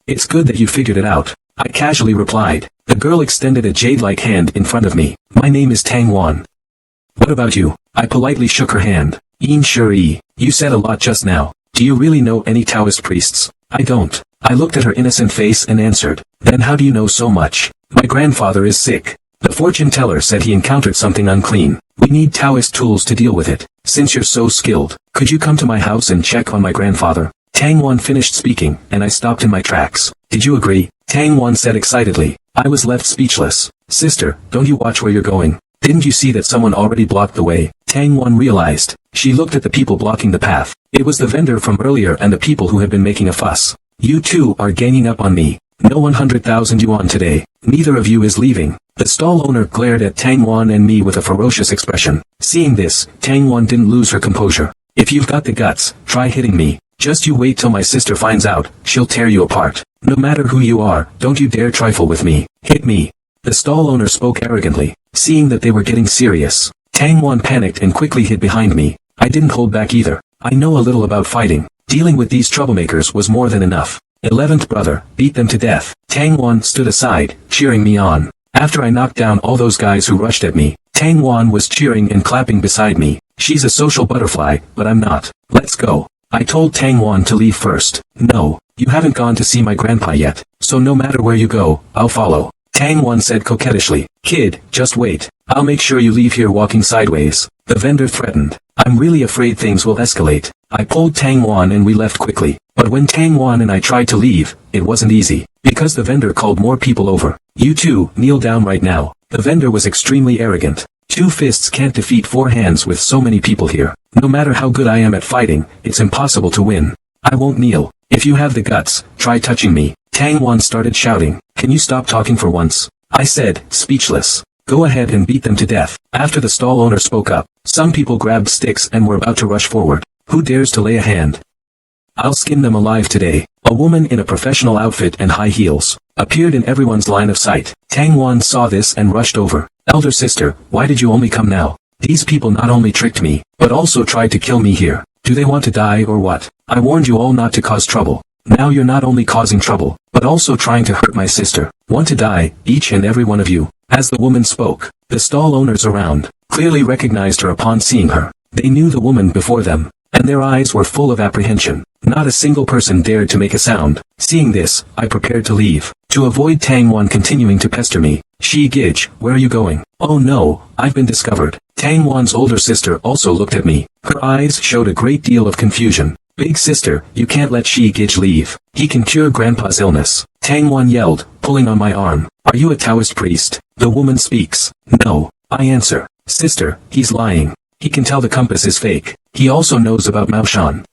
It's good that you figured it out. I casually replied. The girl extended a jade-like hand in front of me. My name is Tang Wan. What about you? I politely shook her hand. Yin Shuri, you said a lot just now. Do you really know any Taoist priests? I don't. I looked at her innocent face and answered. Then how do you know so much? My grandfather is sick. The fortune teller said he encountered something unclean. We need Taoist tools to deal with it. Since you're so skilled, could you come to my house and check on my grandfather? Tang Wan finished speaking, and I stopped in my tracks. Did you agree? Tang Wan said excitedly. I was left speechless. Sister, don't you watch where you're going? Didn't you see that someone already blocked the way? Tang Wan realized. She looked at the people blocking the path. It was the vendor from earlier and the people who had been making a fuss. You two are ganging up on me. No 100,000 yuan today. Neither of you is leaving. The stall owner glared at Tang Wan and me with a ferocious expression. Seeing this, Tang Wan didn't lose her composure. If you've got the guts, try hitting me. Just you wait till my sister finds out, she'll tear you apart. No matter who you are, don't you dare trifle with me. Hit me. The stall owner spoke arrogantly. Seeing that they were getting serious, Tang Wan panicked and quickly hid behind me. I didn't hold back either. I know a little about fighting. Dealing with these troublemakers was more than enough. 11th brother, beat them to death. Tang Wan stood aside, cheering me on. After I knocked down all those guys who rushed at me, Tang Wan was cheering and clapping beside me. She's a social butterfly, but I'm not. Let's go. I told Tang Wan to leave first. No, you haven't gone to see my grandpa yet, so no matter where you go, I'll follow. Tang Wan said coquettishly. Kid, just wait. I'll make sure you leave here walking sideways. The vendor threatened. I'm really afraid things will escalate. I pulled Tang Wan and we left quickly. But when Tang Wan and I tried to leave, it wasn't easy. Because the vendor called more people over. You two, kneel down right now. The vendor was extremely arrogant. 2 fists can't defeat 4 hands with so many people here. No matter how good I am at fighting, it's impossible to win. I won't kneel. If you have the guts, try touching me. Tang Wan started shouting. Can you stop talking for once? I said, speechless. Go ahead and beat them to death. After the stall owner spoke up, some people grabbed sticks and were about to rush forward. Who dares to lay a hand? I'll skin them alive today. A woman in a professional outfit and high heels appeared in everyone's line of sight. Tang Wan saw this and rushed over. Elder sister, why did you only come now? These people not only tricked me, but also tried to kill me here. Do they want to die or what? I warned you all not to cause trouble. Now you're not only causing trouble, but also trying to hurt my sister. Want to die, each and every one of you. As the woman spoke, the stall owners around clearly recognized her upon seeing her. They knew the woman before them, and their eyes were full of apprehension. Not a single person dared to make a sound. Seeing this, I prepared to leave. To avoid Tang Wan continuing to pester me. Shi Gij, where are you going? Oh no, I've been discovered. Tang Wan's older sister also looked at me. Her eyes showed a great deal of confusion. Big sister, you can't let Shi Gij leave. He can cure grandpa's illness. Tang Wan yelled, pulling on my arm. Are you a Taoist priest? The woman speaks. No, I answer. Sister, he's lying. He can tell the compass is fake. He also knows about Maoshan.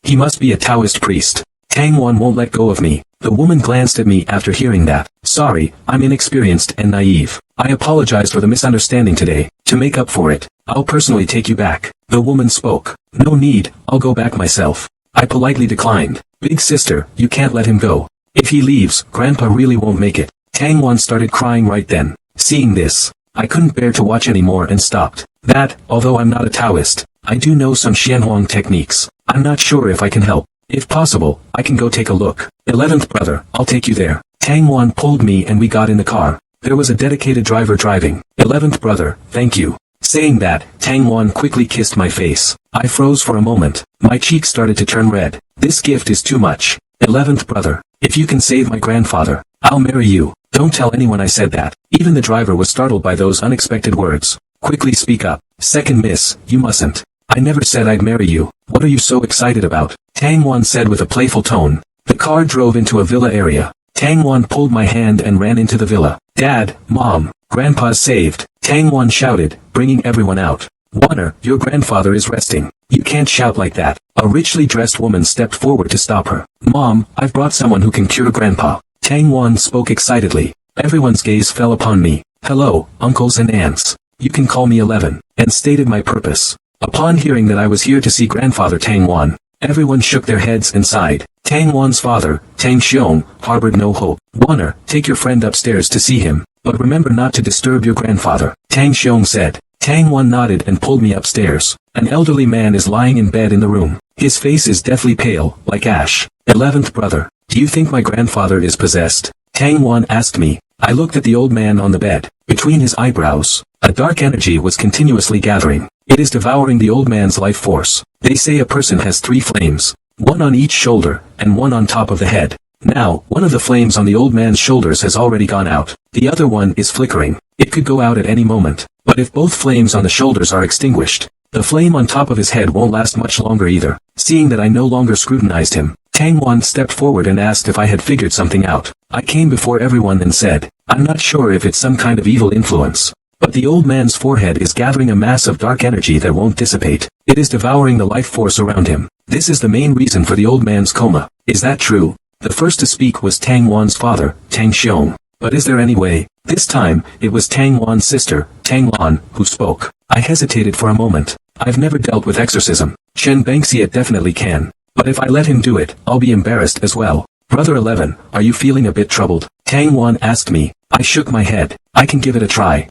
He must be a Taoist priest. Tang Wan won't let go of me. The woman glanced at me after hearing that. Sorry, I'm inexperienced and naive. I apologize for the misunderstanding today. To make up for it, I'll personally take you back. The woman spoke. No need, I'll go back myself. I politely declined. Big sister, you can't let him go. If he leaves, Grandpa really won't make it. Tang Wan started crying right then. Seeing this, I couldn't bear to watch anymore and stopped. That, although I'm not a Taoist, I do know some Xianhuang techniques. I'm not sure if I can help. If possible, I can go take a look. 11th brother, I'll take you there. Tang Wan pulled me and we got in the car. There was a dedicated driver driving. 11th brother, thank you. Saying that, Tang Wan quickly kissed my face. I froze for a moment. My cheeks started to turn red. This gift is too much. 11th brother, if you can save my grandfather, I'll marry you. Don't tell anyone I said that. Even the driver was startled by those unexpected words. Quickly speak up. Second miss, you mustn't. I never said I'd marry you. What are you so excited about? Tang Wan said with a playful tone. The car drove into a villa area. Tang Wan pulled my hand and ran into the villa. Dad, Mom, Grandpa's saved. Tang Wan shouted, bringing everyone out. Warner, your grandfather is resting. You can't shout like that. A richly dressed woman stepped forward to stop her. Mom, I've brought someone who can cure Grandpa. Tang Wan spoke excitedly. Everyone's gaze fell upon me. Hello, uncles and aunts. You can call me 11, and stated my purpose. Upon hearing that I was here to see Grandfather Tang Wan, everyone shook their heads and sighed. Tang Wan's father, Tang Xiong, harbored no hope. Warner, take your friend upstairs to see him, but remember not to disturb your grandfather, Tang Xiong said. Tang Wan nodded and pulled me upstairs. An elderly man is lying in bed in the room. His face is deathly pale, like ash. 11th brother, do you think my grandfather is possessed? Tang Wan asked me. I looked at the old man on the bed. Between his eyebrows, a dark energy was continuously gathering. It is devouring the old man's life force. They say a person has 3 flames, one on each shoulder, and one on top of the head. Now, one of the flames on the old man's shoulders has already gone out. The other one is flickering. It could go out at any moment. But if both flames on the shoulders are extinguished, The flame on top of his head won't last much longer either. Seeing that I no longer scrutinized him, Tang Wan stepped forward and asked if I had figured something out. I came before everyone and said, I'm not sure if it's some kind of evil influence, but the old man's forehead is gathering a mass of dark energy that won't dissipate. It is devouring the life force around him. This is the main reason for the old man's coma. Is that true? The first to speak was Tang Wan's father, Tang Xiong. But is there any way? This time, it was Tang Wan's sister, Tang Lan, who spoke. I hesitated for a moment. I've never dealt with exorcism. Chen Bengxia definitely can. But if I let him do it, I'll be embarrassed as well. Brother 11, are you feeling a bit troubled? Tang Wan asked me. I shook my head. I can give it a try.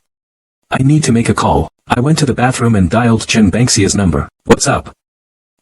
I need to make a call. I went to the bathroom and dialed Chen Bengxia's number. What's up?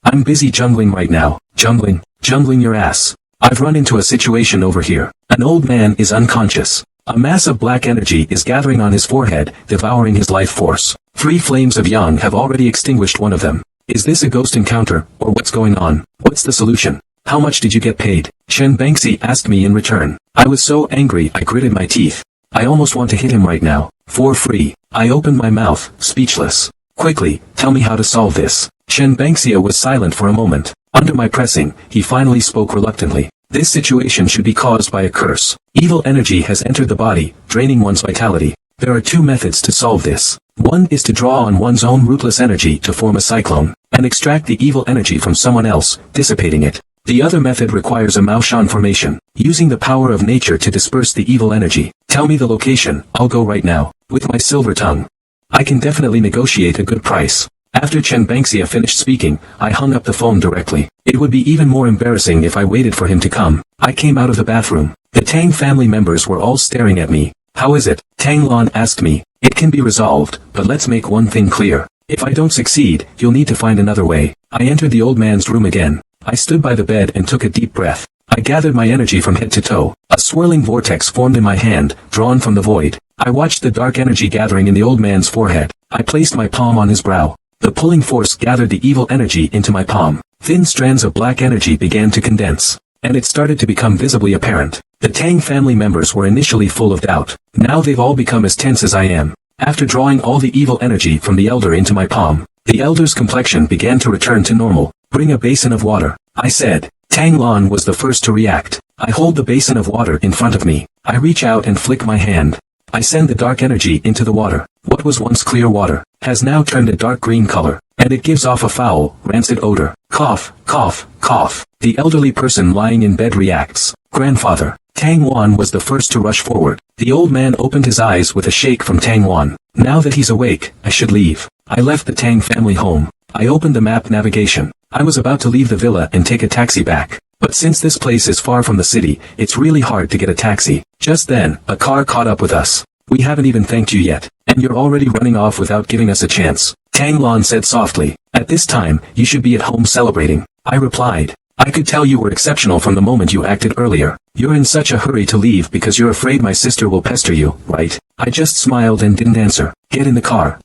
I'm busy jungling right now. Jungling? Jungling your ass. I've run into a situation over here. An old man is unconscious. A mass of black energy is gathering on his forehead, devouring his life force. 3 flames of yang have already extinguished one of them. Is this a ghost encounter, or what's going on? What's the solution? How much did you get paid? Chen Bengxi asked me in return. I was so angry I gritted my teeth. I almost want to hit him right now. For free. I opened my mouth, speechless. Quickly, tell me how to solve this. Chen Bengxia was silent for a moment. Under my pressing, he finally spoke reluctantly. This situation should be caused by a curse. Evil energy has entered the body, draining one's vitality. There are 2 methods to solve this. One is to draw on one's own rootless energy to form a cyclone, and extract the evil energy from someone else, dissipating it. The other method requires a Maoshan formation, using the power of nature to disperse the evil energy. Tell me the location, I'll go right now. With my silver tongue, I can definitely negotiate a good price. After Chen Bengxia finished speaking, I hung up the phone directly. It would be even more embarrassing if I waited for him to come. I came out of the bathroom. The Tang family members were all staring at me. How is it? Tang Lan asked me. It can be resolved, but let's make one thing clear. If I don't succeed, you'll need to find another way. I entered the old man's room again. I stood by the bed and took a deep breath. I gathered my energy from head to toe. A swirling vortex formed in my hand, drawn from the void. I watched the dark energy gathering in the old man's forehead. I placed my palm on his brow. The pulling force gathered the evil energy into my palm. Thin strands of black energy began to condense, and it started to become visibly apparent. The Tang family members were initially full of doubt. Now they've all become as tense as I am. After drawing all the evil energy from the elder into my palm, the elder's complexion began to return to normal. Bring a basin of water, I said. Tang Lan was the first to react. I hold the basin of water in front of me. I reach out and flick my hand. I send the dark energy into the water. What was once clear water has now turned a dark green color, and it gives off a foul, rancid odor. Cough, cough, cough. The elderly person lying in bed reacts. Grandfather. Tang Wan was the first to rush forward. The old man opened his eyes with a shake from Tang Wan. Now that he's awake, I should leave. I left the Tang family home. I opened the map navigation. I was about to leave the villa and take a taxi back. But since this place is far from the city, it's really hard to get a taxi. Just then, a car caught up with us. We haven't even thanked you yet, and you're already running off without giving us a chance. Tang Lan said softly. At this time, you should be at home celebrating. I replied. I could tell you were exceptional from the moment you acted earlier. You're in such a hurry to leave because you're afraid my sister will pester you, right? I just smiled and didn't answer. Get in the car.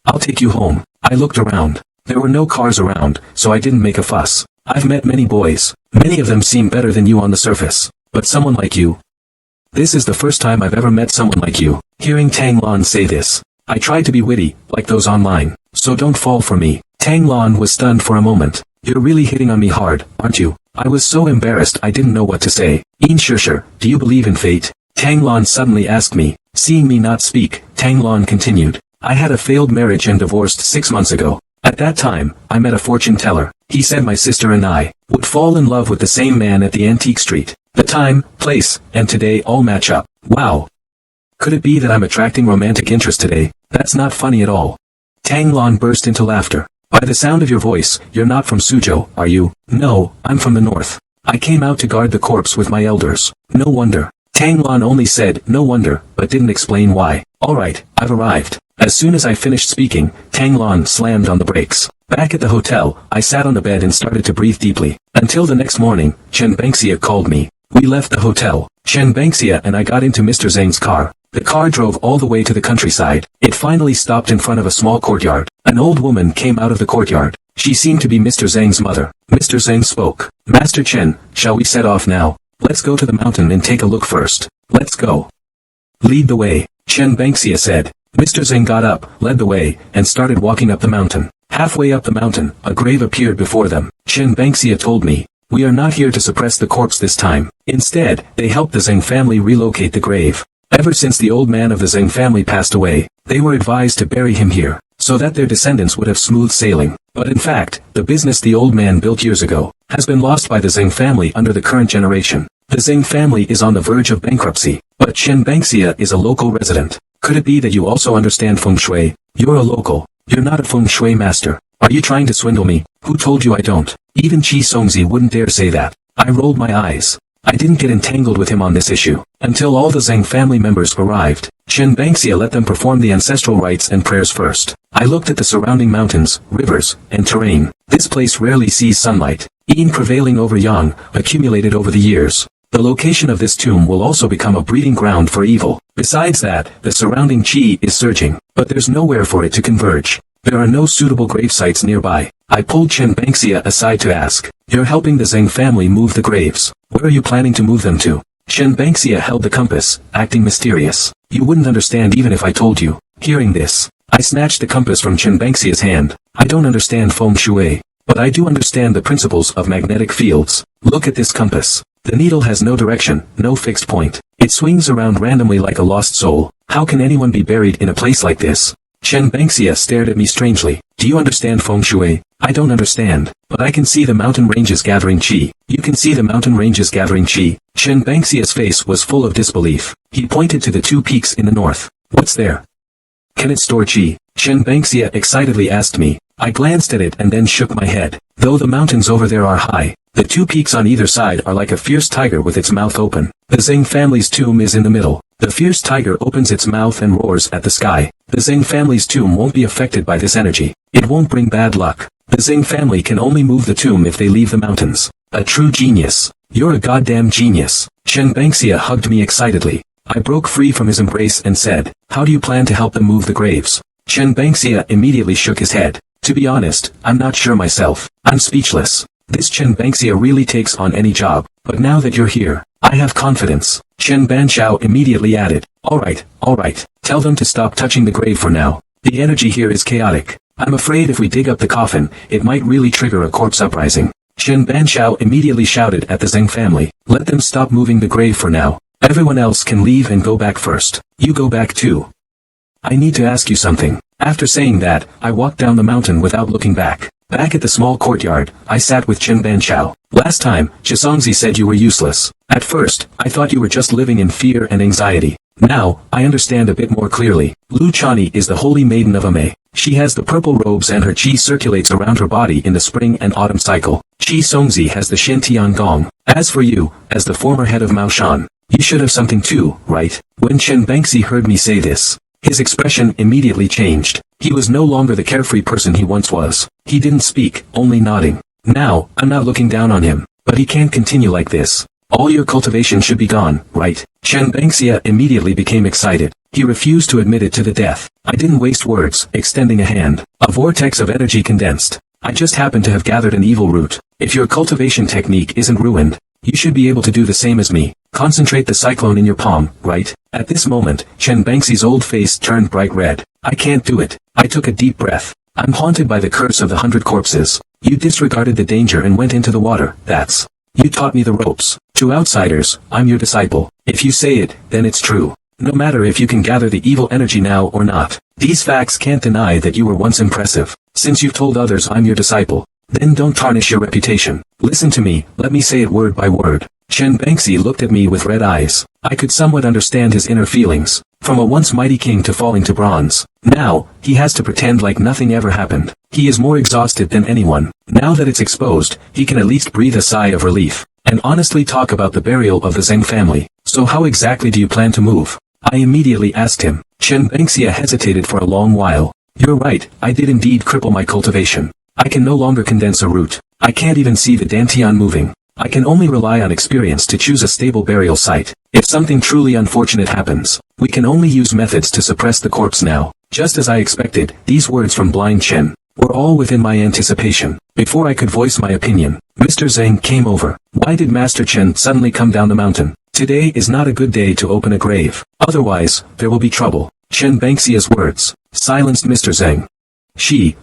I'll take you home. I looked around. There were no cars around, so I didn't make a fuss. I've met many boys. Many of them seem better than you on the surface. But someone like you. This is the first time I've ever met someone like you. Hearing Tang Lan say this, I tried to be witty, like those online. So don't fall for me. Tang Lan was stunned for a moment. You're really hitting on me hard, aren't you? I was so embarrassed I didn't know what to say. Sure, do you believe in fate? Tang Lan suddenly asked me. Seeing me not speak, Tang Lan continued. I had a failed marriage and divorced 6 months ago. At that time, I met a fortune teller. He said my sister and I would fall in love with the same man at the antique street. The time, place, and today all match up. Wow. Could it be that I'm attracting romantic interest today? That's not funny at all. Tang Lan burst into laughter. By the sound of your voice, you're not from Suzhou, are you? No, I'm from the north. I came out to guard the corpse with my elders. No wonder. Tang Lan only said, no wonder, but didn't explain why. Alright, I've arrived. As soon as I finished speaking, Tang Lan slammed on the brakes. Back at the hotel, I sat on the bed and started to breathe deeply. Until the next morning, Chen Bengxia called me. We left the hotel. Chen Bengxia and I got into Mr. Zhang's car. The car drove all the way to the countryside. It finally stopped in front of a small courtyard. An old woman came out of the courtyard. She seemed to be Mr. Zhang's mother. Mr. Zhang spoke. Master Chen, shall we set off now? Let's go to the mountain and take a look first. Let's go. Lead the way, Chen Bengxia said. Mr. Zhang got up, led the way, and started walking up the mountain. Halfway up the mountain, a grave appeared before them. Chen Bangxia told me, "We are not here to suppress the corpse this time." Instead, they helped the Zheng family relocate the grave. Ever since the old man of the Zheng family passed away, they were advised to bury him here, so that their descendants would have smooth sailing. But in fact, the business the old man built years ago has been lost by the Zheng family under the current generation. The Zheng family is on the verge of bankruptcy, but Chen Bangxia is a local resident. Could it be that you also understand feng shui? You're a local. You're not a feng shui master. Are you trying to swindle me? Who told you I don't? Even Qi Songzi wouldn't dare say that. I rolled my eyes. I didn't get entangled with him on this issue, until all the Zheng family members arrived. Chen Bangxia let them perform the ancestral rites and prayers first. I looked at the surrounding mountains, rivers, and terrain. This place rarely sees sunlight. Yin prevailing over yang, accumulated over the years. The location of this tomb will also become a breeding ground for evil. Besides that, the surrounding qi is surging, but there's nowhere for it to converge. There are no suitable grave sites nearby. I pulled Chen Bangxia aside to ask, "You're helping the Zheng family move the graves. Where are you planning to move them to?" Chen Bangxia held the compass, acting mysterious. "You wouldn't understand even if I told you." Hearing this, I snatched the compass from Chen Bangxia's hand. "I don't understand feng shui, but I do understand the principles of magnetic fields. Look at this compass. The needle has no direction, no fixed point. It swings around randomly like a lost soul. How can anyone be buried in a place like this?" Chen Bangxia stared at me strangely. "Do you understand feng shui?" "I don't understand, but I can see the mountain ranges gathering qi." "You can see the mountain ranges gathering qi?" Chen Bangxia's face was full of disbelief. He pointed to the two peaks in the north. "What's there?" "Can it store qi?" Chen Bangxia excitedly asked me. I glanced at it and then shook my head. Though the mountains over there are high, the two peaks on either side are like a fierce tiger with its mouth open. The Zheng family's tomb is in the middle. The fierce tiger opens its mouth and roars at the sky. The Zheng family's tomb won't be affected by this energy. It won't bring bad luck. The Zheng family can only move the tomb if they leave the mountains. A true genius. You're a goddamn genius. Chen Bangxia hugged me excitedly. I broke free from his embrace and said, "How do you plan to help them move the graves?" Chen Bangxia immediately shook his head. "To be honest, I'm not sure myself. I'm speechless. This Chen Bangxia really takes on any job. But now that you're here, I have confidence." Chen Banqiao immediately added, all right. Tell them to stop touching the grave for now. The energy here is chaotic. I'm afraid if we dig up the coffin, it might really trigger a corpse uprising." Chen Banqiao immediately shouted at the Zheng family, "Let them stop moving the grave for now. Everyone else can leave and go back first. You go back too. I need to ask you something." After saying that, I walked down the mountain without looking back. Back at the small courtyard, I sat with Chen Banqiao. "Last time, Chisongzi said you were useless. At first, I thought you were just living in fear and anxiety. Now, I understand a bit more clearly. Lu Chani is the holy maiden of Ame. She has the purple robes and her qi circulates around her body in the spring and autumn cycle. Qi Songzi has the Shen Gong. As for you, as the former head of Mao Shan, you should have something too, right?" When Chen Bangxi heard me say this, his expression immediately changed. He was no longer the carefree person he once was. He didn't speak, only nodding. "Now, I'm not looking down on him, but he can't continue like this. All your cultivation should be gone, right?" Chen Bangxia immediately became excited. He refused to admit it to the death. I didn't waste words, extending a hand. A vortex of energy condensed. "I just happen to have gathered an evil root. If your cultivation technique isn't ruined, you should be able to do the same as me. Concentrate the cyclone in your palm, right?" At this moment, Chen Bangxi's old face turned bright red. "I can't do it." I took a deep breath. "I'm haunted by the curse of the 100 corpses. You disregarded the danger and went into the water, that's. You taught me the ropes. To outsiders, I'm your disciple. If you say it, then it's true. No matter if you can gather the evil energy now or not. These facts can't deny that you were once impressive. Since you've told others I'm your disciple, then don't tarnish your reputation. Listen to me, let me say it word by word." Chen Bangxi looked at me with red eyes. I could somewhat understand his inner feelings. From a once mighty king to falling to bronze. Now, he has to pretend like nothing ever happened. He is more exhausted than anyone. Now that it's exposed, he can at least breathe a sigh of relief. And honestly talk about the burial of the Zheng family. "So how exactly do you plan to move?" I immediately asked him. Chen Bangxia hesitated for a long while. "You're right, I did indeed cripple my cultivation. I can no longer condense a root. I can't even see the dantian moving. I can only rely on experience to choose a stable burial site. If something truly unfortunate happens, we can only use methods to suppress the corpse now." Just as I expected, these words from Blind Chen were all within my anticipation. Before I could voice my opinion, Mr. Zhang came over. "Why did Master Chen suddenly come down the mountain? Today is not a good day to open a grave. Otherwise, there will be trouble." Chen Bangxia's words silenced Mr. Zhang.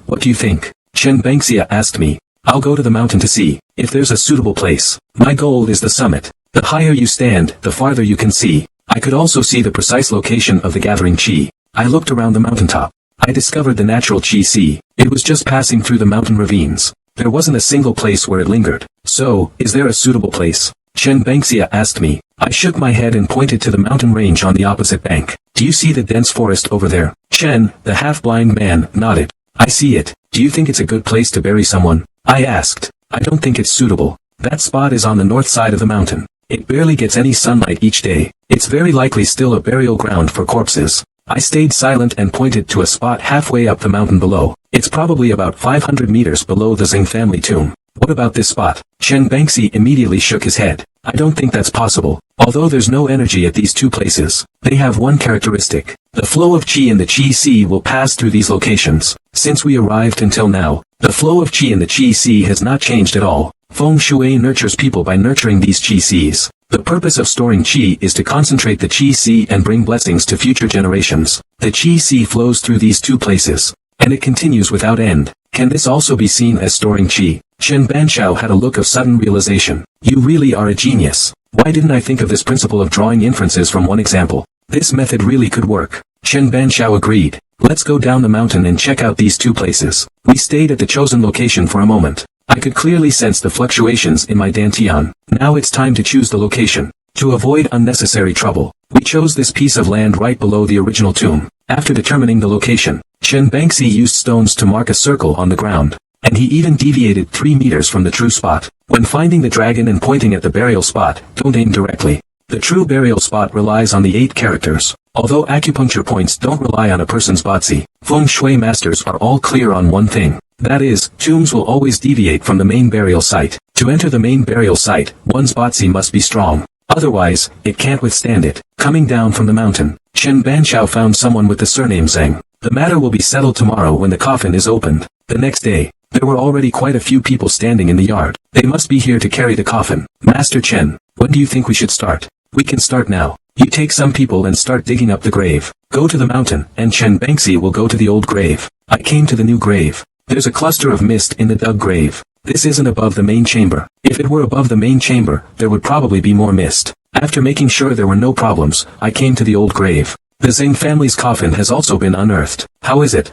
What do you think? Chen Bengxia asked me. I'll go to the mountain to see if there's a suitable place. My goal is the summit. The higher you stand, the farther you can see. I could also see the precise location of the gathering qi. I looked around the mountaintop. I discovered the natural qi sea. It was just passing through the mountain ravines. There wasn't a single place where it lingered. So, is there a suitable place? Chen Bengxia asked me. I shook my head and pointed to the mountain range on the opposite bank. Do you see the dense forest over there? Chen, the half-blind man, nodded. I see it. Do you think it's a good place to bury someone? I asked. I don't think it's suitable. That spot is on the north side of the mountain. It barely gets any sunlight each day. It's very likely still a burial ground for corpses. I stayed silent and pointed to a spot halfway up the mountain below. It's probably about 500 meters below the Zhang family tomb. What about this spot? Chen Bengxi immediately shook his head. I don't think that's possible. Although there's no energy at these two places, they have one characteristic. The flow of qi in the qi sea will pass through these locations. Since we arrived until now, the flow of qi in the qi sea has not changed at all. Feng Shui nurtures people by nurturing these qi seas. The purpose of storing qi is to concentrate the qi sea and bring blessings to future generations. The qi sea flows through these two places, and it continues without end. Can this also be seen as storing qi? Chen Banshao had a look of sudden realization. You really are a genius. Why didn't I think of this principle of drawing inferences from one example? This method really could work. Chen Banshao agreed. Let's go down the mountain and check out these two places. We stayed at the chosen location for a moment. I could clearly sense the fluctuations in my dantian. Now it's time to choose the location. To avoid unnecessary trouble, we chose this piece of land right below the original tomb. After determining the location, Chen Bengxi used stones to mark a circle on the ground, and he even deviated 3 meters from the true spot. When finding the dragon and pointing at the burial spot, don't aim directly. The true burial spot relies on the 8 characters. Although acupuncture points don't rely on a person's botzi, Feng Shui masters are all clear on one thing. That is, tombs will always deviate from the main burial site. To enter the main burial site, one's botzi must be strong. Otherwise, it can't withstand it. Coming down from the mountain, Chen Banshao found someone with the surname Zhang. The matter will be settled tomorrow when the coffin is opened. The next day, there were already quite a few people standing in the yard. They must be here to carry the coffin. Master Chen, when do you think we should start? We can start now. You take some people and start digging up the grave. Go to the mountain, and Chen Bengxi will go to the old grave. I came to the new grave. There's a cluster of mist in the dug grave. This isn't above the main chamber. If it were above the main chamber, there would probably be more mist. After making sure there were no problems, I came to the old grave. The Zhang family's coffin has also been unearthed. How is it?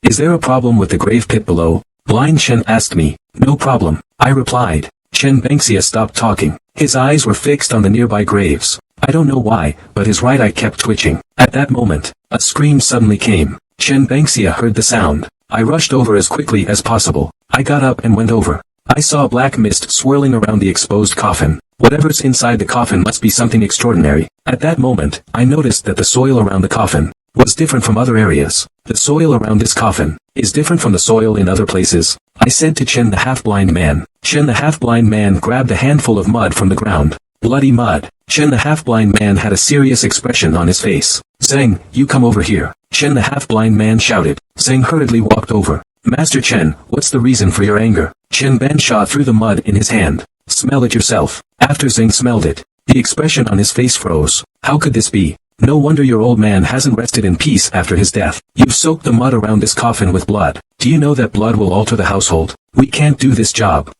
Is there a problem with the grave pit below? Blind Chen asked me. No problem, I replied. Chen Bengxia stopped talking. His eyes were fixed on the nearby graves. I don't know why, but his right eye kept twitching. At that moment, a scream suddenly came. Chen Bengxia heard the sound. I rushed over as quickly as possible. I got up and went over. I saw black mist swirling around the exposed coffin. Whatever's inside the coffin must be something extraordinary. At that moment, I noticed that the soil around the coffin was different from other areas. The soil around this coffin is different from the soil in other places. I said to Chen the half-blind man. Chen the half-blind man grabbed a handful of mud from the ground. Bloody mud. Chen the half-blind man had a serious expression on his face. Zhang, you come over here. Chen the half-blind man shouted. Zhang hurriedly walked over. Master Chen, what's the reason for your anger? Chen Bansha threw the mud in his hand. Smell it yourself. After Zhang smelled it, the expression on his face froze. How could this be? No wonder your old man hasn't rested in peace after his death. You've soaked the mud around this coffin with blood. Do you know that blood will alter the household? We can't do this job.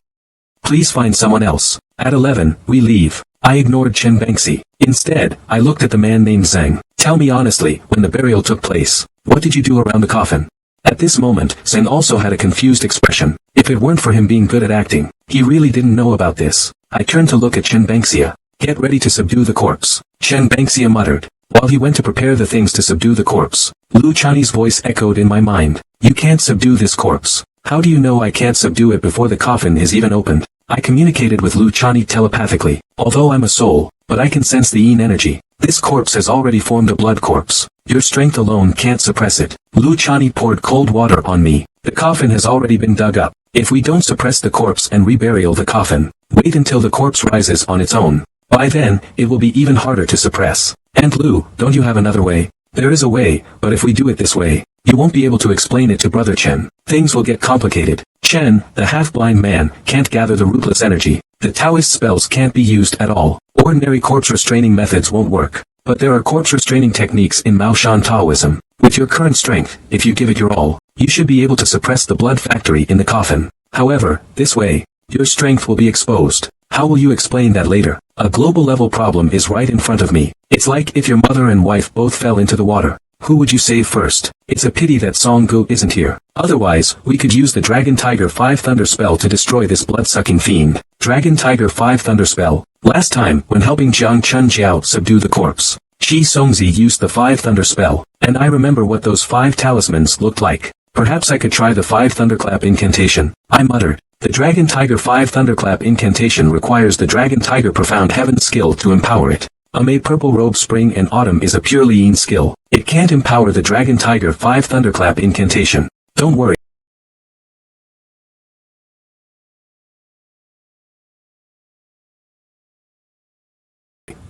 Please find someone else. At 11, we leave. I ignored Chen Bengxi. Instead, I looked at the man named Zhang. Tell me honestly, when the burial took place, what did you do around the coffin? At this moment, Zhang also had a confused expression. If it weren't for him being good at acting, he really didn't know about this. I turned to look at Chen Bengxia. Get ready to subdue the corpse. Chen Bengxia muttered. While he went to prepare the things to subdue the corpse, Lu Chani's voice echoed in my mind. You can't subdue this corpse. How do you know I can't subdue it before the coffin is even opened? I communicated with Lu Chani telepathically. Although I'm a soul, but I can sense the yin energy. This corpse has already formed a blood corpse. Your strength alone can't suppress it. Lu Chani poured cold water on me. The coffin has already been dug up. If we don't suppress the corpse and reburial the coffin, wait until the corpse rises on its own. By then, it will be even harder to suppress. Aunt Lu, don't you have another way? There is a way, but if we do it this way, you won't be able to explain it to Brother Chen. Things will get complicated. Chen, the half-blind man, can't gather the rootless energy. The Taoist spells can't be used at all. Ordinary corpse restraining methods won't work. But there are corpse restraining techniques in Maoshan Taoism. With your current strength, if you give it your all, you should be able to suppress the blood factory in the coffin. However, this way, your strength will be exposed. How will you explain that later? A global level problem is right in front of me. It's like if your mother and wife both fell into the water. Who would you save first? It's a pity that Song Gu isn't here. Otherwise, we could use the Dragon Tiger 5 Thunder spell to destroy this blood-sucking fiend. Dragon Tiger 5 Thunder spell. Last time, when helping Jiang Chunjiao subdue the corpse, Qi Songzi used the 5 Thunder spell, and I remember what those 5 talismans looked like. Perhaps I could try the 5 Thunderclap incantation. I muttered. The Dragon Tiger 5 Thunderclap incantation requires the Dragon Tiger Profound Heaven skill to empower it. A May Purple Robe Spring and Autumn is a purely Yin skill. It can't empower the Dragon Tiger 5 Thunderclap incantation. Don't worry.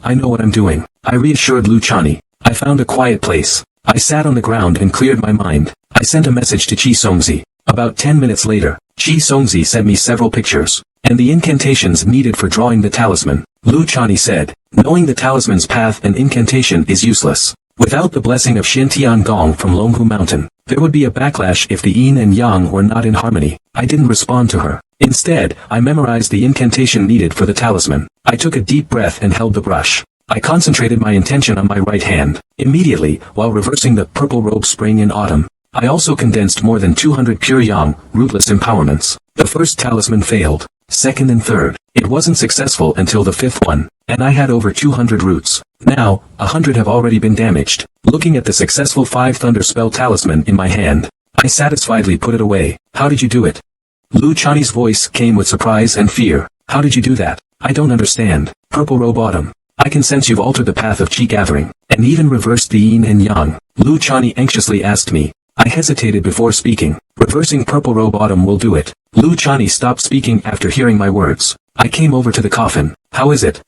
I know what I'm doing. I reassured Lu Chani. I found a quiet place. I sat on the ground and cleared my mind. I sent a message to Qi Songzi. About 10 minutes later, Qi Songzi sent me several pictures, and the incantations needed for drawing the talisman. Lu Chani said, knowing the talisman's path and incantation is useless. Without the blessing of Xintian Gong from Longhu Mountain, there would be a backlash if the yin and yang were not in harmony. I didn't respond to her. Instead, I memorized the incantation needed for the talisman. I took a deep breath and held the brush. I concentrated my intention on my right hand. Immediately, while reversing the purple robe spring in autumn, I also condensed more than 200 pure yang, rootless empowerments. The first talisman failed. Second and third. It wasn't successful until the fifth one, and I had over 200 roots. Now, 100 have already been damaged. Looking at the successful 5 Thunder Spell talisman in my hand, I satisfiedly put it away. How did you do it? Lu Chani's voice came with surprise and fear. How did you do that? I don't understand. Purple Robe Autumn. I can sense you've altered the path of Qi gathering, and even reversed the yin and yang. Lu Chani anxiously asked me. I hesitated before speaking. Reversing Purple Robe Autumn will do it. Lu Chani stopped speaking after hearing my words. I came over to the coffin. How is it?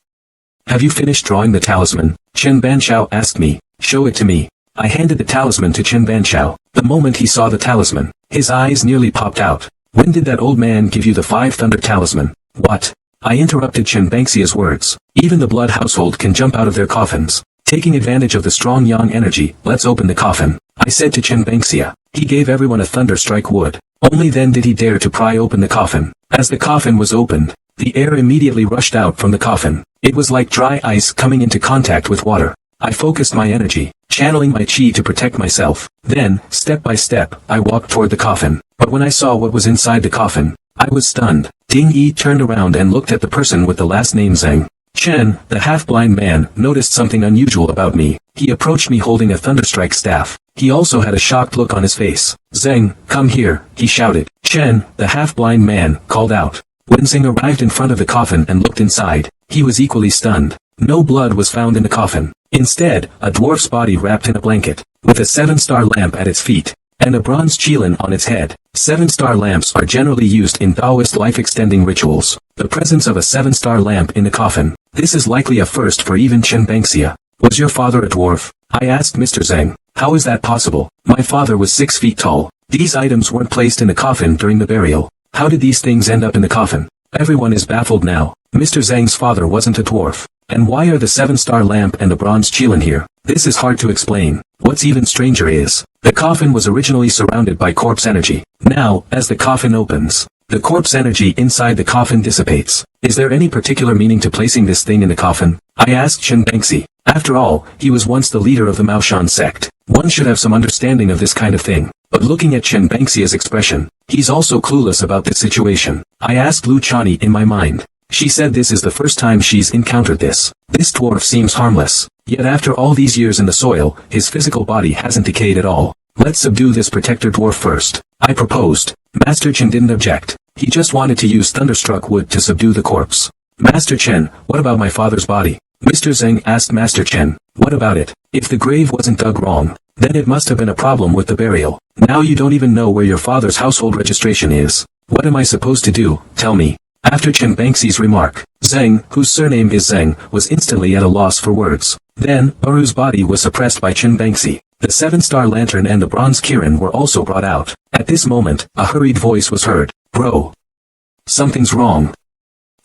Have you finished drawing the talisman? Chen Banqiao asked me. Show it to me. I handed the talisman to Chen Banqiao. The moment he saw the talisman, his eyes nearly popped out. When did that old man give you the 5 Thunder talisman? What? I interrupted Chen Banxia's words. Even the blood household can jump out of their coffins. Taking advantage of the strong yang energy, let's open the coffin. I said to Chen Banxia. He gave everyone a thunder strike wood. Only then did he dare to pry open the coffin. As the coffin was opened, the air immediately rushed out from the coffin. It was like dry ice coming into contact with water. I focused my energy, channeling my chi to protect myself. Then, step by step, I walked toward the coffin. But when I saw what was inside the coffin, I was stunned. Ding Yi turned around and looked at the person with the last name Zheng. Chen, the half-blind man, noticed something unusual about me. He approached me holding a thunderstrike staff. He also had a shocked look on his face. Zheng, come here, he shouted. Chen, the half-blind man, called out. When Zheng arrived in front of the coffin and looked inside, he was equally stunned. No blood was found in the coffin. Instead, a dwarf's body wrapped in a blanket, with a 7-star lamp at its feet, and a bronze qilin on its head. 7-star lamps are generally used in Taoist life-extending rituals. The presence of a 7-star lamp in the coffin. This is likely a first for even Chen Banxia. Was your father a dwarf? I asked Mr. Zheng. How is that possible? My father was 6 feet tall. These items weren't placed in the coffin during the burial. How did these things end up in the coffin? Everyone is baffled now. Mr. Zheng's father wasn't a dwarf. And why are the 7-star lamp and the bronze qilin here? This is hard to explain. What's even stranger is, the coffin was originally surrounded by corpse energy. Now, as the coffin opens, the corpse energy inside the coffin dissipates. Is there any particular meaning to placing this thing in the coffin? I asked Chen Banxi. After all, he was once the leader of the Maoshan sect. One should have some understanding of this kind of thing. But looking at Chen Banxia's expression, he's also clueless about this situation. I asked Lu Chani in my mind. She said this is the first time she's encountered this. This dwarf seems harmless. Yet after all these years in the soil, his physical body hasn't decayed at all. Let's subdue this protector dwarf first. I proposed. Master Chen didn't object. He just wanted to use thunderstruck wood to subdue the corpse. Master Chen, what about my father's body? Mr. Zheng asked Master Chen. What about it? If the grave wasn't dug wrong, then it must have been a problem with the burial. Now you don't even know where your father's household registration is. What am I supposed to do? Tell me. After Chen Banxi's remark, Zheng, whose surname is Zheng, was instantly at a loss for words. Then, Baru's body was suppressed by Chen Banxi. The 7-star lantern and the bronze qilin were also brought out. At this moment, a hurried voice was heard. Bro. Something's wrong.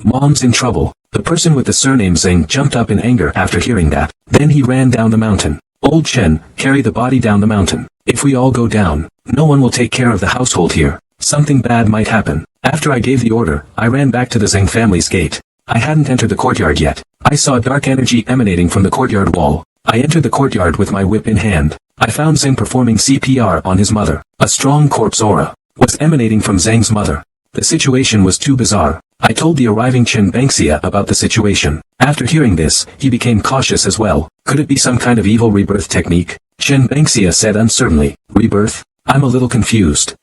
Mom's in trouble. The person with the surname Zeng jumped up in anger after hearing that. Then he ran down the mountain. Old Chen, carry the body down the mountain. If we all go down, no one will take care of the household here. Something bad might happen. After I gave the order, I ran back to the Zeng family's gate. I hadn't entered the courtyard yet. I saw dark energy emanating from the courtyard wall. I entered the courtyard with my whip in hand. I found Zeng performing CPR on his mother. A strong corpse aura was emanating from Zeng's mother. The situation was too bizarre. I told the arriving Chen Bangxia about the situation. After hearing this, he became cautious as well. Could it be some kind of evil rebirth technique? Chen Bangxia said uncertainly. Rebirth? I'm a little confused.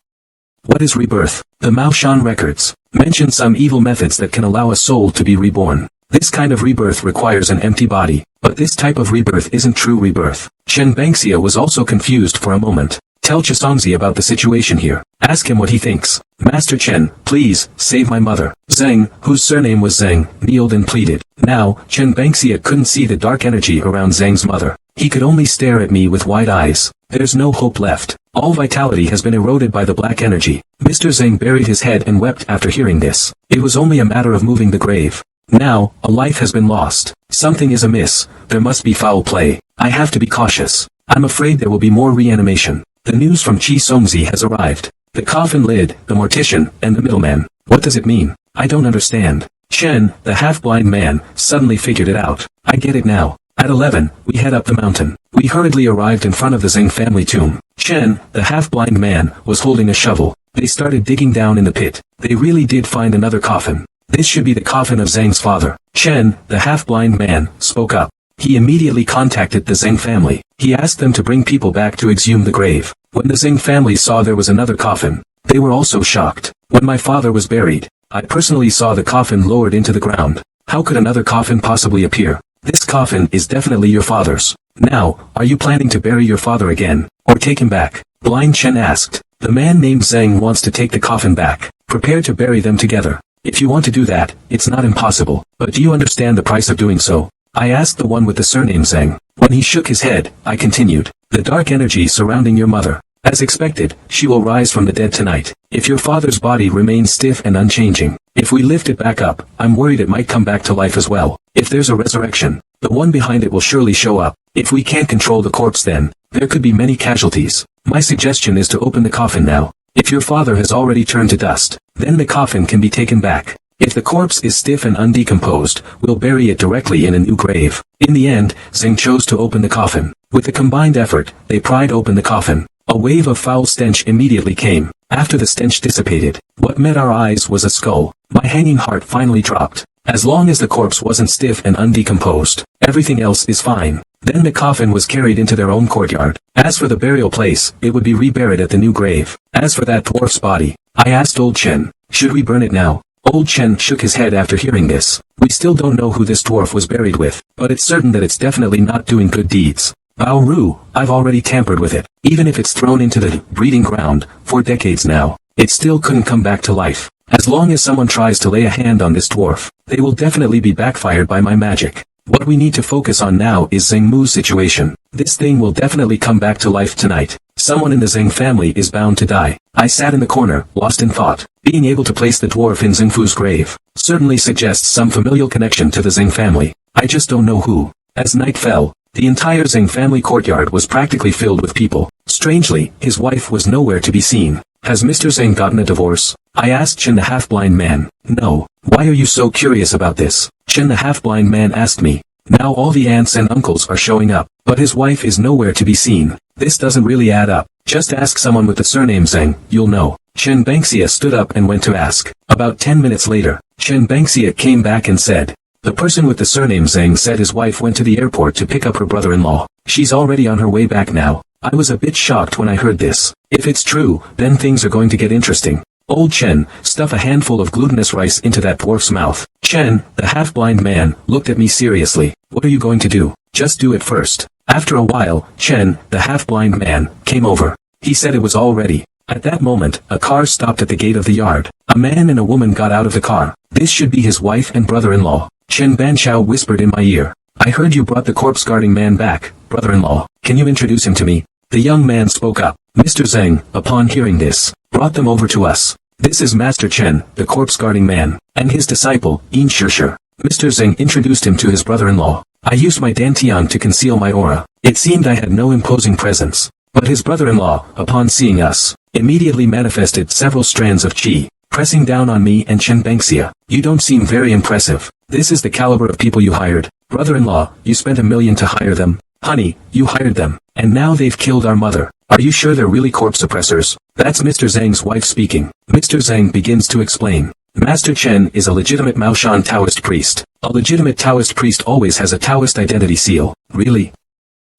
What is rebirth? The Mao Shan records mention some evil methods that can allow a soul to be reborn. This kind of rebirth requires an empty body, but this type of rebirth isn't true rebirth. Chen Bangxia was also confused for a moment. Tell Chisongzi about the situation here. Ask him what he thinks. Master Chen, please, save my mother. Zeng, whose surname was Zeng, kneeled and pleaded. Now, Chen Bangxia couldn't see the dark energy around Zeng's mother. He could only stare at me with wide eyes. There's no hope left. All vitality has been eroded by the black energy. Mr. Zeng buried his head and wept after hearing this. It was only a matter of moving the grave. Now, a life has been lost. Something is amiss. There must be foul play. I have to be cautious. I'm afraid there will be more reanimation. The news from Chi Songzi has arrived. The coffin lid, the mortician, and the middleman. What does it mean? I don't understand. Chen, the half-blind man, suddenly figured it out. I get it now. At 11, we head up the mountain. We hurriedly arrived in front of the Zeng family tomb. Chen, the half-blind man, was holding a shovel. They started digging down in the pit. They really did find another coffin. This should be the coffin of Zeng's father. Chen, the half-blind man, spoke up. He immediately contacted the Zeng family. He asked them to bring people back to exhume the grave. When the Zeng family saw there was another coffin, they were also shocked. When my father was buried, I personally saw the coffin lowered into the ground. How could another coffin possibly appear? This coffin is definitely your father's. Now, are you planning to bury your father again, or take him back? Blind Chen asked. The man named Zeng wants to take the coffin back. Prepare to bury them together. If you want to do that, it's not impossible. But do you understand the price of doing so? I asked the one with the surname Zeng. When he shook his head, I continued. The dark energy surrounding your mother. As expected, she will rise from the dead tonight. If your father's body remains stiff and unchanging, if we lift it back up, I'm worried it might come back to life as well. If there's a resurrection, the one behind it will surely show up. If we can't control the corpse then, there could be many casualties. My suggestion is to open the coffin now. If your father has already turned to dust, then the coffin can be taken back. If the corpse is stiff and undecomposed, we'll bury it directly in a new grave. In the end, Zeng chose to open the coffin. With a combined effort, they pried open the coffin. A wave of foul stench immediately came. After the stench dissipated, what met our eyes was a skull. My hanging heart finally dropped. As long as the corpse wasn't stiff and undecomposed, everything else is fine. Then the coffin was carried into their own courtyard. As for the burial place, it would be reburied at the new grave. As for that dwarf's body, I asked Old Chen, should we burn it now? Old Chen shook his head after hearing this. We still don't know who this dwarf was buried with, but it's certain that it's definitely not doing good deeds. Bao Ru, I've already tampered with it. Even if it's thrown into the breeding ground, for decades now, it still couldn't come back to life. As long as someone tries to lay a hand on this dwarf, they will definitely be backfired by my magic. What we need to focus on now is Zeng Mu's situation. This thing will definitely come back to life tonight. Someone in the Zeng family is bound to die. I sat in the corner, lost in thought. Being able to place the dwarf in Zeng Fu's grave certainly suggests some familial connection to the Zeng family. I just don't know who. As night fell, the entire Zeng family courtyard was practically filled with people. Strangely, his wife was nowhere to be seen. Has Mr. Zeng gotten a divorce? I asked Chen the half-blind man. No. Why are you so curious about this? Chen the half-blind man asked me. Now all the aunts and uncles are showing up, but his wife is nowhere to be seen. This doesn't really add up. Just ask someone with the surname Zeng, you'll know. Chen Bangxia stood up and went to ask. About 10 minutes later, Chen Bangxia came back and said, the person with the surname Zeng said his wife went to the airport to pick up her brother-in-law. She's already on her way back now. I was a bit shocked when I heard this. If it's true, then things are going to get interesting. Old Chen, stuff a handful of glutinous rice into that dwarf's mouth. Chen, the half-blind man, looked at me seriously. What are you going to do? Just do it first. After a while, Chen, the half-blind man, came over. He said it was all ready. At that moment, a car stopped at the gate of the yard. A man and a woman got out of the car. This should be his wife and brother-in-law. Chen Banqiao whispered in my ear. I heard you brought the corpse-guarding man back, brother-in-law. Can you introduce him to me? The young man spoke up. Mr. Zeng, upon hearing this, brought them over to us. This is Master Chen, the corpse-guarding man, and his disciple, Yin Shishir. Mr. Zeng introduced him to his brother-in-law. I used my dantian to conceal my aura. It seemed I had no imposing presence. But his brother-in-law, upon seeing us, immediately manifested several strands of qi, pressing down on me and Chen Bengxia. You don't seem very impressive. This is the caliber of people you hired. Brother-in-law, you spent $1 million to hire them. Honey, you hired them. And now they've killed our mother. Are you sure they're really corpse suppressors? That's Mr. Zhang's wife speaking. Mr. Zhang begins to explain. Master Chen is a legitimate Maoshan Taoist priest. A legitimate Taoist priest always has a Taoist identity seal. Really?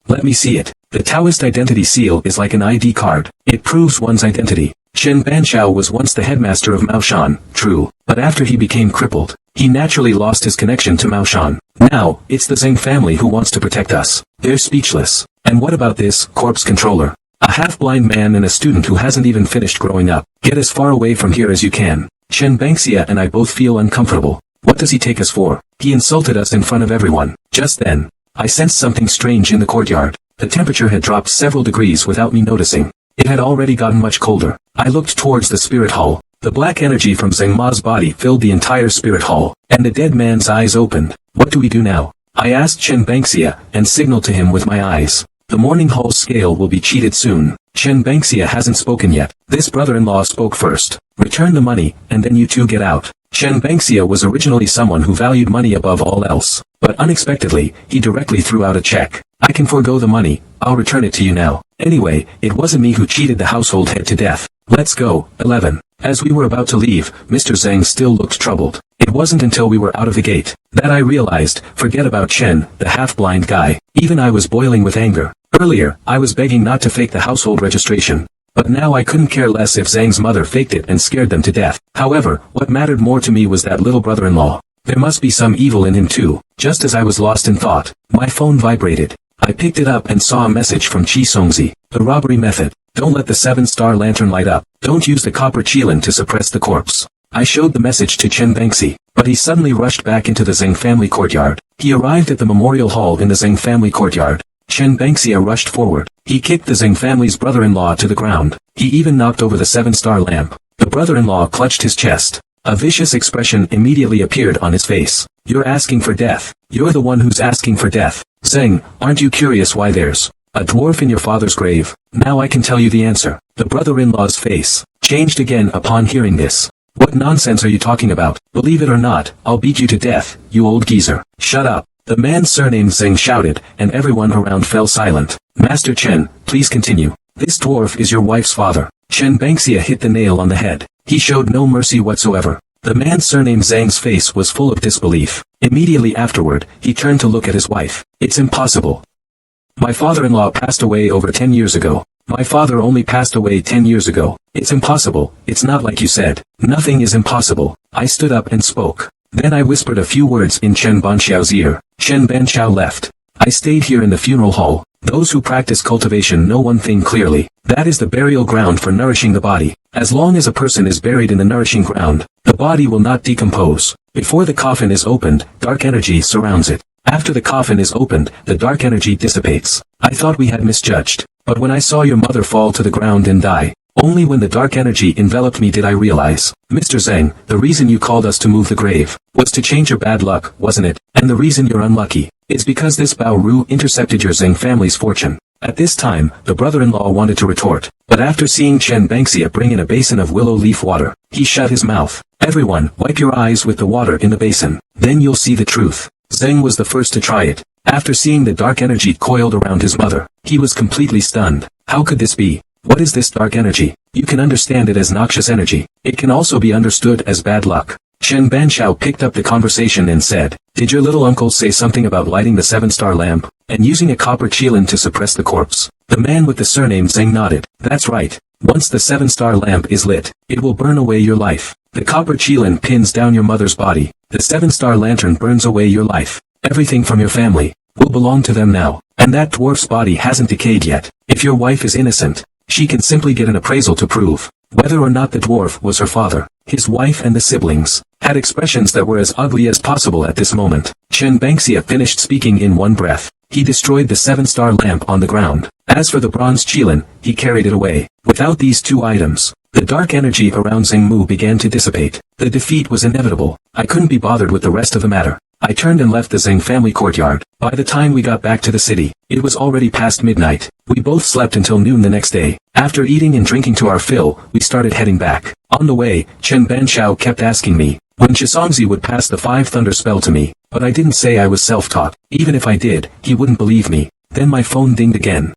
Let me see it. The Taoist identity seal is like an ID card. It proves one's identity. Chen Banqiao was once the headmaster of Maoshan, true, but after he became crippled, he naturally lost his connection to Maoshan. Now, it's the Zhang family who wants to protect us. They're speechless. And what about this corpse controller? A half-blind man and a student who hasn't even finished growing up. Get as far away from here as you can. Chen Bengxia and I both feel uncomfortable. What does he take us for? He insulted us in front of everyone. Just then, I sensed something strange in the courtyard. The temperature had dropped several degrees without me noticing. It had already gotten much colder. I looked towards the spirit hall. The black energy from Zheng Ma's body filled the entire spirit hall, and the dead man's eyes opened. What do we do now? I asked Chen Bengxia, and signaled to him with my eyes. The morning hall scale will be cheated soon. Chen Bengxia hasn't spoken yet. This brother-in-law spoke first. Return the money, and then you two get out. Chen Bengxia was originally someone who valued money above all else, but unexpectedly, he directly threw out a check. I can forego the money, I'll return it to you now. Anyway, it wasn't me who cheated the household head to death. Let's go. 11. As we were about to leave, Mr. Zhang still looked troubled. It wasn't until we were out of the gate that I realized, forget about Chen, the half-blind guy. Even I was boiling with anger. Earlier, I was begging not to fake the household registration. But now I couldn't care less if Zhang's mother faked it and scared them to death. However, what mattered more to me was that little brother-in-law. There must be some evil in him too. Just as I was lost in thought, my phone vibrated. I picked it up and saw a message from Chi Songzi. The robbery method. Don't let the 7-star lantern light up. Don't use the copper qilin to suppress the corpse. I showed the message to Chen Bengxi, but he suddenly rushed back into the Zheng family courtyard. He arrived at the memorial hall in the Zheng family courtyard. Chen Bengxia rushed forward. He kicked the Zheng family's brother-in-law to the ground. He even knocked over the 7-star lamp. The brother-in-law clutched his chest. A vicious expression immediately appeared on his face. You're asking for death. You're the one who's asking for death. Zheng, aren't you curious why there's a dwarf in your father's grave? Now I can tell you the answer. The brother-in-law's face changed again upon hearing this. What nonsense are you talking about? Believe it or not, I'll beat you to death, you old geezer. Shut up. The man's surname Zheng shouted, and everyone around fell silent. Master Chen, please continue. This dwarf is your wife's father. Chen Bengxia hit the nail on the head. He showed no mercy whatsoever. The man's surname Zhang's face was full of disbelief. Immediately afterward, he turned to look at his wife. It's impossible. My father-in-law passed away over 10 years ago. My father only passed away 10 years ago. It's impossible. It's not like you said. Nothing is impossible. I stood up and spoke. Then I whispered a few words in Chen Banqiao's ear. Chen Banqiao left. I stayed here in the funeral hall. Those who practice cultivation know one thing clearly. That is the burial ground for nourishing the body. As long as a person is buried in the nourishing ground, the body will not decompose. Before the coffin is opened, dark energy surrounds it. After the coffin is opened, the dark energy dissipates. I thought we had misjudged. But when I saw your mother fall to the ground and die, only when the dark energy enveloped me did I realize. Mr. Zhang, the reason you called us to move the grave was to change your bad luck, wasn't it? And the reason you're unlucky is because this Bao Ru intercepted your Zhang family's fortune. At this time, the brother-in-law wanted to retort, but after seeing Chen Bengxia bring in a basin of willow leaf water, he shut his mouth. Everyone, wipe your eyes with the water in the basin. Then you'll see the truth. Zhang was the first to try it. After seeing the dark energy coiled around his mother, he was completely stunned. How could this be? What is this dark energy? You can understand it as noxious energy. It can also be understood as bad luck. Chen Banqiao picked up the conversation and said, did your little uncle say something about lighting the 7-star lamp, and using a copper qilin to suppress the corpse? The man with the surname Zhang nodded. That's right. Once the 7-star lamp is lit, it will burn away your life. The copper qilin pins down your mother's body. The 7-star lantern burns away your life. Everything from your family will belong to them now. And that dwarf's body hasn't decayed yet. If your wife is innocent, she can simply get an appraisal to prove whether or not the dwarf was her father. His wife and the siblings had expressions that were as ugly as possible at this moment. Chen Bengxia finished speaking in one breath. He destroyed the 7-star lamp on the ground. As for the bronze qilin, he carried it away. Without these two items, the dark energy around Zheng Mu began to dissipate. The defeat was inevitable. I couldn't be bothered with the rest of the matter. I turned and left the Zhang family courtyard. By the time we got back to the city, it was already past midnight. We both slept until noon the next day. After eating and drinking to our fill, we started heading back. On the way, Chen Banxiao kept asking me when Chisongzi would pass the 5 thunder spell to me, but I didn't say I was self-taught. Even if I did, he wouldn't believe me. Then my phone dinged again.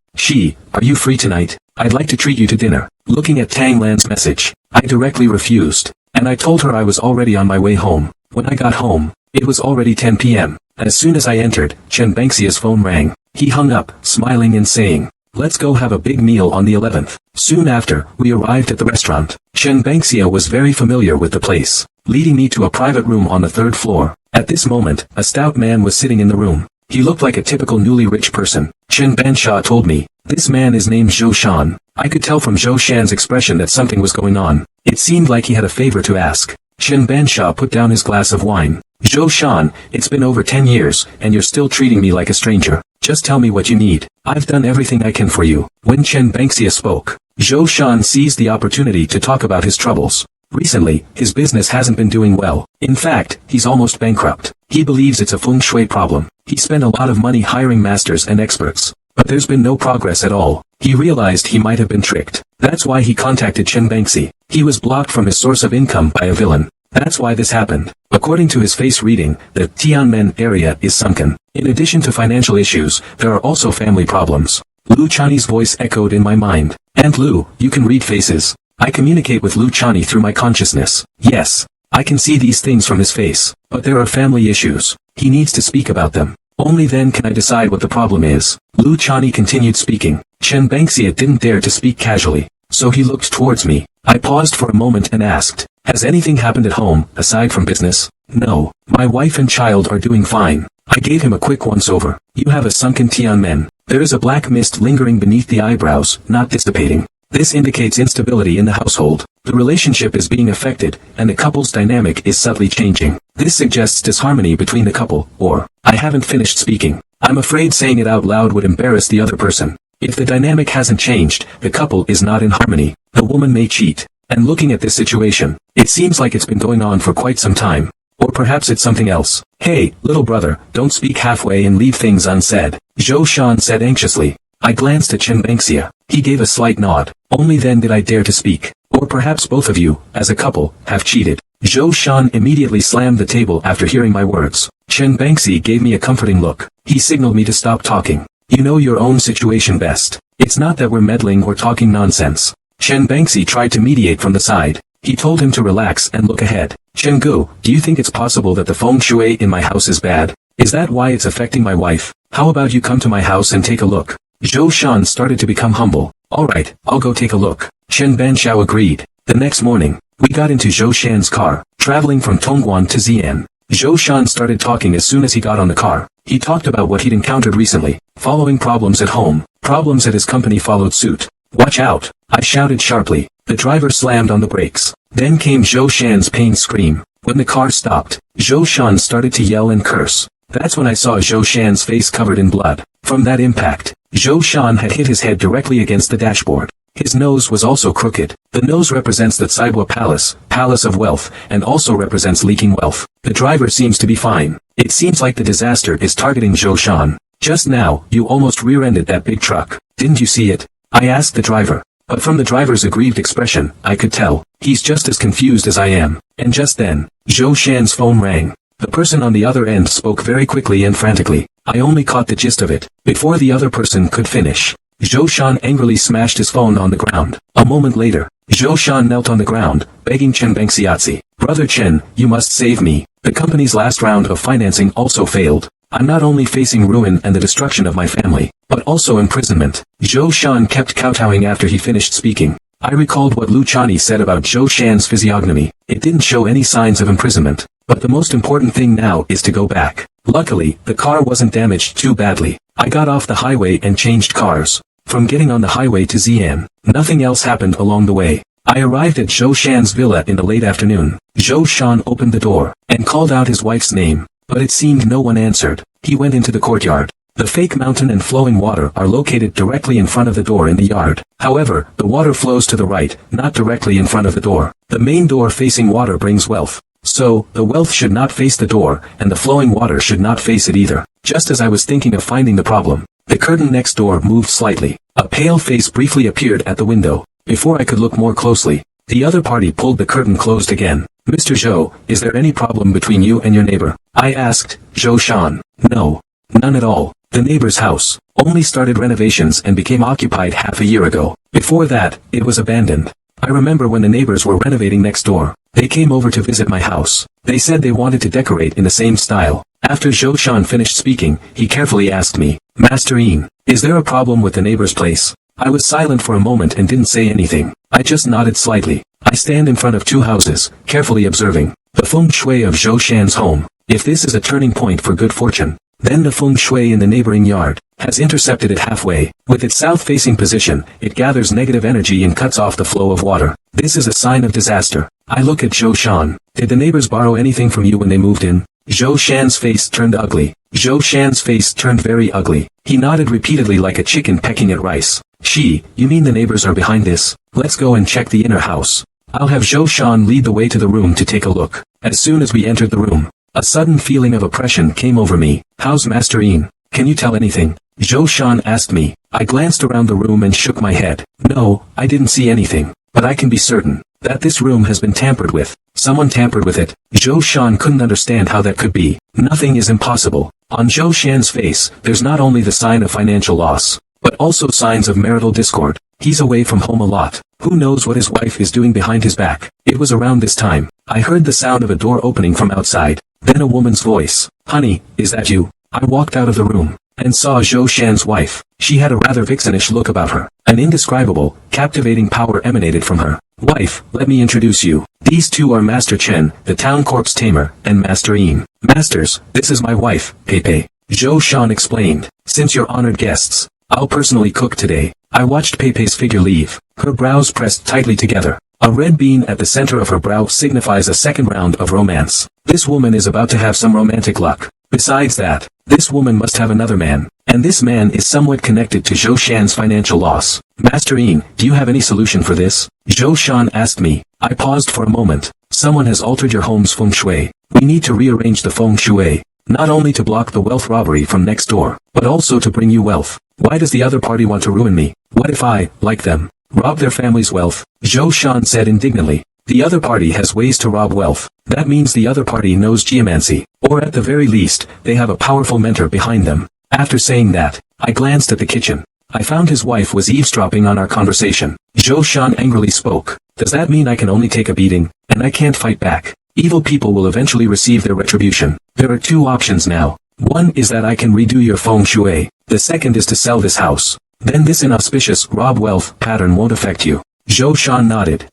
Are you free tonight? I'd like to treat you to dinner. Looking at Tang Lan's message, I directly refused, and I told her I was already on my way home. When I got home, it was already 10 p.m. As soon as I entered, Chen Banxia's phone rang. He hung up, smiling and saying, "Let's go have a big meal on the 11th. Soon after, we arrived at the restaurant. Chen Banxia was very familiar with the place, leading me to a private room on the 3rd floor. At this moment, a stout man was sitting in the room. He looked like a typical newly rich person. Chen Banxia told me, "This man is named Zhou Shan." I could tell from Zhou Shan's expression that something was going on. It seemed like he had a favor to ask. Chen Banxia put down his glass of wine. "Zhou Shan, it's been over 10 years, and you're still treating me like a stranger. Just tell me what you need. I've done everything I can for you." When Chen Banxia spoke, Zhou Shan seized the opportunity to talk about his troubles. Recently, his business hasn't been doing well. In fact, he's almost bankrupt. He believes it's a feng shui problem. He spent a lot of money hiring masters and experts, but there's been no progress at all. He realized he might have been tricked. That's why he contacted Chen Banxi. He was blocked from his source of income by a villain. That's why this happened. According to his face reading, the Tianmen area is sunken. In addition to financial issues, there are also family problems. Lu Chani's voice echoed in my mind. "Aunt Lu, you can read faces. I communicate with Lu Chani through my consciousness. Yes, I can see these things from his face. But there are family issues. He needs to speak about them. Only then can I decide what the problem is." Lu Chani continued speaking. Chen Banxia didn't dare to speak casually, so he looked towards me. I paused for a moment and asked, "Has anything happened at home, aside from business?" "No. My wife and child are doing fine." I gave him a quick once-over. "You have a sunken Tianmen. There is a black mist lingering beneath the eyebrows, not dissipating. This indicates instability in the household. The relationship is being affected, and the couple's dynamic is subtly changing. This suggests disharmony between the couple, or..." I haven't finished speaking. I'm afraid saying it out loud would embarrass the other person. If the dynamic hasn't changed, the couple is not in harmony. The woman may cheat. And looking at this situation, it seems like it's been going on for quite some time. Or perhaps it's something else. "Hey, little brother, don't speak halfway and leave things unsaid," Zhou Shan said anxiously. I glanced at Chen Banxia. He gave a slight nod. Only then did I dare to speak. "Or perhaps both of you, as a couple, have cheated." Zhou Shan immediately slammed the table after hearing my words. Chen Banxi gave me a comforting look. He signaled me to stop talking. "You know your own situation best. It's not that we're meddling or talking nonsense." Chen Banxi tried to mediate from the side. He told him to relax and look ahead. "Chen Gu, do you think it's possible that the feng shui in my house is bad? Is that why it's affecting my wife? How about you come to my house and take a look?" Zhou Shan started to become humble. "Alright, I'll go take a look." Chen Banxiao agreed. The next morning, we got into Zhou Shan's car, traveling from Tongguan to Xi'an. Zhou Shan started talking as soon as he got on the car. He talked about what he'd encountered recently, following problems at home. Problems at his company followed suit. "Watch out!" I shouted sharply. The driver slammed on the brakes. Then came Zhou Shan's pained scream. When the car stopped, Zhou Shan started to yell and curse. That's when I saw Zhou Shan's face covered in blood. From that impact, Zhou Shan had hit his head directly against the dashboard. His nose was also crooked. The nose represents the Caibua Palace, Palace of Wealth, and also represents leaking wealth. The driver seems to be fine. It seems like the disaster is targeting Zhou Shan. "Just now, you almost rear-ended that big truck. Didn't you see it?" I asked the driver. But from the driver's aggrieved expression, I could tell, he's just as confused as I am. And just then, Zhou Shan's phone rang. The person on the other end spoke very quickly and frantically. I only caught the gist of it. Before the other person could finish, Zhou Shan angrily smashed his phone on the ground. A moment later, Zhou Shan knelt on the ground, begging Chen Banxiatzi, "Brother Chen, you must save me. The company's last round of financing also failed. I'm not only facing ruin and the destruction of my family, but also imprisonment." Zhou Shan kept kowtowing after he finished speaking. I recalled what Lu Chani said about Zhou Shan's physiognomy. It didn't show any signs of imprisonment. But the most important thing now is to go back. Luckily, the car wasn't damaged too badly. I got off the highway and changed cars. From getting on the highway to Xi'an, nothing else happened along the way. I arrived at Zhou Shan's villa in the late afternoon. Zhou Shan opened the door, and called out his wife's name, but it seemed no one answered. He went into the courtyard. The fake mountain and flowing water are located directly in front of the door in the yard. However, the water flows to the right, not directly in front of the door. The main door facing water brings wealth. So, the wealth should not face the door, and the flowing water should not face it either. Just as I was thinking of finding the problem, the curtain next door moved slightly. A pale face briefly appeared at the window. Before I could look more closely, the other party pulled the curtain closed again. Mr. Zhou, is there any problem between you and your neighbor? I asked. Zhou Shan. No. None at all. The neighbor's house only started renovations and became occupied half a year ago. Before that, it was abandoned. I remember when the neighbors were renovating next door. They came over to visit my house. They said they wanted to decorate in the same style. After Zhou Shan finished speaking, he carefully asked me, Master Yin, is there a problem with the neighbor's place? I was silent for a moment and didn't say anything. I just nodded slightly. I stand in front of two houses, carefully observing the feng shui of Zhou Shan's home. If this is a turning point for good fortune, then the feng shui in the neighboring yard has intercepted it halfway. With its south-facing position, it gathers negative energy and cuts off the flow of water. This is a sign of disaster. I look at Zhou Shan. Did the neighbors borrow anything from you when they moved in? Zhou Shan's face turned ugly. Zhou Shan's face turned very ugly. He nodded repeatedly like a chicken pecking at rice. You mean the neighbors are behind this? Let's go and check the inner house. I'll have Zhou Shan lead the way to the room to take a look. As soon as we entered the room, a sudden feeling of oppression came over me. How's Master Yin? Can you tell anything? Zhou Shan asked me. I glanced around the room and shook my head. No, I didn't see anything. But I can be certain that this room has been tampered with. Someone tampered with it. Zhou Shan couldn't understand how that could be. Nothing is impossible. On Zhou Shan's face, there's not only the sign of financial loss, but also signs of marital discord. He's away from home a lot. Who knows what his wife is doing behind his back? It was around this time I heard the sound of a door opening from outside. Then a woman's voice. Honey, is that you? I walked out of the room and saw Zhou Shan's wife. She had a rather vixenish look about her. An indescribable, captivating power emanated from her. Wife, let me introduce you. These two are Master Chen, the town corpse tamer, and Master Yin. Masters, this is my wife, Peipei. Zhou Shan explained. Since you're honored guests, I'll personally cook today. I watched Peipei's figure leave, her brows pressed tightly together. A red bean at the center of her brow signifies a second round of romance. This woman is about to have some romantic luck. Besides that, this woman must have another man, and this man is somewhat connected to Zhou Shan's financial loss. Master Yin, do you have any solution for this? Zhou Shan asked me. I paused for a moment. Someone has altered your home's feng shui. We need to rearrange the feng shui, not only to block the wealth robbery from next door, but also to bring you wealth. Why does the other party want to ruin me? What if I, like them, rob their family's wealth? Zhou Shan said indignantly. The other party has ways to rob wealth. That means the other party knows geomancy, or at the very least, they have a powerful mentor behind them. After saying that, I glanced at the kitchen. I found his wife was eavesdropping on our conversation. Zhou Shan angrily spoke. Does that mean I can only take a beating, and I can't fight back? Evil people will eventually receive their retribution. There are two options now. One is that I can redo your feng shui. The second is to sell this house. Then this inauspicious rob wealth pattern won't affect you. Zhou Shan nodded.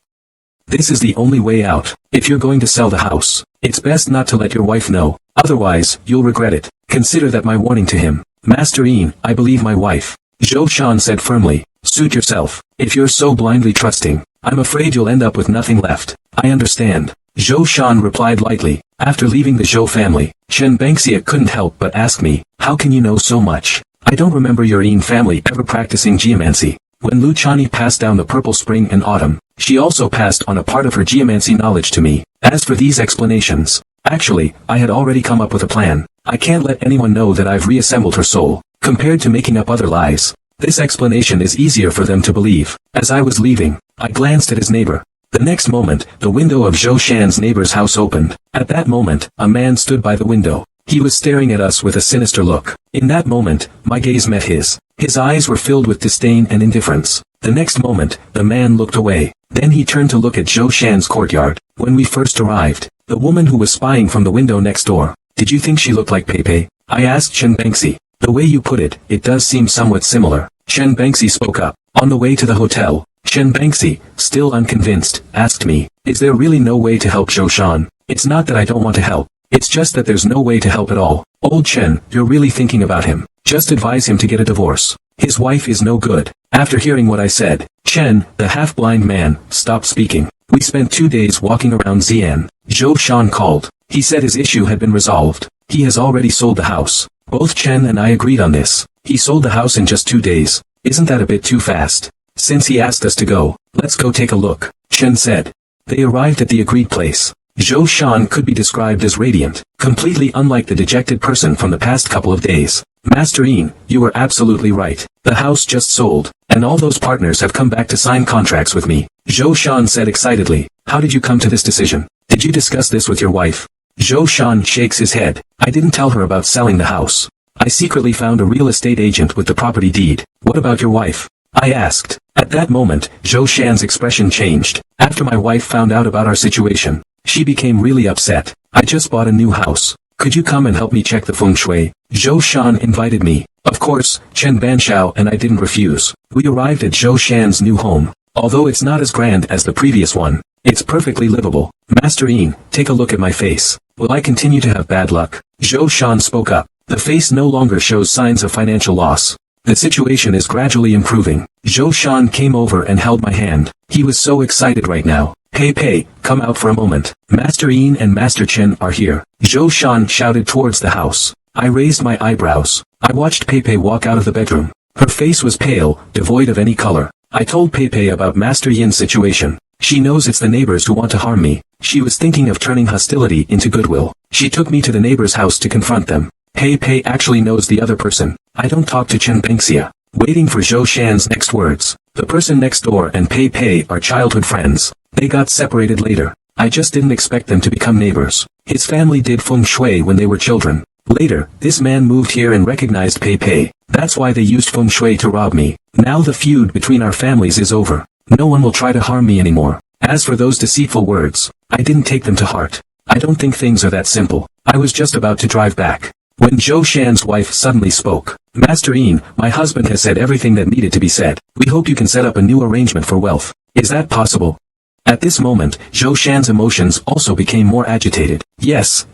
This is the only way out. If you're going to sell the house, it's best not to let your wife know. Otherwise, you'll regret it. Consider that my warning to him. Master Yin, I believe my wife. Zhou Shan said firmly. Suit yourself. If you're so blindly trusting, I'm afraid you'll end up with nothing left. I understand. Zhou Shan replied lightly. After leaving the Zhou family, Chen Bengxia couldn't help but ask me, how can you know so much? I don't remember your Yin family ever practicing geomancy. When Lu Chani passed down the purple spring and autumn, she also passed on a part of her geomancy knowledge to me. As for these explanations, actually, I had already come up with a plan. I can't let anyone know that I've reassembled her soul. Compared to making up other lies, this explanation is easier for them to believe. As I was leaving, I glanced at his neighbor. The next moment, the window of Zhou Shan's neighbor's house opened. At that moment, a man stood by the window. He was staring at us with a sinister look. In that moment, my gaze met his. His eyes were filled with disdain and indifference. The next moment, the man looked away. Then he turned to look at Zhou Shan's courtyard. When we first arrived, the woman who was spying from the window next door, did you think she looked like Peipei? I asked Chen Bengxi. The way you put it, it does seem somewhat similar. Chen Bengxi spoke up. On the way to the hotel, Chen Bengxi, still unconvinced, asked me, is there really no way to help Zhou Shan? It's not that I don't want to help. It's just that there's no way to help at all. Old Chen, you're really thinking about him. Just advise him to get a divorce. His wife is no good. After hearing what I said, Chen, the half-blind man, stopped speaking. We spent 2 days walking around Xi'an. Zhou Shan called. He said his issue had been resolved. He has already sold the house. Both Chen and I agreed on this. He sold the house in just 2 days. Isn't that a bit too fast? Since he asked us to go, let's go take a look, Chen said. They arrived at the agreed place. Zhou Shan could be described as radiant, completely unlike the dejected person from the past couple of days. Master Yin, you were absolutely right. The house just sold, and all those partners have come back to sign contracts with me. Zhou Shan said excitedly. How did you come to this decision? Did you discuss this with your wife? Zhou Shan shakes his head. I didn't tell her about selling the house. I secretly found a real estate agent with the property deed. What about your wife? I asked. At that moment, Zhou Shan's expression changed. After my wife found out about our situation, she became really upset. I just bought a new house. Could you come and help me check the feng shui? Zhou Shan invited me. Of course, Chen Banshao and I didn't refuse. We arrived at Zhou Shan's new home. Although it's not as grand as the previous one, it's perfectly livable. Master Yin, take a look at my face. Will I continue to have bad luck? Zhou Shan spoke up. The face no longer shows signs of financial loss. The situation is gradually improving. Zhou Shan came over and held my hand. He was so excited right now. Pei Pei, come out for a moment. Master Yin and Master Chen are here. Zhou Shan shouted towards the house. I raised my eyebrows. I watched Pei Pei walk out of the bedroom. Her face was pale, devoid of any color. I told Pei Pei about Master Yin's situation. She knows it's the neighbors who want to harm me. She was thinking of turning hostility into goodwill. She took me to the neighbor's house to confront them. Pei Pei actually knows the other person. I don't talk to Chen Bengxia. Waiting for Zhou Shan's next words. The person next door and Pei Pei are childhood friends. They got separated later. I just didn't expect them to become neighbors. His family did feng shui when they were children. Later, this man moved here and recognized Pei Pei. That's why they used feng shui to rob me. Now the feud between our families is over. No one will try to harm me anymore. As for those deceitful words, I didn't take them to heart. I don't think things are that simple. I was just about to drive back when Zhou Shan's wife suddenly spoke. Master Yin, my husband has said everything that needed to be said. We hope you can set up a new arrangement for wealth. Is that possible? At this moment, Zhou Shan's emotions also became more agitated. Yes,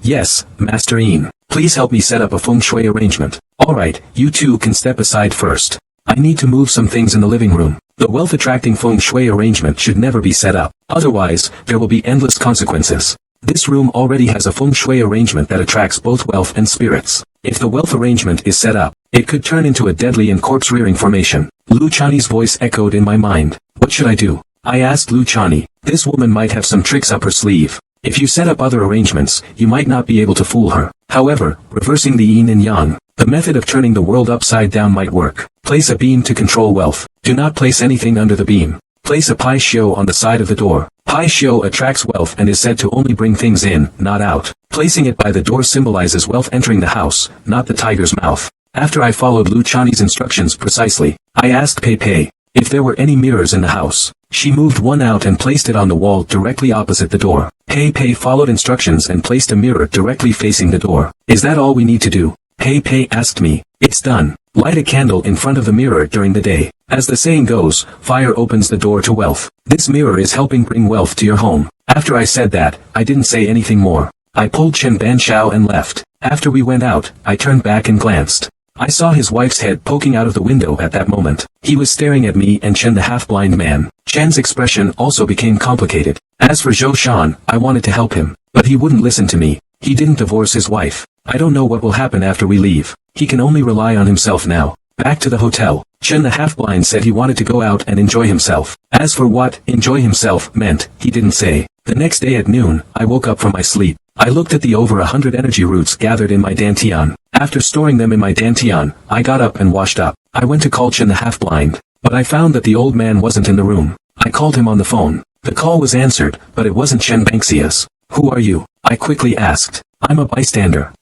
Master Yin. Please help me set up a feng shui arrangement. Alright, you two can step aside first. I need to move some things in the living room. The wealth-attracting feng shui arrangement should never be set up. Otherwise, there will be endless consequences. This room already has a feng shui arrangement that attracts both wealth and spirits. If the wealth arrangement is set up, it could turn into a deadly and corpse-rearing formation. Lu Chani's voice echoed in my mind. What should I do? I asked Lu Chani. This woman might have some tricks up her sleeve. If you set up other arrangements, you might not be able to fool her. However, reversing the yin and yang, the method of turning the world upside down might work. Place a beam to control wealth. Do not place anything under the beam. Place a pai shio on the side of the door. Pai shio attracts wealth and is said to only bring things in, not out. Placing it by the door symbolizes wealth entering the house, not the tiger's mouth. After I followed Lu Chani's instructions precisely, I asked Pei Pei if there were any mirrors in the house. She moved one out and placed it on the wall directly opposite the door. Pei Pei followed instructions and placed a mirror directly facing the door. Is that all we need to do? Pei Pei asked me. It's done. Light a candle in front of the mirror during the day. As the saying goes, fire opens the door to wealth. This mirror is helping bring wealth to your home. After I said that, I didn't say anything more. I pulled Chen Banshao and left. After we went out, I turned back and glanced. I saw his wife's head poking out of the window at that moment. He was staring at me and Chen the half-blind man. Chen's expression also became complicated. As for Zhou Shan, I wanted to help him, but he wouldn't listen to me. He didn't divorce his wife. I don't know what will happen after we leave. He can only rely on himself now. Back to the hotel. Chen the half-blind said he wanted to go out and enjoy himself. As for what enjoy himself meant, he didn't say. The next day at noon, I woke up from my sleep. I looked at the over 100 energy roots gathered in my dantian. After storing them in my dantian, I got up and washed up. I went to call Chen the half-blind, but I found that the old man wasn't in the room. I called him on the phone. The call was answered, but it wasn't Chen Banxia's. Who are you? I quickly asked. I'm a bystander.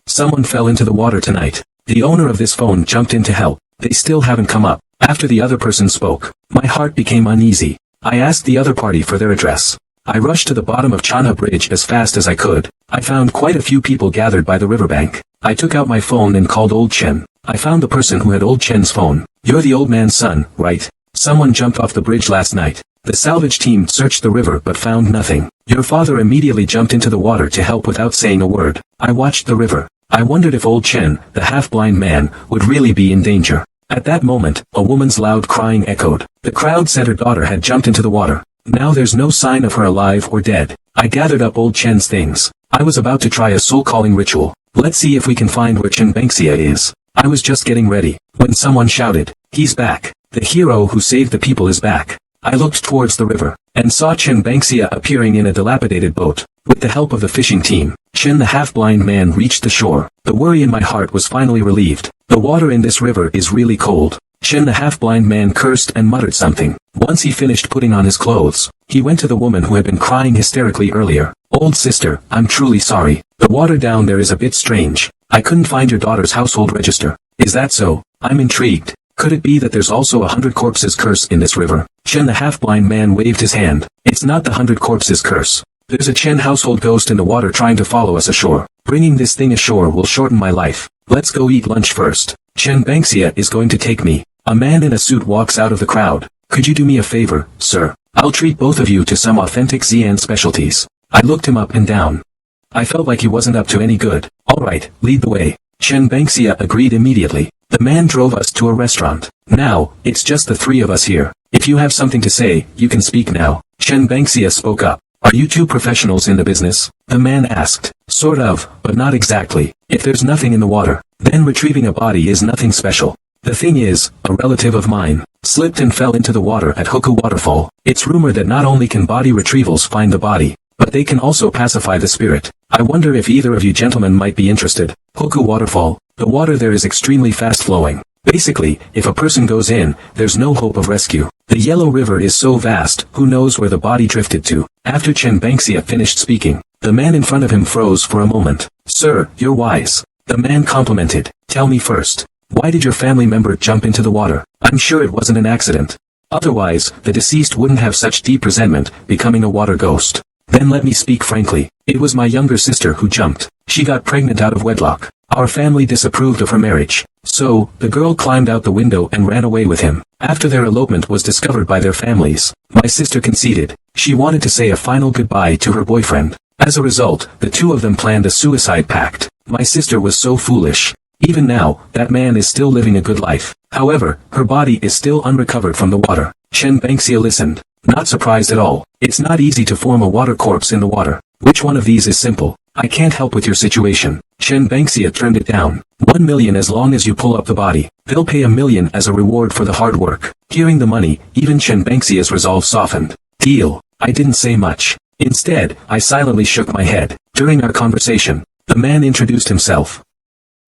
Someone fell into the water tonight. The owner of this phone jumped in to help. They still haven't come up. After the other person spoke, my heart became uneasy. I asked the other party for their address. I rushed to the bottom of Chanha Bridge as fast as I could. I found quite a few people gathered by the riverbank. I took out my phone and called Old Chen. I found the person who had Old Chen's phone. You're the old man's son, right? Someone jumped off the bridge last night. The salvage team searched the river but found nothing. Your father immediately jumped into the water to help without saying a word. I watched the river. I wondered if Old Chen, the half-blind man, would really be in danger. At that moment, a woman's loud crying echoed. The crowd said her daughter had jumped into the water. Now there's no sign of her alive or dead. I gathered up Old Chen's things. I was about to try a soul-calling ritual. Let's see if we can find where Chen Bengxia is. I was just getting ready, when someone shouted, "He's back. The hero who saved the people is back." I looked towards the river, and saw Chen Bangxia appearing in a dilapidated boat. With the help of the fishing team, Chen the half-blind man reached the shore. The worry in my heart was finally relieved. The water in this river is really cold. Chen the half-blind man cursed and muttered something. Once he finished putting on his clothes, he went to the woman who had been crying hysterically earlier. Old sister, I'm truly sorry. The water down there is a bit strange. I couldn't find your daughter's household register. Is that so? I'm intrigued. Could it be that there's also 100 corpses curse in this river? Chen the half-blind man waved his hand. It's not the 100 corpses curse. There's a Chen household ghost in the water trying to follow us ashore. Bringing this thing ashore will shorten my life. Let's go eat lunch first. Chen Bangxia is going to take me. A man in a suit walks out of the crowd. Could you do me a favor, sir? I'll treat both of you to some authentic Xi'an specialties. I looked him up and down. I felt like he wasn't up to any good. Alright, lead the way. Chen Bangxia agreed immediately. The man drove us to a restaurant. Now, it's just the three of us here. If you have something to say, you can speak now. Chen Bangxia spoke up. Are you two professionals in the business? The man asked. Sort of, but not exactly. If there's nothing in the water, then retrieving a body is nothing special. The thing is, a relative of mine slipped and fell into the water at Hoku Waterfall. It's rumored that not only can body retrievals find the body, but they can also pacify the spirit. I wonder if either of you gentlemen might be interested. Hoku Waterfall. The water there is extremely fast-flowing. Basically, if a person goes in, there's no hope of rescue. The Yellow River is so vast, who knows where the body drifted to. After Chen Bangxia finished speaking, the man in front of him froze for a moment. Sir, you're wise. The man complimented. Tell me first. Why did your family member jump into the water? I'm sure it wasn't an accident. Otherwise, the deceased wouldn't have such deep resentment, becoming a water ghost. Then let me speak frankly. It was my younger sister who jumped. She got pregnant out of wedlock. Our family disapproved of her marriage. So, the girl climbed out the window and ran away with him. After their elopement was discovered by their families, my sister conceded. She wanted to say a final goodbye to her boyfriend. As a result, the two of them planned a suicide pact. My sister was so foolish. Even now, that man is still living a good life. However, her body is still unrecovered from the water. Chen Bangxia listened. Not surprised at all. It's not easy to form a water corpse in the water. Which one of these is simple? I can't help with your situation. Chen Bangxia turned it down. 1 million as long as you pull up the body. They'll pay 1 million as a reward for the hard work. Hearing the money, even Chen Bangxia's resolve softened. Deal. I didn't say much. Instead, I silently shook my head. During our conversation, the man introduced himself.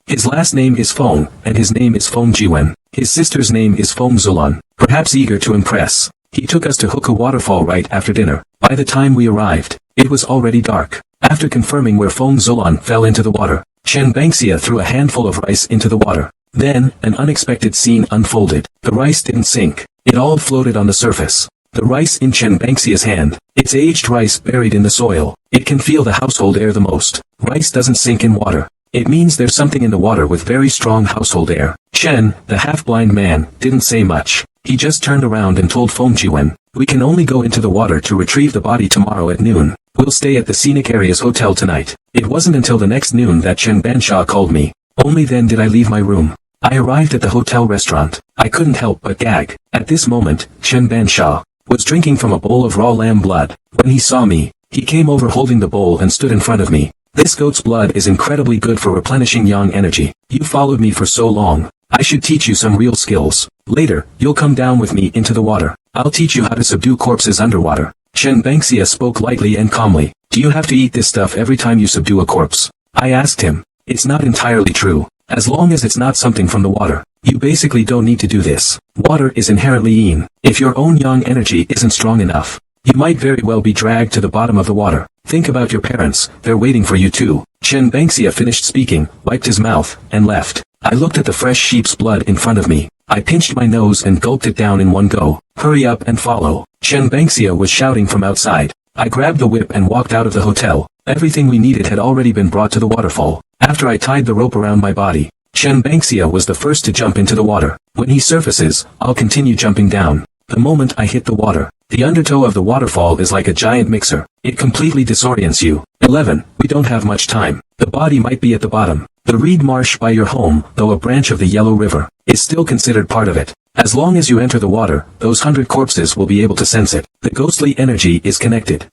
His last name is Feng, and his name is Feng Jiwen. His sister's name is Feng Zulan. Perhaps eager to impress, he took us to Hoku Waterfall right after dinner. By the time we arrived, it was already dark. After confirming where Feng Zulan fell into the water, Chen Bangxia threw a handful of rice into the water. Then, an unexpected scene unfolded. The rice didn't sink. It all floated on the surface. The rice in Chen Bangxia's hand. It's aged rice buried in the soil. It can feel the household air the most. Rice doesn't sink in water. It means there's something in the water with very strong household air. Chen, the half-blind man, didn't say much. He just turned around and told Feng Jiwen, we can only go into the water to retrieve the body tomorrow at noon. We'll stay at the Scenic Areas Hotel tonight. It wasn't until the next noon that Chen Bansha called me. Only then did I leave my room. I arrived at the hotel restaurant. I couldn't help but gag. At this moment, Chen Bansha was drinking from a bowl of raw lamb blood. When he saw me, he came over holding the bowl and stood in front of me. This goat's blood is incredibly good for replenishing yang energy. You followed me for so long. I should teach you some real skills. Later, you'll come down with me into the water. I'll teach you how to subdue corpses underwater. Chen Bangxia spoke lightly and calmly. Do you have to eat this stuff every time you subdue a corpse? I asked him. It's not entirely true. As long as it's not something from the water, you basically don't need to do this. Water is inherently yin. If your own yang energy isn't strong enough, you might very well be dragged to the bottom of the water. Think about your parents, they're waiting for you too. Chen Bangxia finished speaking, wiped his mouth, and left. I looked at the fresh sheep's blood in front of me. I pinched my nose and gulped it down in one go. Hurry up and follow. Chen Bangxia was shouting from outside. I grabbed the whip and walked out of the hotel. Everything we needed had already been brought to the waterfall. After I tied the rope around my body, Chen Bangxia was the first to jump into the water. When he surfaces, I'll continue jumping down. The moment I hit the water, the undertow of the waterfall is like a giant mixer. It completely disorients you. 11. We don't have much time. The body might be at the bottom. The reed marsh by your home, though a branch of the Yellow River, is still considered part of it. As long as you enter the water, those 100 corpses will be able to sense it. The ghostly energy is connected.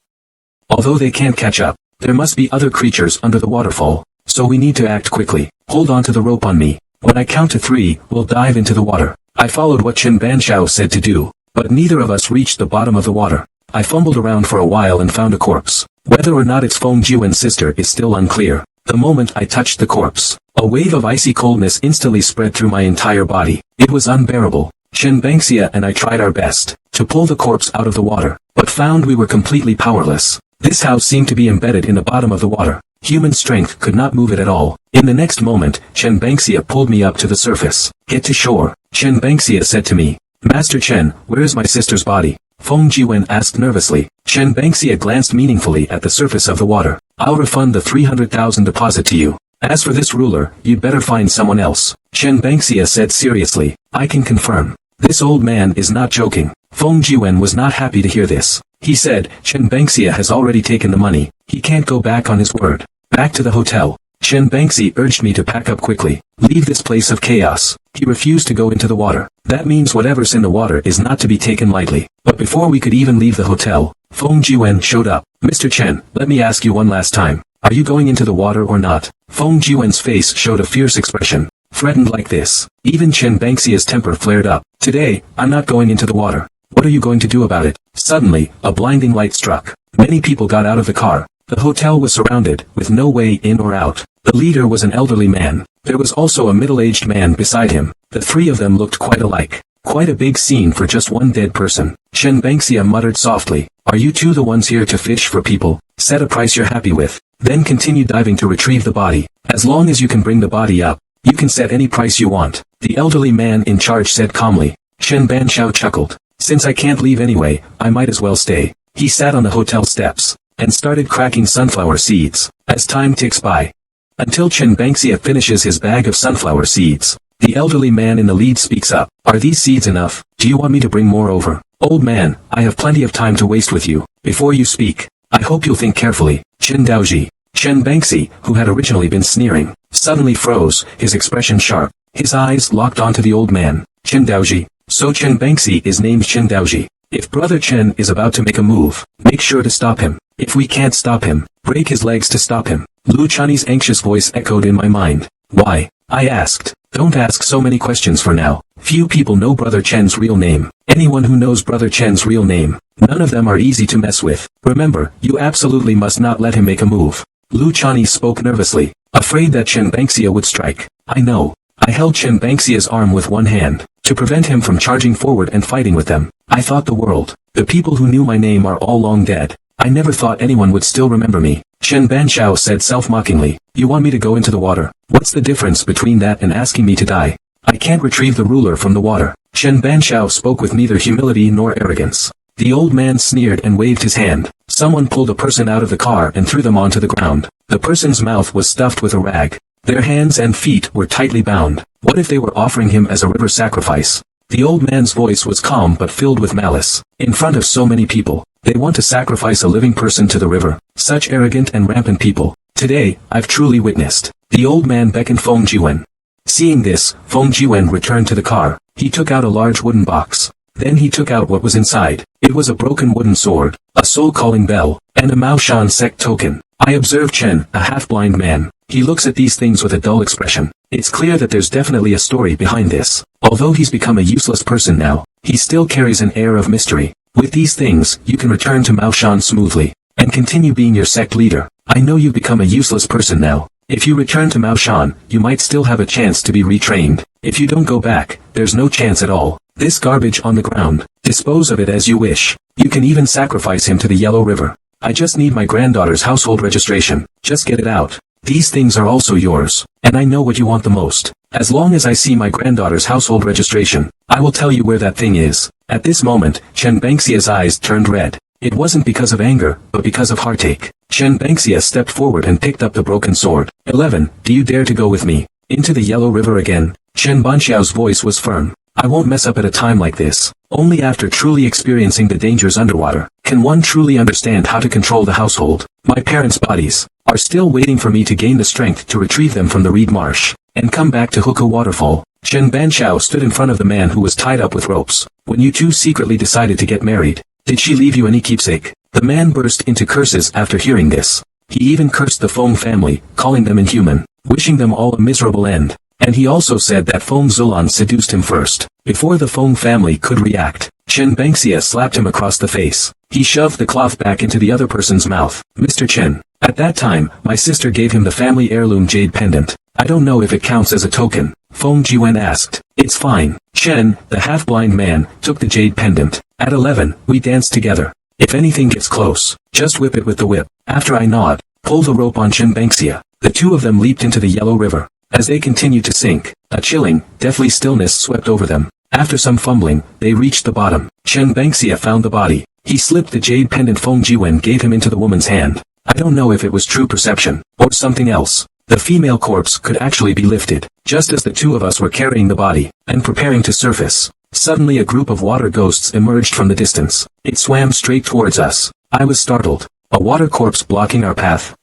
Although they can't catch up, there must be other creatures under the waterfall. So we need to act quickly. Hold on to the rope on me. When I count to 3, we'll dive into the water. I followed what Chen Banshao said to do. but neither of us reached the bottom of the water. I fumbled around for a while and found a corpse. Whether or not it's Feng Jiwen's sister is still unclear. The moment I touched the corpse, a wave of icy coldness instantly spread through my entire body. It was unbearable. Chen Bangxia and I tried our best to pull the corpse out of the water, but found we were completely powerless. This house seemed to be embedded in the bottom of the water. Human strength could not move it at all. In the next moment, Chen Bangxia pulled me up to the surface. Get to shore, Chen Bangxia said to me. Master Chen, where is my sister's body? Feng Jiwen asked nervously. Chen Bangxia glanced meaningfully at the surface of the water. I'll refund the 300,000 deposit to you. As for this ruler, you'd better find someone else. Chen Bangxia said seriously. I can confirm. This old man is not joking. Feng Jiwen was not happy to hear this. He said, Chen Bangxia has already taken the money. He can't go back on his word. Back to the hotel. Chen Bangxia urged me to pack up quickly. Leave this place of chaos. He refused to go into the water. That means whatever's in the water is not to be taken lightly. But before we could even leave the hotel, Feng Jiwen showed up. Mr. Chen, let me ask you one last time. Are you going into the water or not? Feng Jiwen's face showed a fierce expression. Threatened like this, even Chen Bangxia's temper flared up. Today, I'm not going into the water. What are you going to do about it? Suddenly, a blinding light struck. Many people got out of the car. The hotel was surrounded, with no way in or out. The leader was an elderly man. There was also a middle-aged man beside him. The three of them looked quite alike. Quite a big scene for just one dead person. Chen Bangxia muttered softly. Are you two the ones here to fish for people? Set a price you're happy with. Then continue diving to retrieve the body. As long as you can bring the body up, you can set any price you want. The elderly man in charge said calmly. Chen Banxiao chuckled. Since I can't leave anyway, I might as well stay. He sat on the hotel steps and started cracking sunflower seeds. As time ticks by, until Chen Bangxia finishes his bag of sunflower seeds, the elderly man in the lead speaks up. Are these seeds enough? Do you want me to bring more over? Old man, I have plenty of time to waste with you. Before you speak, I hope you'll think carefully. Chen Daoji. Chen Bangxi, who had originally been sneering, suddenly froze, his expression sharp. His eyes locked onto the old man. Chen Daoji. So Chen Bangxi is named Chen Daoji. If Brother Chen is about to make a move, make sure to stop him. If we can't stop him, break his legs to stop him. Lu Chani's anxious voice echoed in my mind. Why? I asked. Don't ask so many questions for now. Few people know Brother Chen's real name. Anyone who knows Brother Chen's real name, none of them are easy to mess with. Remember, you absolutely must not let him make a move. Lu Chani spoke nervously, afraid that Chen Bangxia would strike. I know. I held Chen Bangxia's arm with one hand, to prevent him from charging forward and fighting with them. I thought the world, the people who knew my name are all long dead. I never thought anyone would still remember me. Chen Banxiao said self-mockingly. You want me to go into the water? What's the difference between that and asking me to die? I can't retrieve the ruler from the water. Chen Banxiao spoke with neither humility nor arrogance. The old man sneered and waved his hand. Someone pulled a person out of the car and threw them onto the ground. The person's mouth was stuffed with a rag. Their hands and feet were tightly bound. What if they were offering him as a river sacrifice? The old man's voice was calm but filled with malice. In front of so many people, they want to sacrifice a living person to the river. Such arrogant and rampant people. Today, I've truly witnessed. The old man beckoned Feng Jiwen. Seeing this, Feng Jiwen returned to the car. He took out a large wooden box. Then he took out what was inside. It was a broken wooden sword, a soul-calling bell, and a Maoshan sect token. I observed Chen, a half-blind man. He looks at these things with a dull expression. It's clear that there's definitely a story behind this. Although he's become a useless person now, he still carries an air of mystery. With these things, you can return to Maoshan smoothly, and continue being your sect leader. I know you've become a useless person now. If you return to Maoshan, you might still have a chance to be retrained. If you don't go back, there's no chance at all. This garbage on the ground, dispose of it as you wish. You can even sacrifice him to the Yellow River. I just need my granddaughter's household registration. Just get it out. These things are also yours, and I know what you want the most. As long as I see my granddaughter's household registration, I will tell you where that thing is. At this moment, Chen Bangxia's eyes turned red. It wasn't because of anger, but because of heartache. Chen Bangxia stepped forward and picked up the broken sword. 11. Do you dare to go with me? Into the Yellow River again? Chen Banxiao's voice was firm. I won't mess up at a time like this. Only after truly experiencing the dangers underwater, can one truly understand how to control the household. My parents' bodies are still waiting for me to gain the strength to retrieve them from the reed marsh, and come back to Hukou Waterfall. Chen Banxiao stood in front of the man who was tied up with ropes. When you two secretly decided to get married, did she leave you any keepsake? The man burst into curses after hearing this. He even cursed the Feng family, calling them inhuman, wishing them all a miserable end. And he also said that Feng Zulan seduced him first. Before the Feng family could react, Chen Bangxia slapped him across the face. He shoved the cloth back into the other person's mouth. Mr. Chen. At that time, my sister gave him the family heirloom jade pendant. I don't know if it counts as a token. Feng Jiwen asked. It's fine. Chen, the half-blind man, took the jade pendant. At 11, we danced together. If anything gets close, just whip it with the whip. After I nod, pull the rope on Chen Bangxia. The two of them leaped into the yellow river. As they continued to sink, a chilling, deathly stillness swept over them. After some fumbling, they reached the bottom. Chen Bangxia found the body. He slipped the jade pendant Feng Jiwen gave him into the woman's hand. I don't know if it was true perception, or something else. The female corpse could actually be lifted, just as the two of us were carrying the body, and preparing to surface. Suddenly a group of water ghosts emerged from the distance. It swam straight towards us. I was startled. A water corpse blocking our path.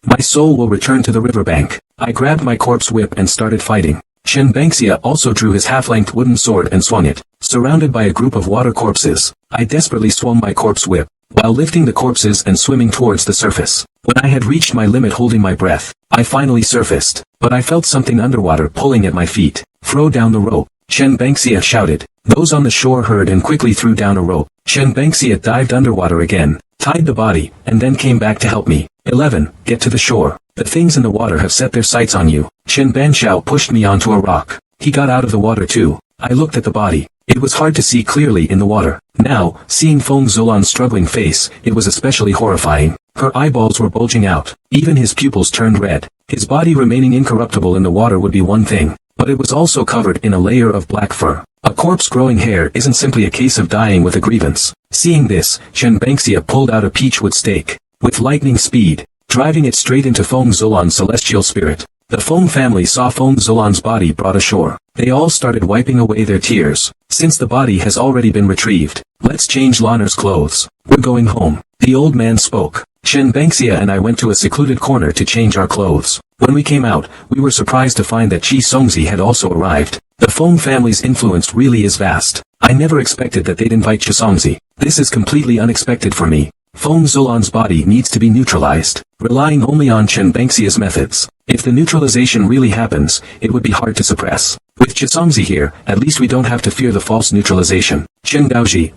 My soul will return to the riverbank. I grabbed my corpse whip and started fighting. Chen Bangxia also drew his half-length wooden sword and swung it. Surrounded by a group of water corpses, I desperately swung my corpse whip, while lifting the corpses and swimming towards the surface. When I had reached my limit holding my breath, I finally surfaced, but I felt something underwater pulling at my feet. Throw down the rope. Chen Bangxia shouted. Those on the shore heard and quickly threw down a rope. Chen Bangxia dived underwater again, tied the body, and then came back to help me. 11. Get to the shore. The things in the water have set their sights on you. Chen Banxiao pushed me onto a rock. He got out of the water too. I looked at the body. It was hard to see clearly in the water. Now, seeing Feng Zulan's struggling face, it was especially horrifying. Her eyeballs were bulging out. Even his pupils turned red. His body remaining incorruptible in the water would be one thing, but it was also covered in a layer of black fur. A corpse growing hair isn't simply a case of dying with a grievance. Seeing this, Chen Bangxia pulled out a peachwood stake. With lightning speed, driving it straight into Feng Zulan's celestial spirit. The Feng family saw Feng Zulan's body brought ashore. They all started wiping away their tears. Since the body has already been retrieved, let's change Lanner's clothes. We're going home. The old man spoke. Chen Bangxia and I went to a secluded corner to change our clothes. When we came out, we were surprised to find that Qi Songzi had also arrived. The Feng family's influence really is vast. I never expected that they'd invite Qi Songzi. This is completely unexpected for me. Feng Zulan's body needs to be neutralized, relying only on Chen Bangxia's methods. If the neutralization really happens, it would be hard to suppress. With Qi here, at least we don't have to fear the false neutralization. Chen Daoji,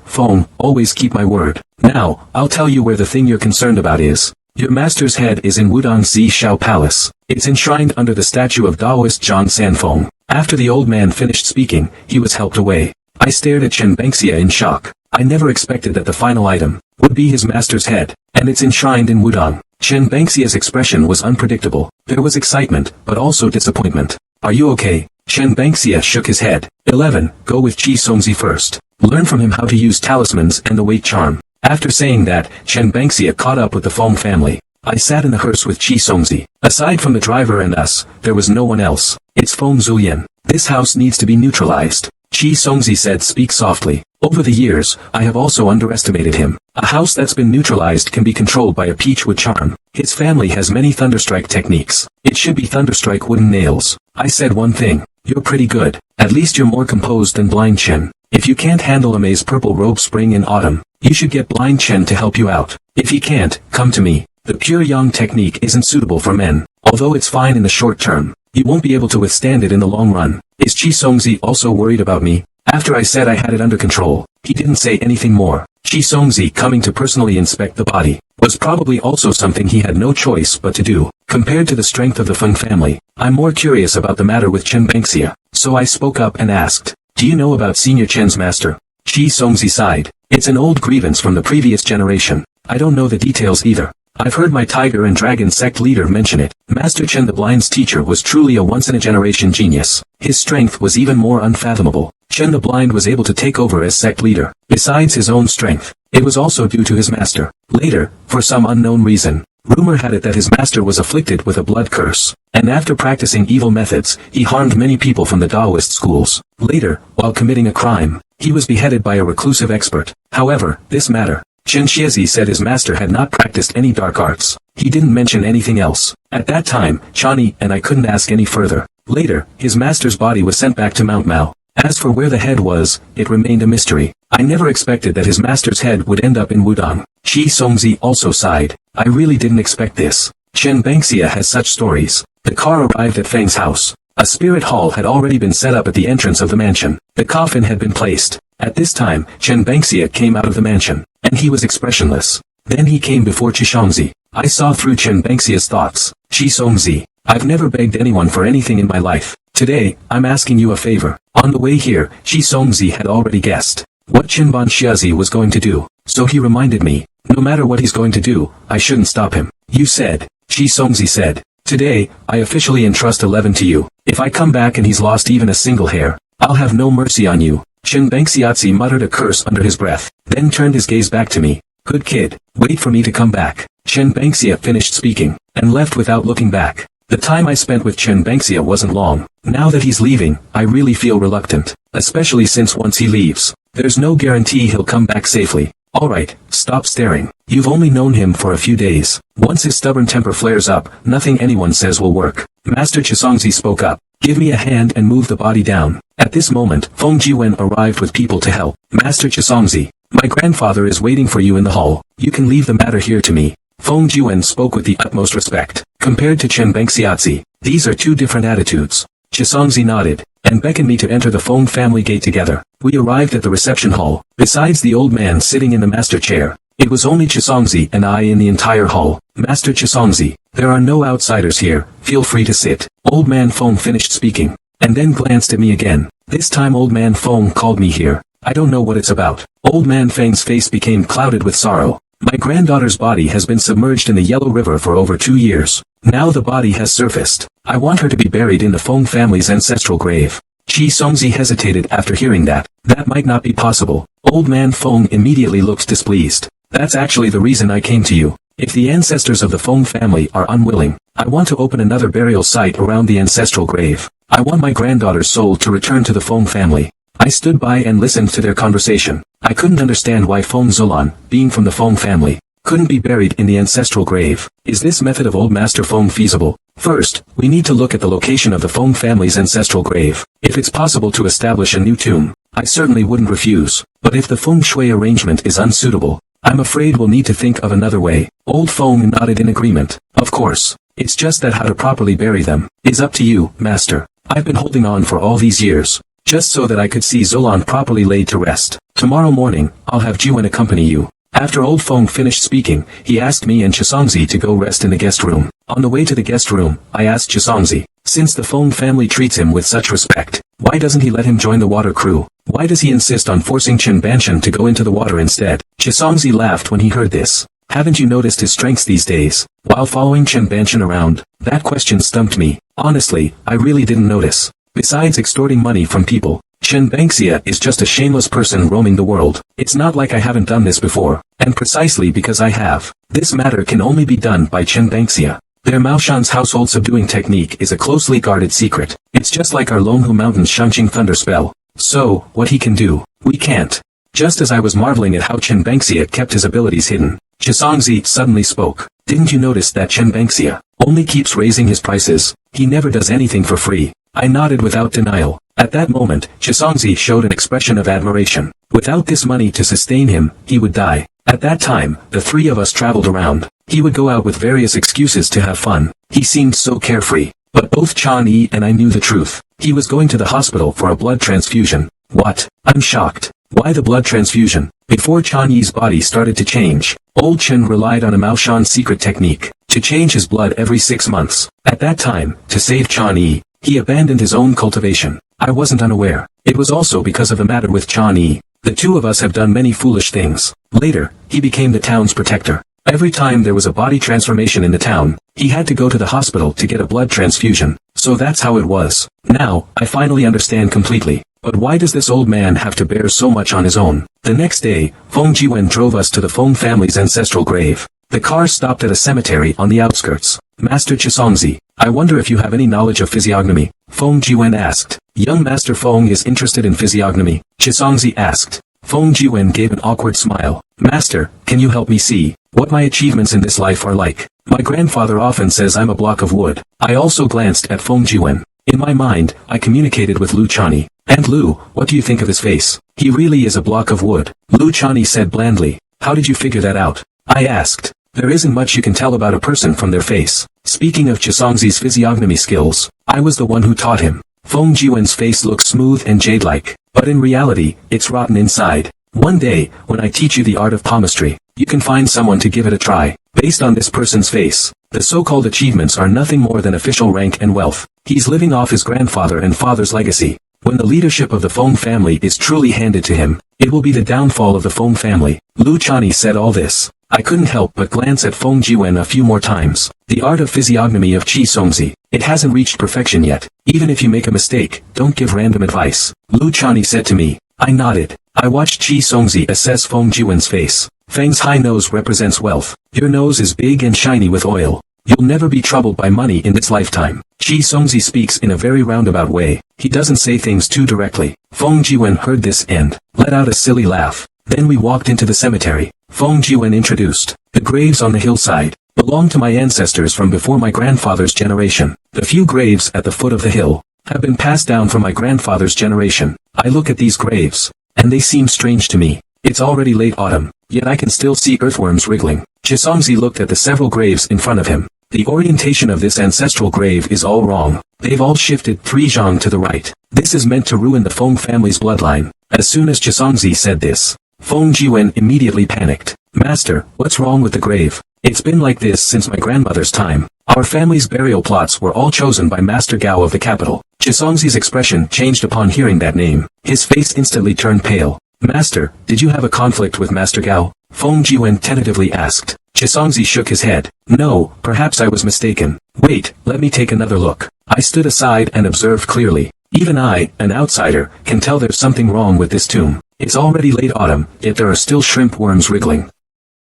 Feng, always keep my word. Now, I'll tell you where the thing you're concerned about is. Your master's head is in Wudong Shao Palace. It's enshrined under the statue of Taoist Zhang Sanfeng. After the old man finished speaking, he was helped away. I stared at Chen Bangxia in shock. I never expected that the final item would be his master's head, and it's enshrined in Wudong. Chen Bangxia's expression was unpredictable. There was excitement, but also disappointment. Are you okay? Chen Bangxia shook his head. 11. Go with Qi Songzi first. Learn from him how to use talismans and the weight charm. After saying that, Chen Bangxia caught up with the Feng family. I sat in the hearse with Qi Songzi. Aside from the driver and us, there was no one else. It's Feng Zulian. This house needs to be neutralized. Qi Songzi said, speak softly. Over the years, I have also underestimated him. A house that's been neutralized can be controlled by a peachwood charm. His family has many thunderstrike techniques. It should be thunderstrike wooden nails. I said one thing. You're pretty good. At least you're more composed than Blind Chen. If you can't handle a May's purple robe spring in autumn, you should get Blind Chen to help you out. If he can't, come to me. The pure yang technique isn't suitable for men. Although it's fine in the short term, you won't be able to withstand it in the long run. Is Qi Songzi also worried about me? After I said I had it under control, he didn't say anything more. Qi Songzi coming to personally inspect the body was probably also something he had no choice but to do. Compared to the strength of the Feng family, I'm more curious about the matter with Chen Bangxia. So I spoke up and asked, do you know about Senior Chen's master? Qi Songzi sighed. It's an old grievance from the previous generation. I don't know the details either. I've heard my Tiger and Dragon sect leader mention it. Master Chen the Blind's teacher was truly a once-in-a-generation genius. His strength was even more unfathomable. Chen the Blind was able to take over as sect leader. Besides his own strength, it was also due to his master. Later, for some unknown reason, rumor had it that his master was afflicted with a blood curse, and after practicing evil methods, he harmed many people from the Taoist schools. Later, while committing a crime, he was beheaded by a reclusive expert. However, this matter, Chen Xiezi said his master had not practiced any dark arts. He didn't mention anything else. At that time, Chani and I couldn't ask any further. Later, his master's body was sent back to Mount Mao. As for where the head was, it remained a mystery. I never expected that his master's head would end up in Wudong. Qi Songzi also sighed. I really didn't expect this. Chen Bangxia has such stories. The car arrived at Feng's house. A spirit hall had already been set up at the entrance of the mansion. The coffin had been placed. At this time, Chen Bangxia came out of the mansion, and he was expressionless. Then he came before Chishongzi. I saw through Chen Bangxia's thoughts. Chishongzi, I've never begged anyone for anything in my life. Today, I'm asking you a favor. On the way here, Chishongzi had already guessed what Chen Banxiazi was going to do, so he reminded me, no matter what he's going to do, I shouldn't stop him. You said, Chishongzi said, today, I officially entrust 11 to you. If I come back and he's lost even a single hair, I'll have no mercy on you. Chen Bangxiazi muttered a curse under his breath, then turned his gaze back to me. Good kid, wait for me to come back. Chen Bangxia finished speaking, and left without looking back. The time I spent with Chen Bangxia wasn't long. Now that he's leaving, I really feel reluctant, especially since once he leaves, there's no guarantee he'll come back safely. Alright, stop staring. You've only known him for a few days. Once his stubborn temper flares up, nothing anyone says will work. Master Chisongzi spoke up. Give me a hand and move the body down. At this moment, Feng Jiwen arrived with people to help. Master Chisongzi, my grandfather is waiting for you in the hall. You can leave the matter here to me. Feng Jiwen spoke with the utmost respect. Compared to Chen Bangxiazi, these are two different attitudes. Chisongzi nodded, and beckoned me to enter the Feng family gate together. We arrived at the reception hall. Besides the old man sitting in the master chair, it was only Chisongzi and I in the entire hall. Master Chisongzi, there are no outsiders here, feel free to sit. Old man Feng finished speaking, and then glanced at me again. This time old man Feng called me here. I don't know what it's about. Old man Feng's face became clouded with sorrow. My granddaughter's body has been submerged in the Yellow River for over 2 years. Now the body has surfaced. I want her to be buried in the Feng family's ancestral grave. Chisongzi hesitated after hearing that. That might not be possible. Old man Feng immediately looked displeased. That's actually the reason I came to you. If the ancestors of the Feng family are unwilling, I want to open another burial site around the ancestral grave. I want my granddaughter's soul to return to the Feng family. I stood by and listened to their conversation. I couldn't understand why Feng Zolan, being from the Feng family, couldn't be buried in the ancestral grave. Is this method of old Master Feng feasible? First, we need to look at the location of the Feng family's ancestral grave. If it's possible to establish a new tomb, I certainly wouldn't refuse. But if the Feng Shui arrangement is unsuitable, I'm afraid we'll need to think of another way. Old Feng nodded in agreement. Of course. It's just that how to properly bury them is up to you, Master. I've been holding on for all these years, just so that I could see Zolan properly laid to rest. Tomorrow morning, I'll have Jiwen accompany you. After Old Feng finished speaking, he asked me and Chisongzi to go rest in the guest room. On the way to the guest room, I asked Chisongzi, since the Feng family treats him with such respect, why doesn't he let him join the water crew? Why does he insist on forcing Chen Banshan to go into the water instead? Chisongzi laughed when he heard this. Haven't you noticed his strengths these days, while following Chen Banshan around? That question stumped me. Honestly, I really didn't notice. Besides extorting money from people, Chen Bangxia is just a shameless person roaming the world. It's not like I haven't done this before, and precisely because I have, this matter can only be done by Chen Bangxia. Their Maoshan's household subduing technique is a closely guarded secret. It's just like our Longhu Mountain's Shanqing thunder spell. So, what he can do, we can't. Just as I was marveling at how Chen Bangxia kept his abilities hidden, Chisongzi suddenly spoke. Didn't you notice that Chen Bangxia only keeps raising his prices? He never does anything for free. I nodded without denial. At that moment, Chisongzi showed an expression of admiration. Without this money to sustain him, he would die. At that time, the three of us traveled around. He would go out with various excuses to have fun. He seemed so carefree. But both Chan Yi and I knew the truth. He was going to the hospital for a blood transfusion. What? I'm shocked. Why the blood transfusion? Before Chan Yi's body started to change, Old Chen relied on a Maoshan secret technique to change his blood every 6 months. At that time, to save Chan Yi, he abandoned his own cultivation. I wasn't unaware. It was also because of the matter with Chan Yi. The two of us have done many foolish things. Later, he became the town's protector. Every time there was a body transformation in the town, he had to go to the hospital to get a blood transfusion. So that's how it was. Now, I finally understand completely. But why does this old man have to bear so much on his own? The next day, Feng Jiwen drove us to the Feng family's ancestral grave. The car stopped at a cemetery on the outskirts. Master Chisongzi, I wonder if you have any knowledge of physiognomy? Feng Jiwen asked. Young Master Feng is interested in physiognomy. Chisongzi asked. Feng Jiwen gave an awkward smile. Master, can you help me see what my achievements in this life are like? My grandfather often says I'm a block of wood. I also glanced at Feng Jiwen. In my mind, I communicated with Lu Chani. And Lu, what do you think of his face? He really is a block of wood. Lu Chani said blandly. How did you figure that out? I asked. There isn't much you can tell about a person from their face. Speaking of Chisongzi's physiognomy skills, I was the one who taught him. Feng Jiwen's face looked smooth and jade-like, but in reality, it's rotten inside. One day, when I teach you the art of palmistry, you can find someone to give it a try. Based on this person's face, the so-called achievements are nothing more than official rank and wealth. He's living off his grandfather and father's legacy. When the leadership of the Feng family is truly handed to him, it will be the downfall of the Feng family. Lu Chani said all this. I couldn't help but glance at Feng Jiwen a few more times. The art of physiognomy of Qi Songzi. It hasn't reached perfection yet. Even if you make a mistake, don't give random advice. Lu Chani said to me. I nodded. I watched Qi Songzi assess Feng Jiwen's face. Feng's high nose represents wealth. Your nose is big and shiny with oil. You'll never be troubled by money in this lifetime. Qi Songzi speaks in a very roundabout way. He doesn't say things too directly. Feng Jiwen heard this and let out a silly laugh. Then we walked into the cemetery. Feng Jiwen introduced. The graves on the hillside belong to my ancestors from before my grandfather's generation. The few graves at the foot of the hill have been passed down from my grandfather's generation. I look at these graves, and they seem strange to me. It's already late autumn, yet I can still see earthworms wriggling. Chisongzi looked at the several graves in front of him. The orientation of this ancestral grave is all wrong. They've all shifted 3 zhang to the right. This is meant to ruin the Feng family's bloodline. As soon as Chisongzi said this, Feng Jiwen immediately panicked. Master, what's wrong with the grave? It's been like this since my grandmother's time. Our family's burial plots were all chosen by Master Gao of the capital. Chisongzi's expression changed upon hearing that name. His face instantly turned pale. Master, did you have a conflict with Master Gao? Feng Jiwen tentatively asked. Chisongzi shook his head. No, perhaps I was mistaken. Wait, let me take another look. I stood aside and observed clearly. Even I, an outsider, can tell there's something wrong with this tomb. It's already late autumn, yet there are still shrimp worms wriggling.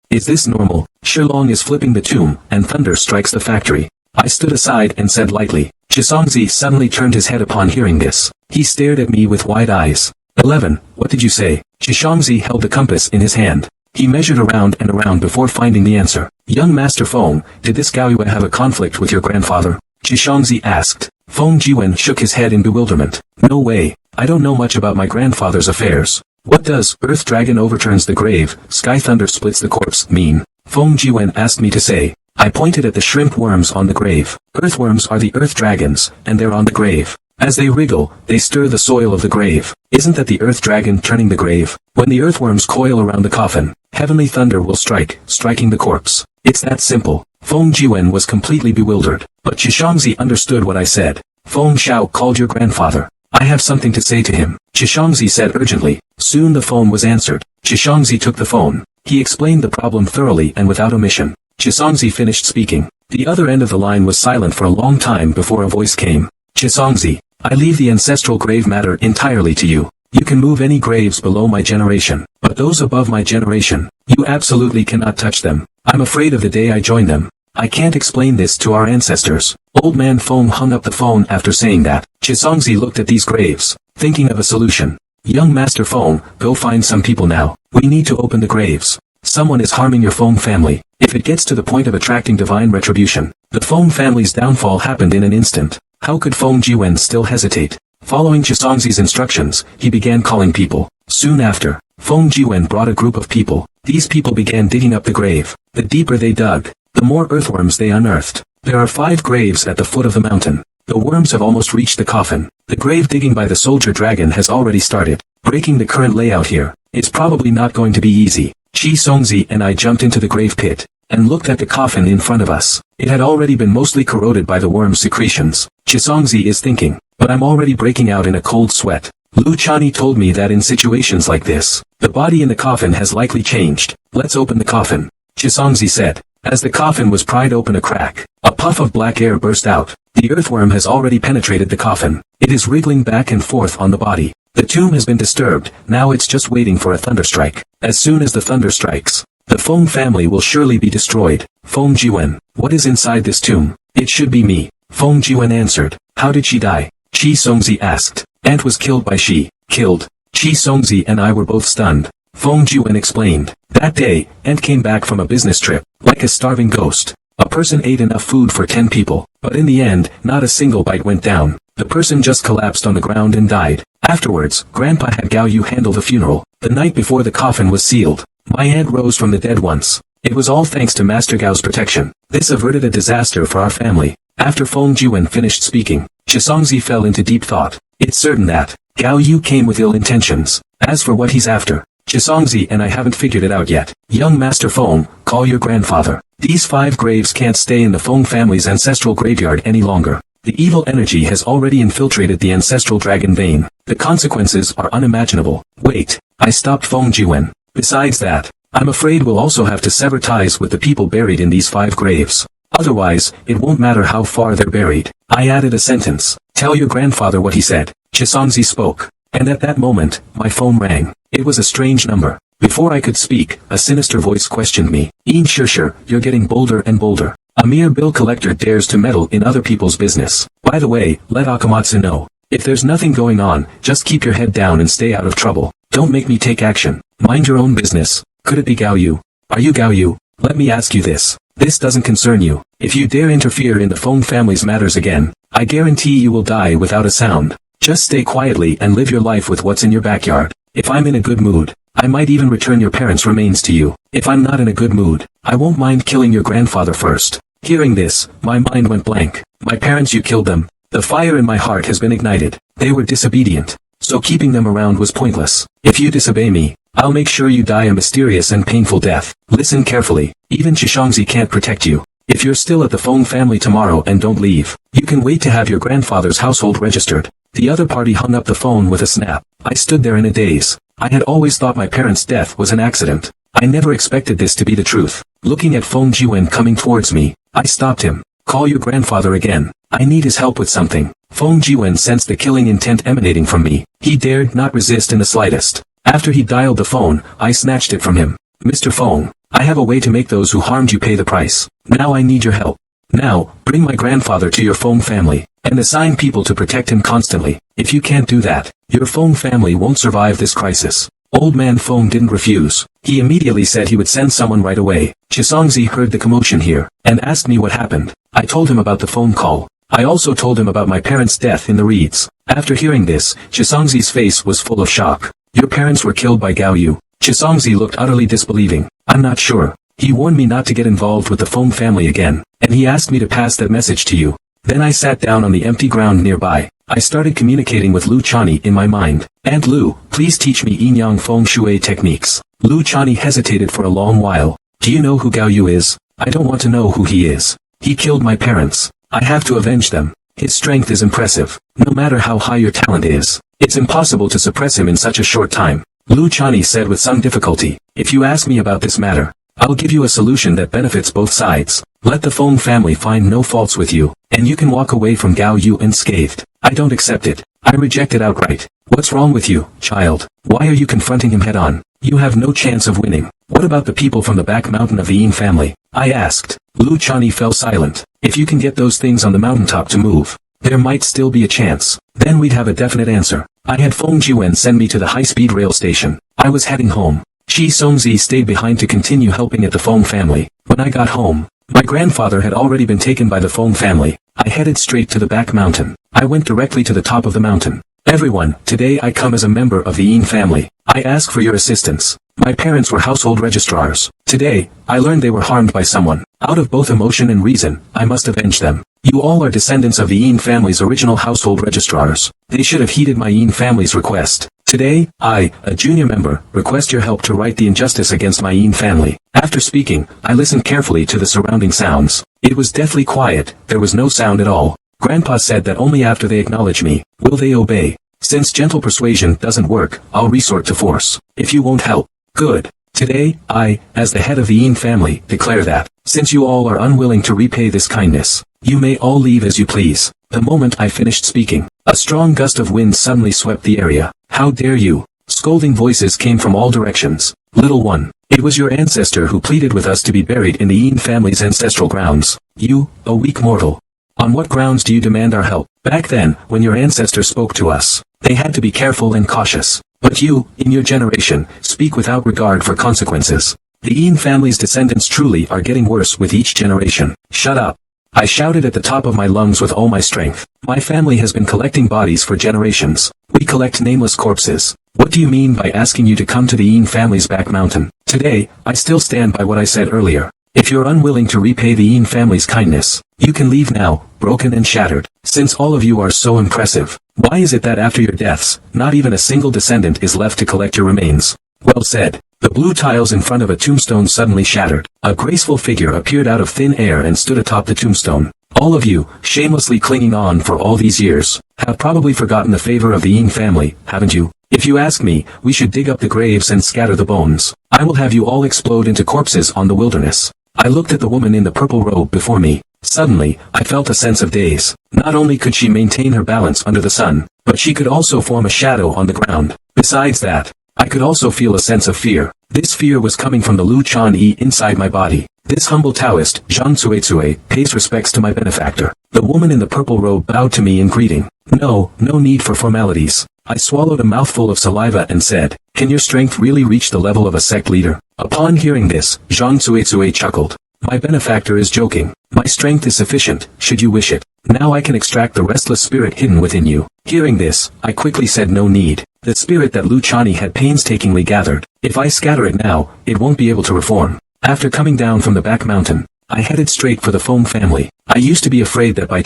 Is this normal? Shilong is flipping the tomb, and thunder strikes the factory. I stood aside and said lightly. Chisongzi suddenly turned his head upon hearing this. He stared at me with wide eyes. 11. What did you say? Chisongzi held the compass in his hand. He measured around and around before finding the answer. Young Master Feng, did this Gao Yue have a conflict with your grandfather? Chisongzi asked. Feng Jiwen shook his head in bewilderment. No way. I don't know much about my grandfather's affairs. What does Earth Dragon overturns the grave, Sky Thunder splits the corpse mean? Feng Jiwen asked me to say. I pointed at the shrimp worms on the grave. Earthworms are the Earth Dragons, and they're on the grave. As they wriggle, they stir the soil of the grave. Isn't that the Earth Dragon turning the grave? When the earthworms coil around the coffin, heavenly thunder will strike, striking the corpse. It's that simple. Feng Jiwen was completely bewildered, but Chisongzi understood what I said. Feng Shao called your grandfather. I have something to say to him, Chisongzi said urgently. Soon the phone was answered. Chisongzi took the phone. He explained the problem thoroughly and without omission. Chisongzi finished speaking. The other end of the line was silent for a long time before a voice came. Chisongzi, I leave the ancestral grave matter entirely to you. You can move any graves below my generation, but those above my generation, you absolutely cannot touch them. I'm afraid of the day I join them. I can't explain this to our ancestors. Old man Feng hung up the phone after saying that. Chisongzi looked at these graves, thinking of a solution. Young Master Feng, go find some people now. We need to open the graves. Someone is harming your Feng family. If it gets to the point of attracting divine retribution, the Feng family's downfall happened in an instant. How could Feng Jiwen still hesitate? Following Chisongzi's instructions, he began calling people. Soon after, Feng Jiwen brought a group of people. These people began digging up the grave. The deeper they dug, the more earthworms they unearthed. There are 5 graves at the foot of the mountain. The worms have almost reached the coffin. The grave digging by the soldier dragon has already started. Breaking the current layout here, it's probably not going to be easy. Chisongzi and I jumped into the grave pit, and looked at the coffin in front of us. It had already been mostly corroded by the worm's secretions. Chisongzi is thinking, but I'm already breaking out in a cold sweat. Lu Chani told me that in situations like this, the body in the coffin has likely changed. Let's open the coffin. Chisongzi said. As the coffin was pried open a crack, a puff of black air burst out. The earthworm has already penetrated the coffin. It is wriggling back and forth on the body. The tomb has been disturbed, now it's just waiting for a thunderstrike. As soon as the thunder strikes, the Feng family will surely be destroyed. Feng Jiwen, what is inside this tomb? It should be me. Feng Jiwen answered. How did she die? Chisongzi asked. Aunt was killed by she. Killed. Chisongzi and I were both stunned. Feng Jiwen explained. That day, Aunt came back from a business trip, like a starving ghost. A person ate enough food for 10 people, but in the end, not a single bite went down. The person just collapsed on the ground and died. Afterwards, Grandpa had Gao Yu handle the funeral. The night before the coffin was sealed, my aunt rose from the dead once. It was all thanks to Master Gao's protection. This averted a disaster for our family. After Feng Jiwen finished speaking, Chisongzi fell into deep thought. It's certain that, Gao Yu came with ill intentions. As for what he's after, Chisongzi and I haven't figured it out yet. Young Master Feng, call your grandfather. These 5 graves can't stay in the Feng family's ancestral graveyard any longer. The evil energy has already infiltrated the ancestral dragon vein. The consequences are unimaginable. Wait, I stopped Feng Jiwen. Besides that, I'm afraid we'll also have to sever ties with the people buried in these 5 graves. Otherwise, it won't matter how far they're buried. I added a sentence. Tell your grandfather what he said. Chisongzi spoke. And at that moment, my phone rang. It was a strange number. Before I could speak, a sinister voice questioned me. Yin Shishir, you're getting bolder and bolder. A mere bill collector dares to meddle in other people's business. By the way, let Akamatsu know. If there's nothing going on, just keep your head down and stay out of trouble. Don't make me take action. Mind your own business. Could it be Gao Yu? Are you Gao Yu? Let me ask you this. This doesn't concern you. If you dare interfere in the Feng family's matters again, I guarantee you will die without a sound. Just stay quietly and live your life with what's in your backyard. If I'm in a good mood, I might even return your parents' remains to you. If I'm not in a good mood, I won't mind killing your grandfather first. Hearing this, my mind went blank. My parents, you killed them. The fire in my heart has been ignited. They were disobedient. So keeping them around was pointless. If you disobey me, I'll make sure you die a mysterious and painful death. Listen carefully. Even Chisongzi can't protect you. If you're still at the Feng family tomorrow and don't leave, you can wait to have your grandfather's household registered. The other party hung up the phone with a snap. I stood there in a daze. I had always thought my parents' death was an accident. I never expected this to be the truth. Looking at Feng Jiwen coming towards me, I stopped him. Call your grandfather again. I need his help with something. Feng Jiwen sensed the killing intent emanating from me. He dared not resist in the slightest. After he dialed the phone, I snatched it from him. Mr. Feng, I have a way to make those who harmed you pay the price. Now I need your help. Now, bring my grandfather to your Feng family, and assign people to protect him constantly. If you can't do that, your Feng family won't survive this crisis. Old man Feng didn't refuse. He immediately said he would send someone right away. Chisongzi heard the commotion here, and asked me what happened. I told him about the phone call. I also told him about my parents' death in the reeds. After hearing this, Chisongzi's face was full of shock. Your parents were killed by Gao Yu. Chisongzi looked utterly disbelieving. I'm not sure. He warned me not to get involved with the Feng family again, and he asked me to pass that message to you. Then I sat down on the empty ground nearby. I started communicating with Lu Chani in my mind. Aunt Lu, please teach me Yin Yang Feng Shui techniques. Lu Chani hesitated for a long while. Do you know who Gao Yu is? I don't want to know who he is. He killed my parents. I have to avenge them. His strength is impressive. No matter how high your talent is, it's impossible to suppress him in such a short time. Lu Chani said with some difficulty, if you ask me about this matter, I'll give you a solution that benefits both sides. Let the Feng family find no faults with you, and you can walk away from Gao Yu unscathed. I don't accept it. I reject it outright. What's wrong with you, child? Why are you confronting him head-on? You have no chance of winning. What about the people from the back mountain of the Yin family? I asked. Lu Chani fell silent. If you can get those things on the mountaintop to move, there might still be a chance. Then we'd have a definite answer. I had Feng Jiwen send me to the high-speed rail station. I was heading home. Shi Songzi stayed behind to continue helping at the Feng family. When I got home, my grandfather had already been taken by the Feng family. I headed straight to the back mountain. I went directly to the top of the mountain. Everyone, today I come as a member of the Yin family. I ask for your assistance. My parents were household registrars. Today, I learned they were harmed by someone. Out of both emotion and reason, I must avenge them. You all are descendants of the Yin family's original household registrars. They should have heeded my Yin family's request. Today, I, a junior member, request your help to right the injustice against my Yin family. After speaking, I listened carefully to the surrounding sounds. It was deathly quiet, there was no sound at all. Grandpa said that only after they acknowledge me, will they obey. Since gentle persuasion doesn't work, I'll resort to force. If you won't help, good. Today, I, as the head of the Yin family, declare that, since you all are unwilling to repay this kindness, you may all leave as you please. The moment I finished speaking, a strong gust of wind suddenly swept the area. How dare you? Scolding voices came from all directions. Little one, it was your ancestor who pleaded with us to be buried in the Yin family's ancestral grounds. You, a weak mortal. On what grounds do you demand our help? Back then, when your ancestor spoke to us, they had to be careful and cautious. But you, in your generation, speak without regard for consequences. The Yin family's descendants truly are getting worse with each generation. Shut up. I shouted at the top of my lungs with all my strength. My family has been collecting bodies for generations. We collect nameless corpses. What do you mean by asking you to come to the Yin family's back mountain? Today, I still stand by what I said earlier. If you're unwilling to repay the Yin family's kindness, you can leave now, broken and shattered. Since all of you are so impressive, why is it that after your deaths, not even a single descendant is left to collect your remains? Well said. The blue tiles in front of a tombstone suddenly shattered. A graceful figure appeared out of thin air and stood atop the tombstone. All of you, shamelessly clinging on for all these years, have probably forgotten the favor of the Ying family, haven't you? If you ask me, we should dig up the graves and scatter the bones. I will have you all explode into corpses on the wilderness. I looked at the woman in the purple robe before me. Suddenly, I felt a sense of daze. Not only could she maintain her balance under the sun, but she could also form a shadow on the ground. Besides that, I could also feel a sense of fear. This fear was coming from the Lu Chan Yi inside my body. This humble Taoist, Zhang Cuizui, pays respects to my benefactor. The woman in the purple robe bowed to me in greeting. No need for formalities. I swallowed a mouthful of saliva and said, "Can your strength really reach the level of a sect leader?" Upon hearing this, Zhang Cuizui chuckled. My benefactor is joking. My strength is sufficient, should you wish it. Now I can extract the restless spirit hidden within you. Hearing this, I quickly said no need. The spirit that Lu Chani had painstakingly gathered. If I scatter it now, it won't be able to reform. After coming down from the back mountain, I headed straight for the Feng family. I used to be afraid that by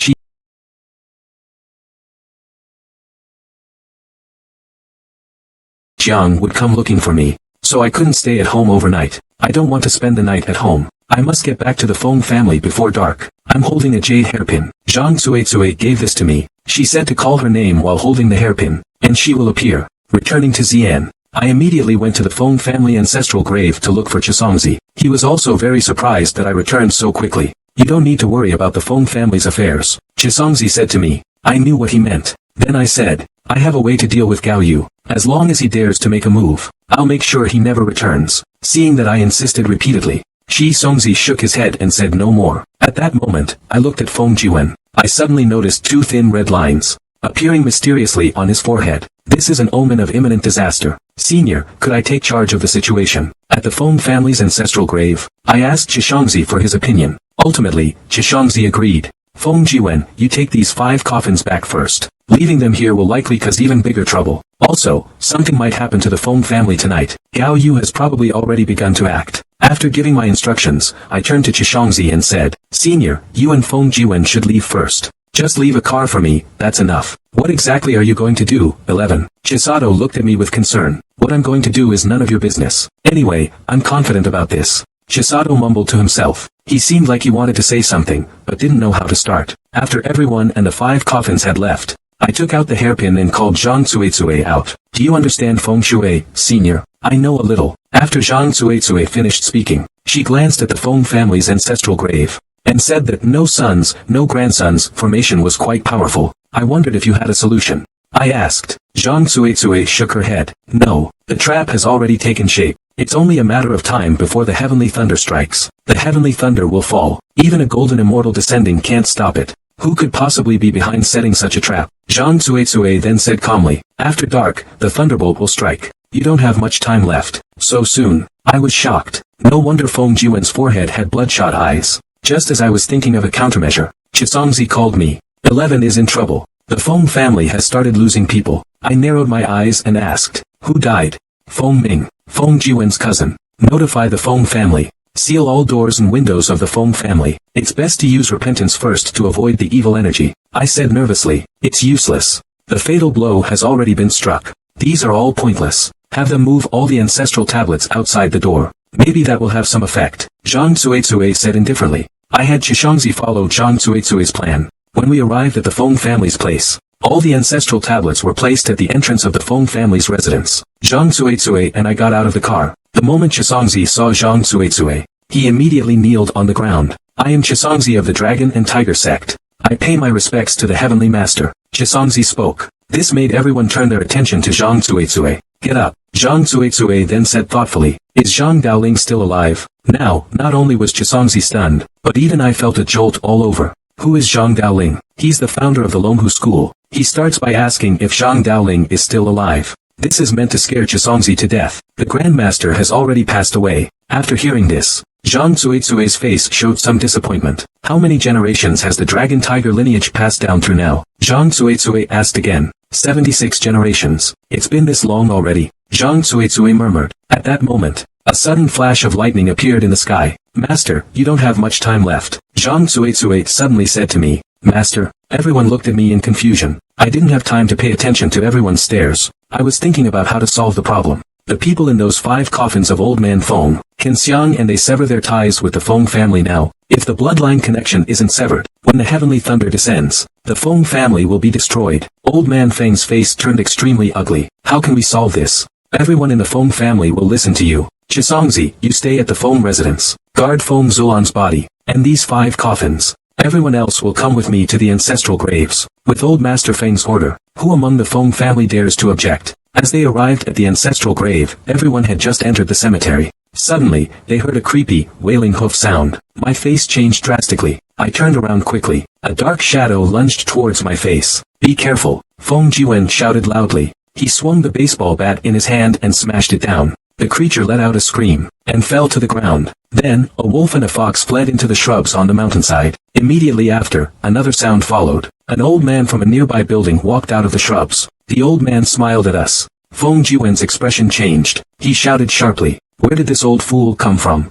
Jiang would come looking for me, so I couldn't stay at home overnight. I don't want to spend the night at home. I must get back to the Feng family before dark. I'm holding a jade hairpin. Zhang Cuizui gave this to me. She said to call her name while holding the hairpin, and she will appear. Returning to Xian, I immediately went to the Feng family ancestral grave to look for Chisongzi. He was also very surprised that I returned so quickly. You don't need to worry about the Feng family's affairs, Chisongzi said to me. I knew what he meant. Then I said, I have a way to deal with Gao Yu. As long as he dares to make a move, I'll make sure he never returns. Seeing that I insisted repeatedly, Shi Songzi shook his head and said no more. At that moment, I looked at Feng Jiwen. I suddenly noticed two thin red lines appearing mysteriously on his forehead. This is an omen of imminent disaster. Senior, could I take charge of the situation? At the Feng family's ancestral grave, I asked Chishongzi for his opinion. Ultimately, Chishongzi agreed. Feng Jiwen, you take these 5 coffins back first. Leaving them here will likely cause even bigger trouble. Also, something might happen to the Feng family tonight. Gao Yu has probably already begun to act. After giving my instructions, I turned to Chishongzi and said, Senior, you and Feng Jiwen should leave first. Just leave a car for me, that's enough. What exactly are you going to do? 11. Chisato looked at me with concern. What I'm going to do is none of your business. Anyway, I'm confident about this. Chisato mumbled to himself. He seemed like he wanted to say something, but didn't know how to start. After everyone and the 5 coffins had left, I took out the hairpin and called Zhang Cuizui out. Do you understand Feng Shui, Senior? I know a little. After Zhang Cuizui finished speaking, she glanced at the Feng family's ancestral grave, and said that no sons, no grandsons formation was quite powerful. I wondered if you had a solution. I asked. Zhang Cuizui shook her head. No, the trap has already taken shape. It's only a matter of time before the heavenly thunder strikes. The heavenly thunder will fall. Even a golden immortal descending can't stop it. Who could possibly be behind setting such a trap? Zhang Cuizui then said calmly, after dark, the thunderbolt will strike. You don't have much time left. So soon. I was shocked. No wonder Feng Jiwen's forehead had bloodshot eyes. Just as I was thinking of a countermeasure, Chisongzi called me. 11 is in trouble. The Feng family has started losing people. I narrowed my eyes and asked, who died? Feng Ming, Feng Jiwen's cousin. Notify the Feng family. Seal all doors and windows of the Feng family. It's best to use repentance first to avoid the evil energy. I said nervously. It's useless. The fatal blow has already been struck. These are all pointless. Have them move all the ancestral tablets outside the door. Maybe that will have some effect. Zhang Cuizui said indifferently. I had Chishongzi follow Zhang Cuizui's plan. When we arrived at the Feng family's place, all the ancestral tablets were placed at the entrance of the Feng family's residence. Zhang Cuizui and I got out of the car. The moment Chisongzi saw Zhang Cuizui, he immediately kneeled on the ground. I am Chisongzi of the Dragon and Tiger sect. I pay my respects to the Heavenly Master. Chisongzi spoke. This made everyone turn their attention to Zhang Cuizui. Get up. Zhang Cuizui then said thoughtfully, is Zhang Daoling still alive? Now, not only was Chisongzi stunned, but even I felt a jolt all over. Who is Zhang Daoling? He's the founder of the Longhu school. He starts by asking if Zhang Daoling is still alive. This is meant to scare Chisongzi to death. The Grandmaster has already passed away. After hearing this, Zhang Cuizui's face showed some disappointment. How many generations has the Dragon Tiger lineage passed down through now? Zhang Cuizui asked again. 76 generations. It's been this long already. Zhang Cuizui murmured. At that moment, a sudden flash of lightning appeared in the sky. Master, you don't have much time left. Zhang Zuizui suddenly said to me. Master, everyone looked at me in confusion. I didn't have time to pay attention to everyone's stares. I was thinking about how to solve the problem. The people in those 5 coffins of Old Man Feng, can Xiang and they sever their ties with the Feng family now. If the bloodline connection isn't severed, when the heavenly thunder descends, the Feng family will be destroyed. Old Man Feng's face turned extremely ugly. How can we solve this? Everyone in the Feng family will listen to you. Chisongzi, you stay at the Feng residence. Guard Feng Zulan's body, and these 5 coffins. Everyone else will come with me to the ancestral graves. With Old Master Feng's order, who among the Feng family dares to object? As they arrived at the ancestral grave, everyone had just entered the cemetery. Suddenly, they heard a creepy, wailing hoof sound. My face changed drastically. I turned around quickly. A dark shadow lunged towards my face. Be careful, Feng Jiwen shouted loudly. He swung the baseball bat in his hand and smashed it down. The creature let out a scream, and fell to the ground. Then, a wolf and a fox fled into the shrubs on the mountainside. Immediately after, another sound followed. An old man from a nearby building walked out of the shrubs. The old man smiled at us. Feng Jiwen's expression changed. He shouted sharply, "Where did this old fool come from?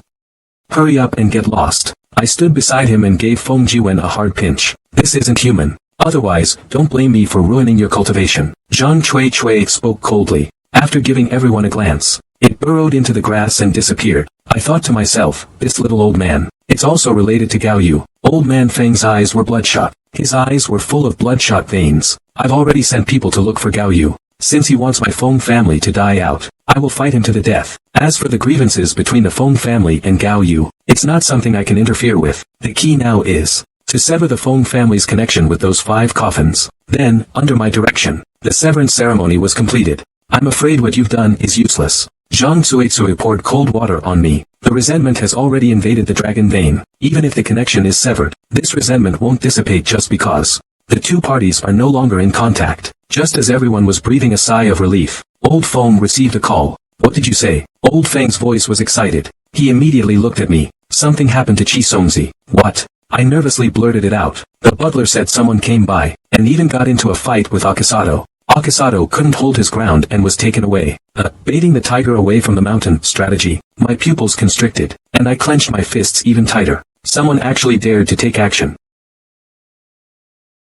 Hurry up and get lost." I stood beside him and gave Feng Jiwen a hard pinch. This isn't human. Otherwise, don't blame me for ruining your cultivation. Zhang Cui spoke coldly. After giving everyone a glance, it burrowed into the grass and disappeared. I thought to myself, this little old man. It's also related to Gao Yu. Old Man Feng's eyes were bloodshot. His eyes were full of bloodshot veins. I've already sent people to look for Gao Yu. Since he wants my Feng family to die out, I will fight him to the death. As for the grievances between the Feng family and Gao Yu, it's not something I can interfere with. The key now is to sever the Feng family's connection with those 5 coffins. Then, under my direction, the severance ceremony was completed. I'm afraid what you've done is useless. Zhang Zuizui poured cold water on me. The resentment has already invaded the dragon vein. Even if the connection is severed, this resentment won't dissipate just because the 2 parties are no longer in contact. Just as everyone was breathing a sigh of relief, Old Feng received a call. What did you say? Old Feng's voice was excited. He immediately looked at me. Something happened to Chisongzi. What? I nervously blurted it out. The butler said someone came by, and even got into a fight with Akasato. Akasato couldn't hold his ground and was taken away. Baiting the tiger away from the mountain strategy. My pupils constricted, and I clenched my fists even tighter. Someone actually dared to take action.